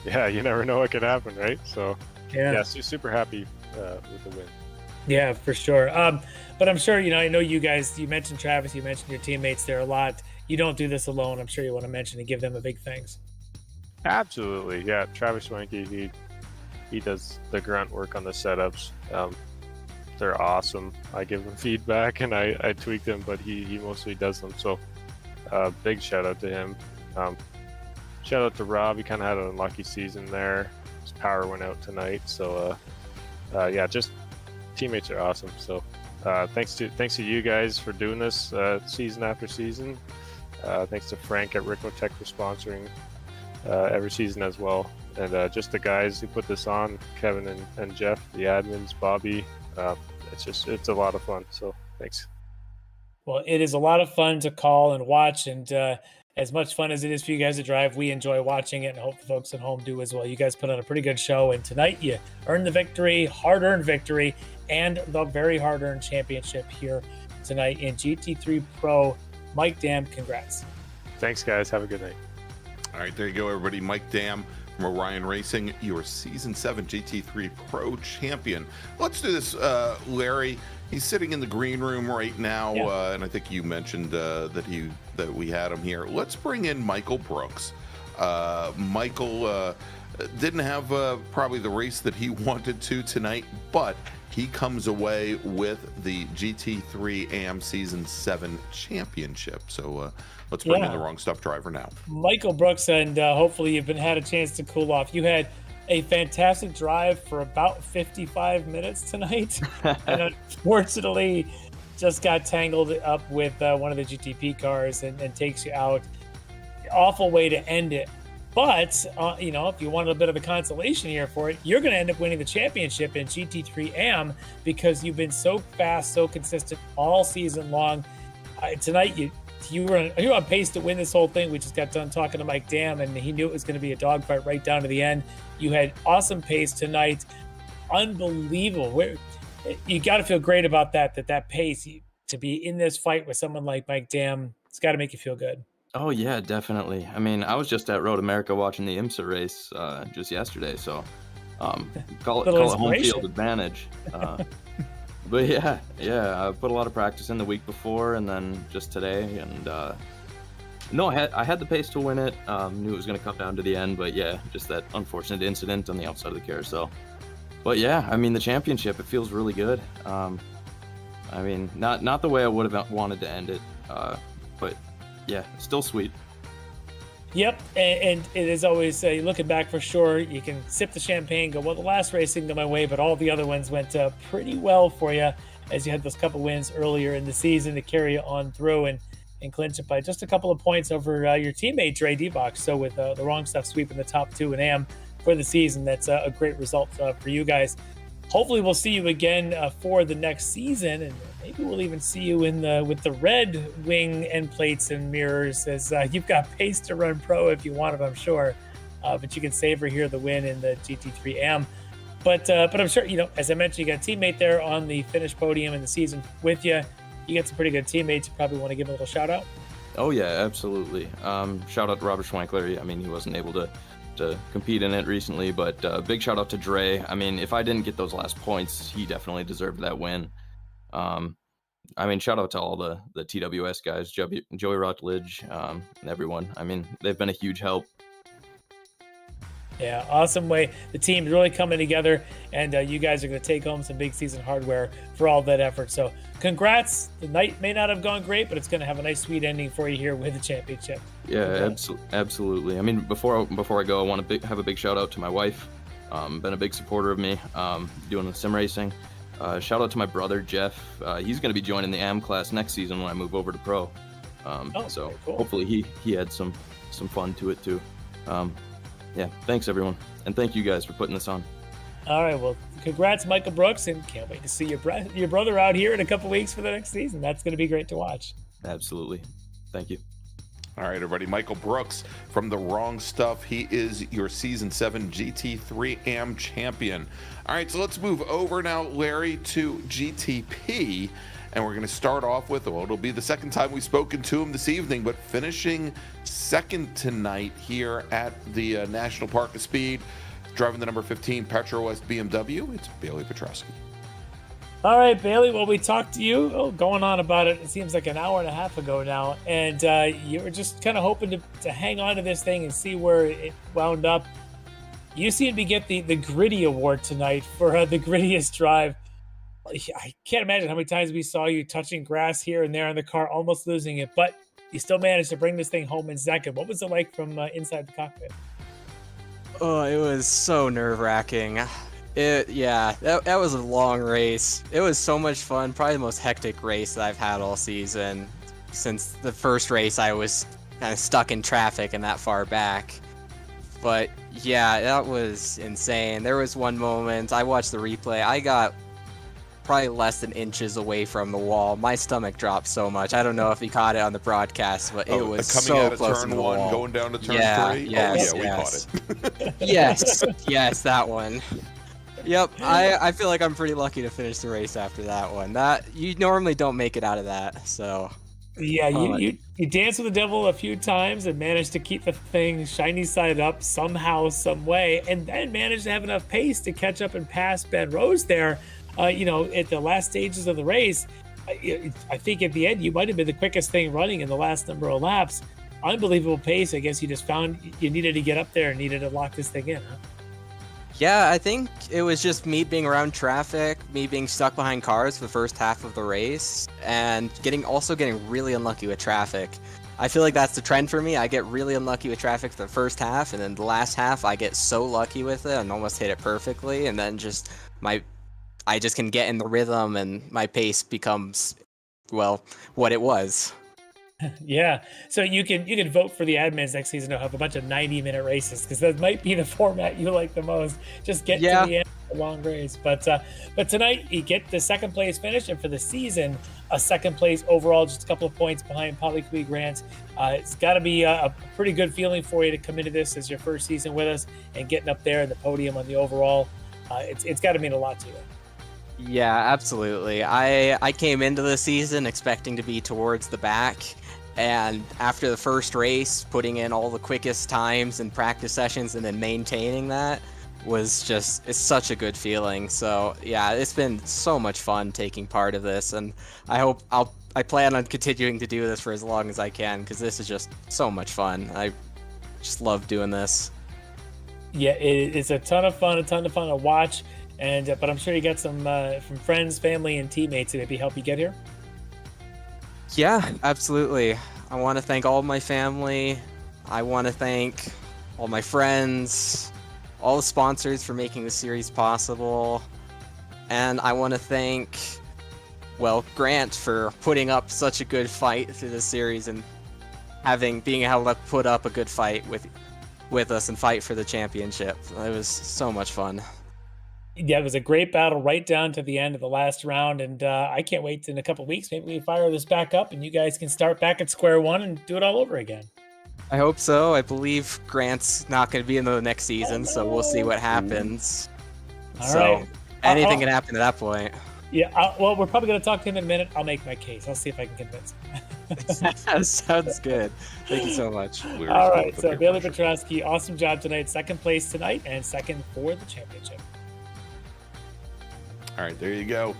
Yeah, you never know what could happen, right? So yeah, super happy with the win. Yeah, for sure. But I'm sure, I know you guys, you mentioned Travis, you mentioned your teammates there a lot. You don't do this alone. I'm sure you want to mention and give them a big thanks. Absolutely, yeah. Travis Schwenke, he does the grunt work on the setups. They're awesome. I give him feedback and I tweak them, but he mostly does them. So big shout out to him. Shout out to Rob. He kind of had an unlucky season there. His power went out tonight. So yeah, just teammates are awesome. So thanks to you guys for doing this season after season. Thanks to Frank at Ricmotech for sponsoring every season as well. And just the guys who put this on, Kevin and Jeff, the admins, Bobby. It's a lot of fun. So thanks. Well, it is a lot of fun to call and watch. And as much fun as it is for you guys to drive, we enjoy watching it, and hope the folks at home do as well. You guys put on a pretty good show. And tonight you earned the victory, hard-earned victory, and the very hard-earned championship here tonight in GT3 Pro. Mike Dam, congrats. Thanks, guys. Have a good night. All right, there you go, everybody. Mike Dam from Orion Racing, your Season 7 GT3 Pro champion. Let's do this, Larry. He's sitting in the green room right now, and I think you mentioned that we had him here. Let's bring in Michael Brooks. Michael didn't have probably the race that he wanted to tonight, but he comes away with the GT3 AM Season 7 championship. So let's bring in the Wrong Stuff driver now. Michael Brooks, and hopefully you've had a chance to cool off. You had a fantastic drive for about 55 minutes tonight, and unfortunately just got tangled up with one of the GTP cars and takes you out. Awful way to end it. But, if you want a bit of a consolation here for it, you're going to end up winning the championship in GT3 AM because you've been so fast, so consistent all season long. Tonight, you were on pace to win this whole thing. We just got done talking to Mike Dam, and he knew it was going to be a dogfight right down to the end. You had awesome pace tonight. Unbelievable. You got to feel great about that pace. To be in this fight with someone like Mike Dam, it's got to make you feel good. Oh, yeah, definitely. I mean, I was just at Road America watching the IMSA race just yesterday, so call it home field advantage. But yeah, I put a lot of practice in the week before and then just today. And no, I had the pace to win it. Knew it was going to come down to the end, but yeah, just that unfortunate incident on the outside of the carousel. But yeah, I mean, the championship, it feels really good. I mean, not the way I would have wanted to end it, but yeah, still sweet. Yep, and it is always, looking back for sure, you can sip the champagne, go, well, the last race didn't go my way, but all the other ones went pretty well for you as you had those couple wins earlier in the season to carry you on through. And and clinch it by just a couple of points over your teammate Dre Devox. So with the wrong stuff sweeping the top 2 in AM for the season, that's a great result for you guys. Hopefully we'll see you again for the next season, and maybe we'll even see you with the red wing end plates and mirrors, as you've got pace to run pro if you want it, I'm sure. But you can savor here the win in the GT3 AM. But I'm sure, as I mentioned, you got a teammate there on the finished podium in the season with you. You got some pretty good teammates. You probably want to give them a little shout out. Oh yeah, absolutely. Shout out to Robert Schwankler. I mean, he wasn't able to compete in it recently, but big shout out to Dre. I mean, if I didn't get those last points, he definitely deserved that win. I mean, shout out to all the TWS guys, Joey Rutledge, and everyone. I mean, they've been a huge help. Yeah, awesome way. The team's really coming together, and you guys are going to take home some big season hardware for all that effort. So congrats. The night may not have gone great, but it's going to have a nice, sweet ending for you here with the championship. Yeah, absolutely. I mean, before I go, I want to have a big shout out to my wife. Been a big supporter of me doing the sim racing. Shout out to my brother, Jeff. He's going to be joining the AM class next season when I move over to pro. So cool. Hopefully he had some fun to it too. Yeah, thanks everyone, and thank you guys for putting this on. All right, well, congrats, Michael Brooks, and can't wait to see your brother out here in a couple weeks for the next season. That's going to be great to watch. Absolutely, thank you. All right, everybody. Michael Brooks from The Wrong Stuff. He is your Season 7 GT3 AM champion. All right, so let's move over now, Larry, to GTP. And we're going to start off with, well, it'll be the second time we've spoken to him this evening, but finishing second tonight here at the National Park of Speed, driving the number 15 Petro West BMW, it's Bailey Petrosky. All right, Bailey, well, we talked to you going on about it seems like an hour and a half ago now, and you were just kind of hoping to hang on to this thing and see where it wound up. You seem to get the Gritty Award tonight for the grittiest drive. I can't imagine how many times we saw you touching grass here and there in the car, almost losing it, but you still managed to bring this thing home in second. What was it like from inside the cockpit? Oh, it was so nerve-wracking. That was a long race. It was so much fun. Probably the most hectic race that I've had all season. Since the first race, I was kind of stuck in traffic and that far back. But yeah, that was insane. There was one moment, I watched the replay, I got probably less than inches away from the wall. My stomach dropped so much. I don't know if you caught it on the broadcast, but it was coming so out of close turn to the one, wall. going down to turn three. Yes, we caught it. yes, that one. Yep, I feel like I'm pretty lucky to finish the race after that one. That you normally don't make it out of that, so. Yeah, you danced with the devil a few times and managed to keep the thing shiny side up somehow, some way, and then managed to have enough pace to catch up and pass Ben Rose there. At the last stages of the race. I think at the end you might have been the quickest thing running in the last number of laps. Unbelievable pace. I guess you just found you needed to get up there and needed to lock this thing in, huh? Yeah, I think it was just me being around traffic, me being stuck behind cars for the first half of the race, and getting really unlucky with traffic. I feel like that's the trend for me. I get really unlucky with traffic for the first half, and then the last half I get so lucky with it and almost hit it perfectly, and then I just can get in the rhythm and my pace becomes, well, what it was. Yeah, so you can vote for the admins next season to have a bunch of 90-minute races, because that might be the format you like the most. Just get to the end of a long race. But tonight you get the second place finish, and for the season, a second place overall, just a couple of points behind Polyquid Grant. It's got to be a pretty good feeling for you to come into this as your first season with us and getting up there in the podium on the overall. It's got to mean a lot to you. Yeah, absolutely. I came into the season expecting to be towards the back, and after the first race, putting in all the quickest times and practice sessions and then maintaining that was it's such a good feeling. So yeah, it's been so much fun taking part of this, and I plan on continuing to do this for as long as I can, because this is just so much fun. I just love doing this. Yeah, it's a ton of fun to watch. But I'm sure you got some from friends, family, and teammates to maybe help you get here. Yeah, absolutely. I want to thank all of my family. I want to thank all my friends, all the sponsors for making the series possible. And I want to thank Grant for putting up such a good fight through this series and being able to put up a good fight with us and fight for the championship. It was so much fun. Yeah, it was a great battle right down to the end of the last round, and I can't wait in a couple of weeks. Maybe we fire this back up and you guys can start back at square one and do it all over again. I hope so. I believe Grant's not going to be in the next season, so we'll see what happens. All right. Anything can happen at that point. Yeah, well, we're probably going to talk to him in a minute. I'll make my case. I'll see if I can convince him. Sounds good. Thank you so much. All right, so Bailey Petrosky, awesome job tonight. Second place tonight and second for the championship. All right, there you go.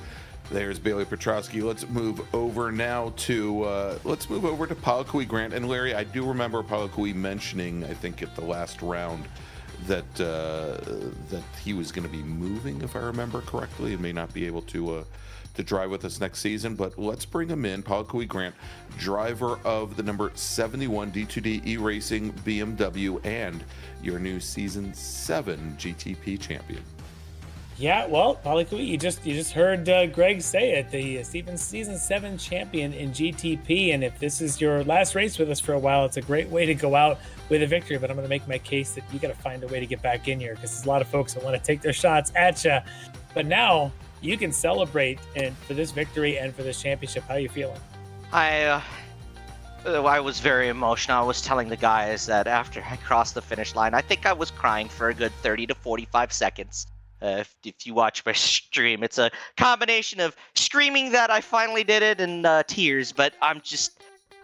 There's Bailey Petrosky. Let's move over now to Palakui Grant. And Larry, I do remember Palakui mentioning, I think at the last round, that he was going to be moving, if I remember correctly, and may not be able to drive with us next season. But let's bring him in. Palakui Grant, driver of the number 71 D2D E-Racing BMW and your new Season 7 GTP champion. Yeah, well, Palakui, you just heard Greg say it, the Season 7 champion in GTP, and if this is your last race with us for a while, it's a great way to go out with a victory, but I'm going to make my case that you got to find a way to get back in here, because there's a lot of folks that want to take their shots at you, but now you can celebrate for this victory and for this championship. How are you feeling? I was very emotional. I was telling the guys that after I crossed the finish line, I think I was crying for a good 30 to 45 seconds. If you watch my stream, it's a combination of screaming that I finally did it and tears, but I'm just,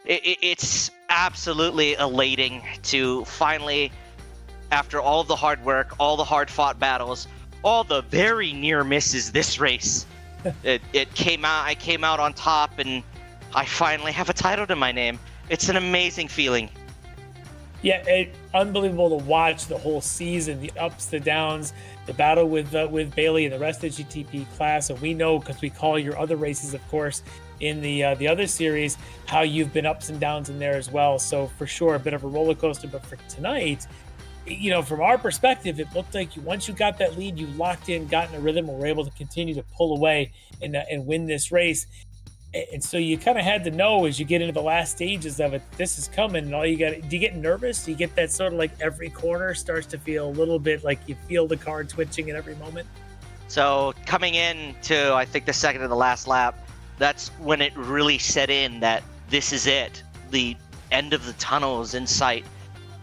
it's absolutely elating to finally, after all of the hard work, all the hard fought battles, all the very near misses this race, it came out, I came out on top, and I finally have a title to my name. It's an amazing feeling. Yeah, unbelievable to watch the whole season, the ups, the downs, the battle with Bailey and the rest of the GTP class. And we know, because we call your other races, of course, in the other series, how you've been ups and downs in there as well. So for sure, a bit of a roller coaster. But for tonight, from our perspective, it looked like once you got that lead, you locked in, got in a rhythm, and were able to continue to pull away and win this race. And so you kind of had to know as you get into the last stages of it, this is coming, and all you got. Do you get nervous? Do you get that sort of like every corner starts to feel a little bit like you feel the car twitching at every moment? So coming in to, I think, the second to the last lap, that's when it really set in that this is it. The end of the tunnel is in sight.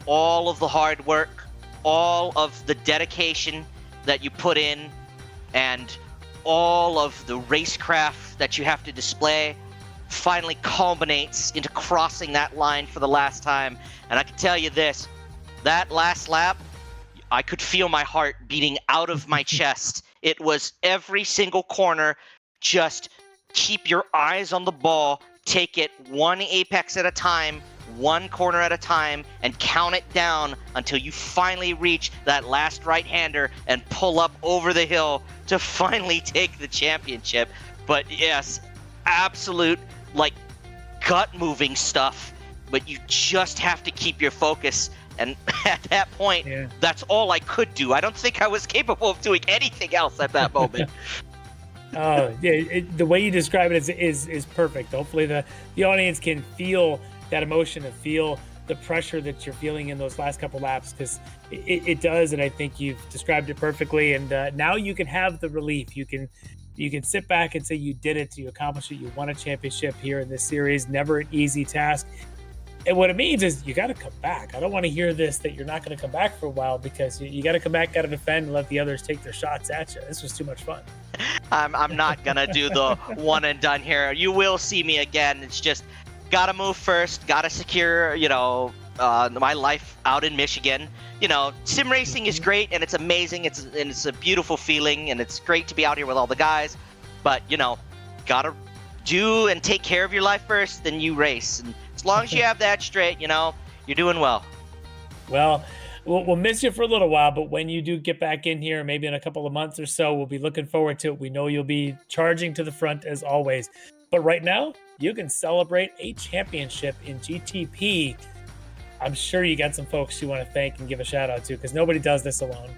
All of the hard work, all of the dedication that you put in, and all of the racecraft that you have to display finally culminates into crossing that line for the last time. And I can tell you this, that last lap, I could feel my heart beating out of my chest. It was every single corner, just keep your eyes on the ball, take it one apex at a time, one corner at a time, and count it down until you finally reach that last right-hander and pull up over the hill to finally take the championship. But yes, absolute, gut-moving stuff, but you just have to keep your focus. And at that point, That's all I could do. I don't think I was capable of doing anything else at that moment. The way you describe it is perfect. Hopefully the audience can feel that emotion and feel the pressure that you're feeling in those last couple laps, because it does, and I think you've described it perfectly. And now you can have the relief. You can sit back and say you did it, you accomplished it, you won a championship here in this series. Never an easy task. And what it means is you got to come back. I don't want to hear this that you're not going to come back for a while, because you got to come back, got to defend, and let the others take their shots at you. This was too much fun. I'm not going to do the one and done here. You will see me again. It's just gotta move first, gotta secure, my life out in Michigan. Sim racing is great and it's amazing. It's a beautiful feeling, and it's great to be out here with all the guys. But, gotta do and take care of your life first, then you race. And as long as you have that straight, you're doing well. Well, we'll miss you for a little while, but when you do get back in here, maybe in a couple of months or so, we'll be looking forward to it. We know you'll be charging to the front as always. But right now, you can celebrate a championship in GTP. I'm sure you got some folks you want to thank and give a shout out to, because nobody does this alone.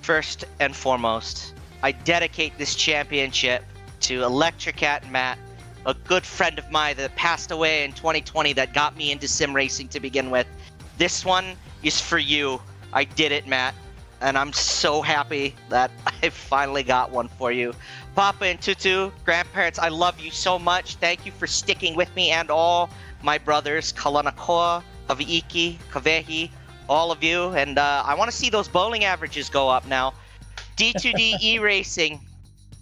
First and foremost, I dedicate this championship to Electricat and Matt. a good friend of mine that passed away in 2020 that got me into sim racing to begin with. This one is for you. I did it, Matt, and I'm so happy that I finally got one for you. Papa and Tutu, grandparents, I love you so much. Thank you for sticking with me and all my brothers, Kalanakoa, Kaviiki, Kavehi, all of you. And I want to see those bowling averages go up now. D2D E-Racing,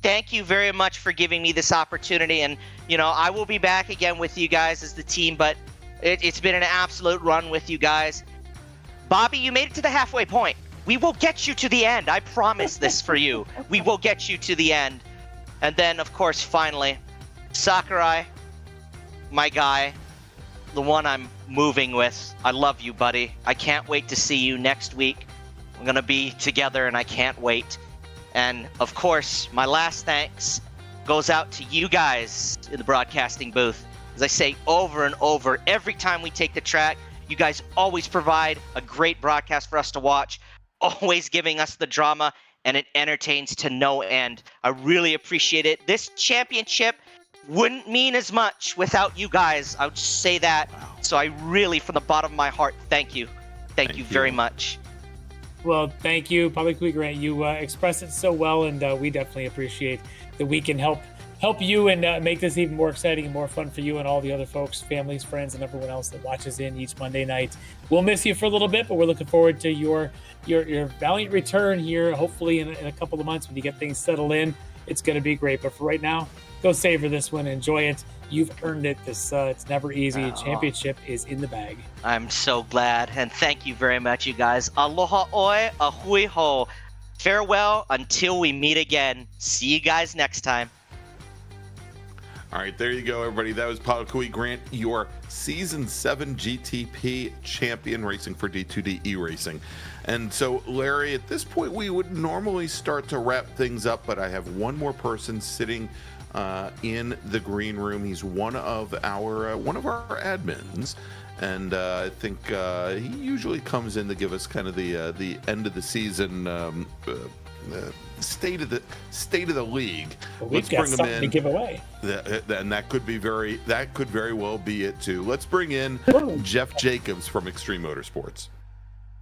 thank you very much for giving me this opportunity. And, you know, I will be back again with you guys as the team, but it's been an absolute run with you guys. Bobby, you made it to the halfway point. We will get you to the end. I promise this for you. We will get you to the end. And then, of course, finally, Sakurai, my guy, the one I'm moving with. I love you, buddy. I can't wait to see you next week. We're going to be together, and I can't wait. And, of course, my last thanks goes out to you guys in the broadcasting booth. As I say over and over, every time we take the track, you guys always provide a great broadcast for us to watch, always giving us the drama, and it entertains to no end. I really appreciate it. This championship wouldn't mean as much without you guys. I would just say that. Wow. So I really, from the bottom of my heart, thank you. Thank you very much. Well, thank you, Publicly Grant. You expressed it so well, and we definitely appreciate that we can help you and make this even more exciting and more fun for you and all the other folks, families, friends, and everyone else that watches in each Monday night. We'll miss you for a little bit, but we're looking forward to your valiant return here, hopefully in a couple of months when you get things settled in. It's going to be great. But for right now, go savor this one. Enjoy it. You've earned it. It's never easy. A championship is in the bag. I'm so glad, and thank you very much, you guys. Aloha oi, ahui ho. Farewell until we meet again. See you guys next time. All right, there you go, everybody. That was Publicly Grant, your Season 7 GTP champion racing for D2D E-Racing. And so, Larry, at this point, we would normally start to wrap things up, but I have one more person sitting in the green room. He's one of our admins, and I think he usually comes in to give us kind of the end of the season state of the league. Well, we've got something to give away, and that could very well be it too. Let's bring in Jeff Jacobs from Extreme Motorsports.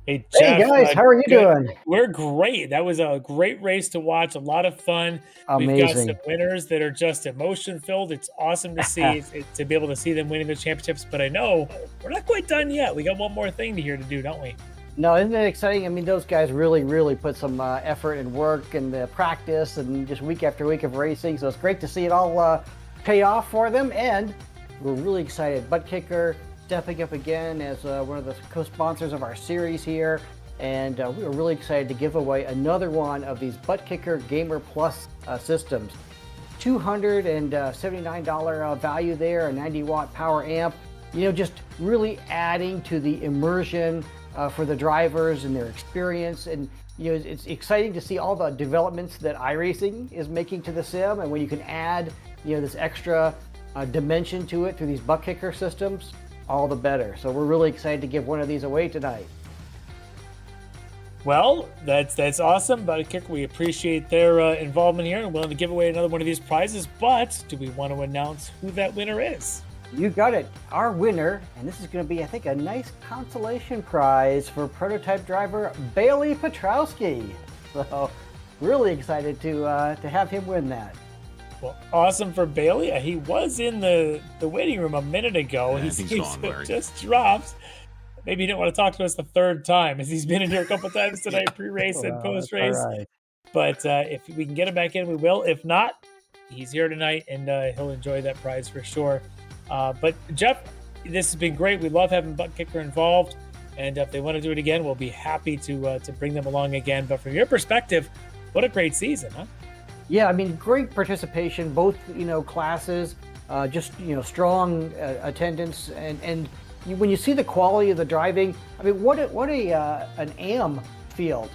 Hey, Jeff, guys, how are you doing? We're great. That was a great race to watch. A lot of fun. Amazing. We've got some winners that are just emotion filled. It's awesome to see to be able to see them winning the championships. But I know we're not quite done yet. We got one more thing to do, don't we? No, isn't it exciting? I mean, those guys really put some effort and work and practice and just week after week of racing. So it's great to see it all pay off for them. And we're really excited. Buttkicker stepping up again as one of the co-sponsors of our series here. And we are really excited to give away another one of these Buttkicker Gamer Plus systems. $279 value there, a 90-watt power amp. You know, just really adding to the immersion for the drivers and their experience. And you know, it's exciting to see all the developments that iRacing is making to the sim, and when you can add, you know, this extra dimension to it through these Buttkicker systems, all the better. So we're really excited to give one of these away tonight. Well, that's awesome, Buttkicker. We appreciate their involvement here and willing to give away another one of these prizes. But do we want to announce who that winner is? You got it. Our winner, and this is going to be, I think, a nice consolation prize for prototype driver Bailey Petrowski. So, really excited to have him win that. Well, awesome for Bailey. He was in the waiting room a minute ago. Yeah, he's gone, Larry. Just dropped. Maybe he didn't want to talk to us the third time, as he's been in here a couple times tonight, pre-race and post-race. Right. But if we can get him back in, we will. If not, he's here tonight, and he'll enjoy that prize for sure. But Jeff, this has been great. We love having Buttkicker involved, and if they want to do it again, we'll be happy to bring them along again. But from your perspective, what a great season, huh? Yeah, I mean, great participation, both, you know, classes, just, you know, strong attendance, and when you see the quality of the driving, I mean, what an AM field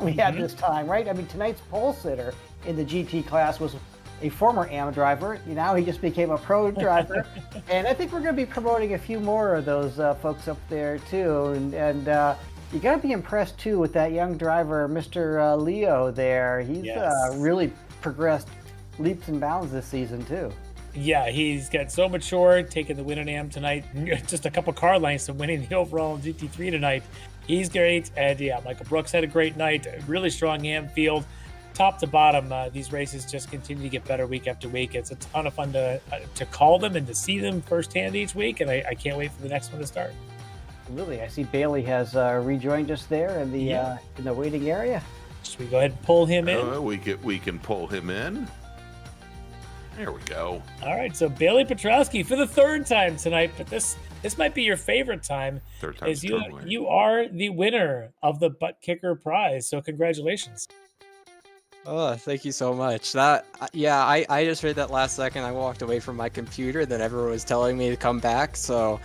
we had this time, right? I mean, tonight's pole sitter in the GT class was a former AM driver. Now he just became a pro driver, and I think we're going to be promoting a few more of those folks up there too. And you got to be impressed too with that young driver, Mr. Leo. There, he's really progressed leaps and bounds this season too. Yeah, he's got so mature, taking the win on AM tonight. Just a couple car lengths and winning the overall GT3 tonight. He's great. And yeah, Michael Brooks had a great night. Really strong AM field. Top to bottom, these races just continue to get better week after week. It's a ton of fun to call them and to see them firsthand each week. And I can't wait for the next one to start. Absolutely. I see Bailey has rejoined us there in the waiting area. Should we go ahead and pull him in? We can pull him in. There we go. All right, so Bailey Petrowski for the third time tonight, but this might be your favorite time. Third time. You are the winner of the Buttkicker prize. So congratulations. Oh, thank you so much. I just read that last second. I walked away from my computer, then everyone was telling me to come back, so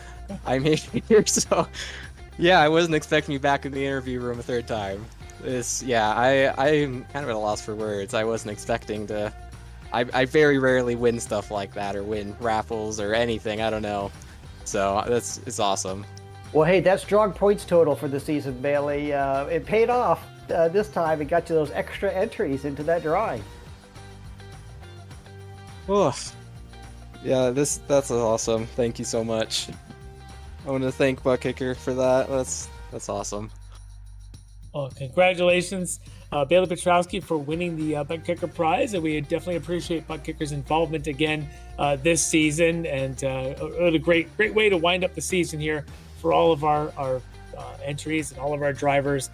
I made it here. So yeah, I wasn't expecting you back in the interview room a third time. I'm kind of at a loss for words. I wasn't expecting to. I very rarely win stuff like that or win raffles or anything. I don't know. So it's awesome. Well, hey, that strong points total for the season, Bailey. It paid off this time. It got you those extra entries into that drawing. Oh, yeah, that's awesome. Thank you so much. I want to thank Buttkicker for that. That's awesome. Well, congratulations, Bailey Petrowski, for winning the Buttkicker prize, and we definitely appreciate Buttkicker's involvement again this season, and a great way to wind up the season here for all of our entries and all of our drivers.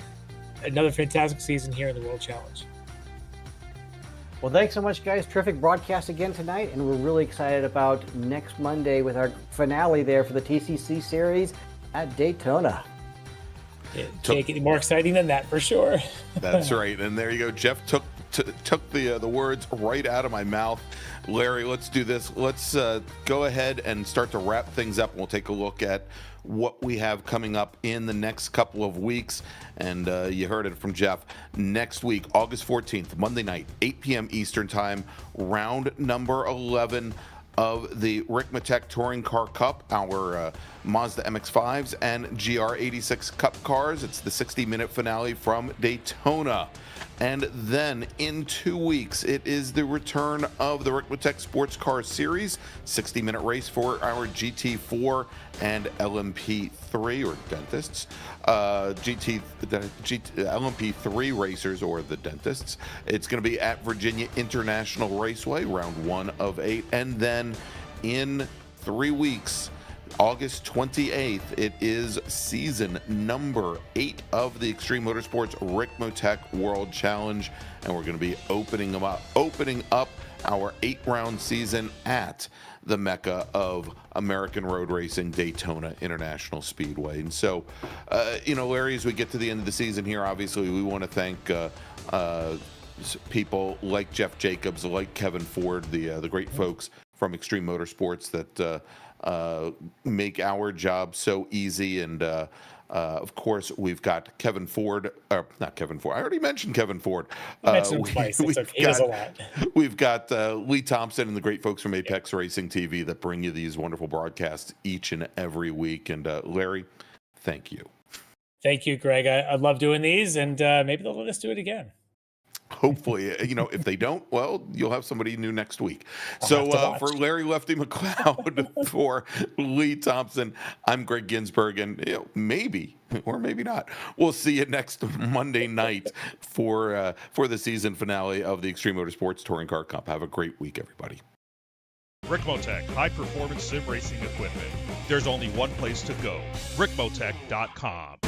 Another fantastic season here in the World Challenge. Well, thanks so much, guys. Terrific broadcast again tonight, and we're really excited about next Monday with our finale there for the TCC Series at Daytona. It can't get any more exciting than that, for sure. That's right. And there you go. Jeff took the words right out of my mouth. Larry, let's do this. Let's go ahead and start to wrap things up. We'll take a look at what we have coming up in the next couple of weeks. And you heard it from Jeff. Next week, August 14th, Monday night, 8 p.m. Eastern Time, round number 11 of the Ricmotech Touring Car Cup, our Mazda MX-5s and GR86 Cup cars. It's the 60-minute finale from Daytona. And then in 2 weeks, it is the return of the Ricmotech Sports Car Series, 60-minute race for our GT4 and LMP3, or dentists, LMP3 racers, or the dentists. It's going to be at Virginia International Raceway, round 1 of 8. And then in 3 weeks, August 28th, it is season number 8 of the Extreme Motorsports Ricmotech World Challenge, and we're going to be opening up our 8-round season at the Mecca of American road racing, Daytona International Speedway. And so, Larry, as we get to the end of the season here, obviously we want to thank people like Jeff Jacobs, like Kevin Ford, the great folks from Extreme Motorsports that make our job so easy. And of course, we've got Kevin Ford, not Kevin Ford. I already mentioned Kevin Ford. You mentioned him twice. It's okay. He does a lot. We've got Lee Thompson and the great folks from Apex Racing TV that bring you these wonderful broadcasts each and every week. And Larry, thank you. Thank you, Greg. I love doing these, and maybe they'll let us do it again. Hopefully, if they don't, well, you'll have somebody new next week. So for Larry Lefty McLeod, for Lee Thompson, I'm Greg Ginsburg, and maybe or maybe not, we'll see you next Monday night for the season finale of the Extreme Motorsports Touring Car Cup. Have a great week, everybody. Ricmotech, high-performance sim racing equipment. There's only one place to go, ricmotech.com.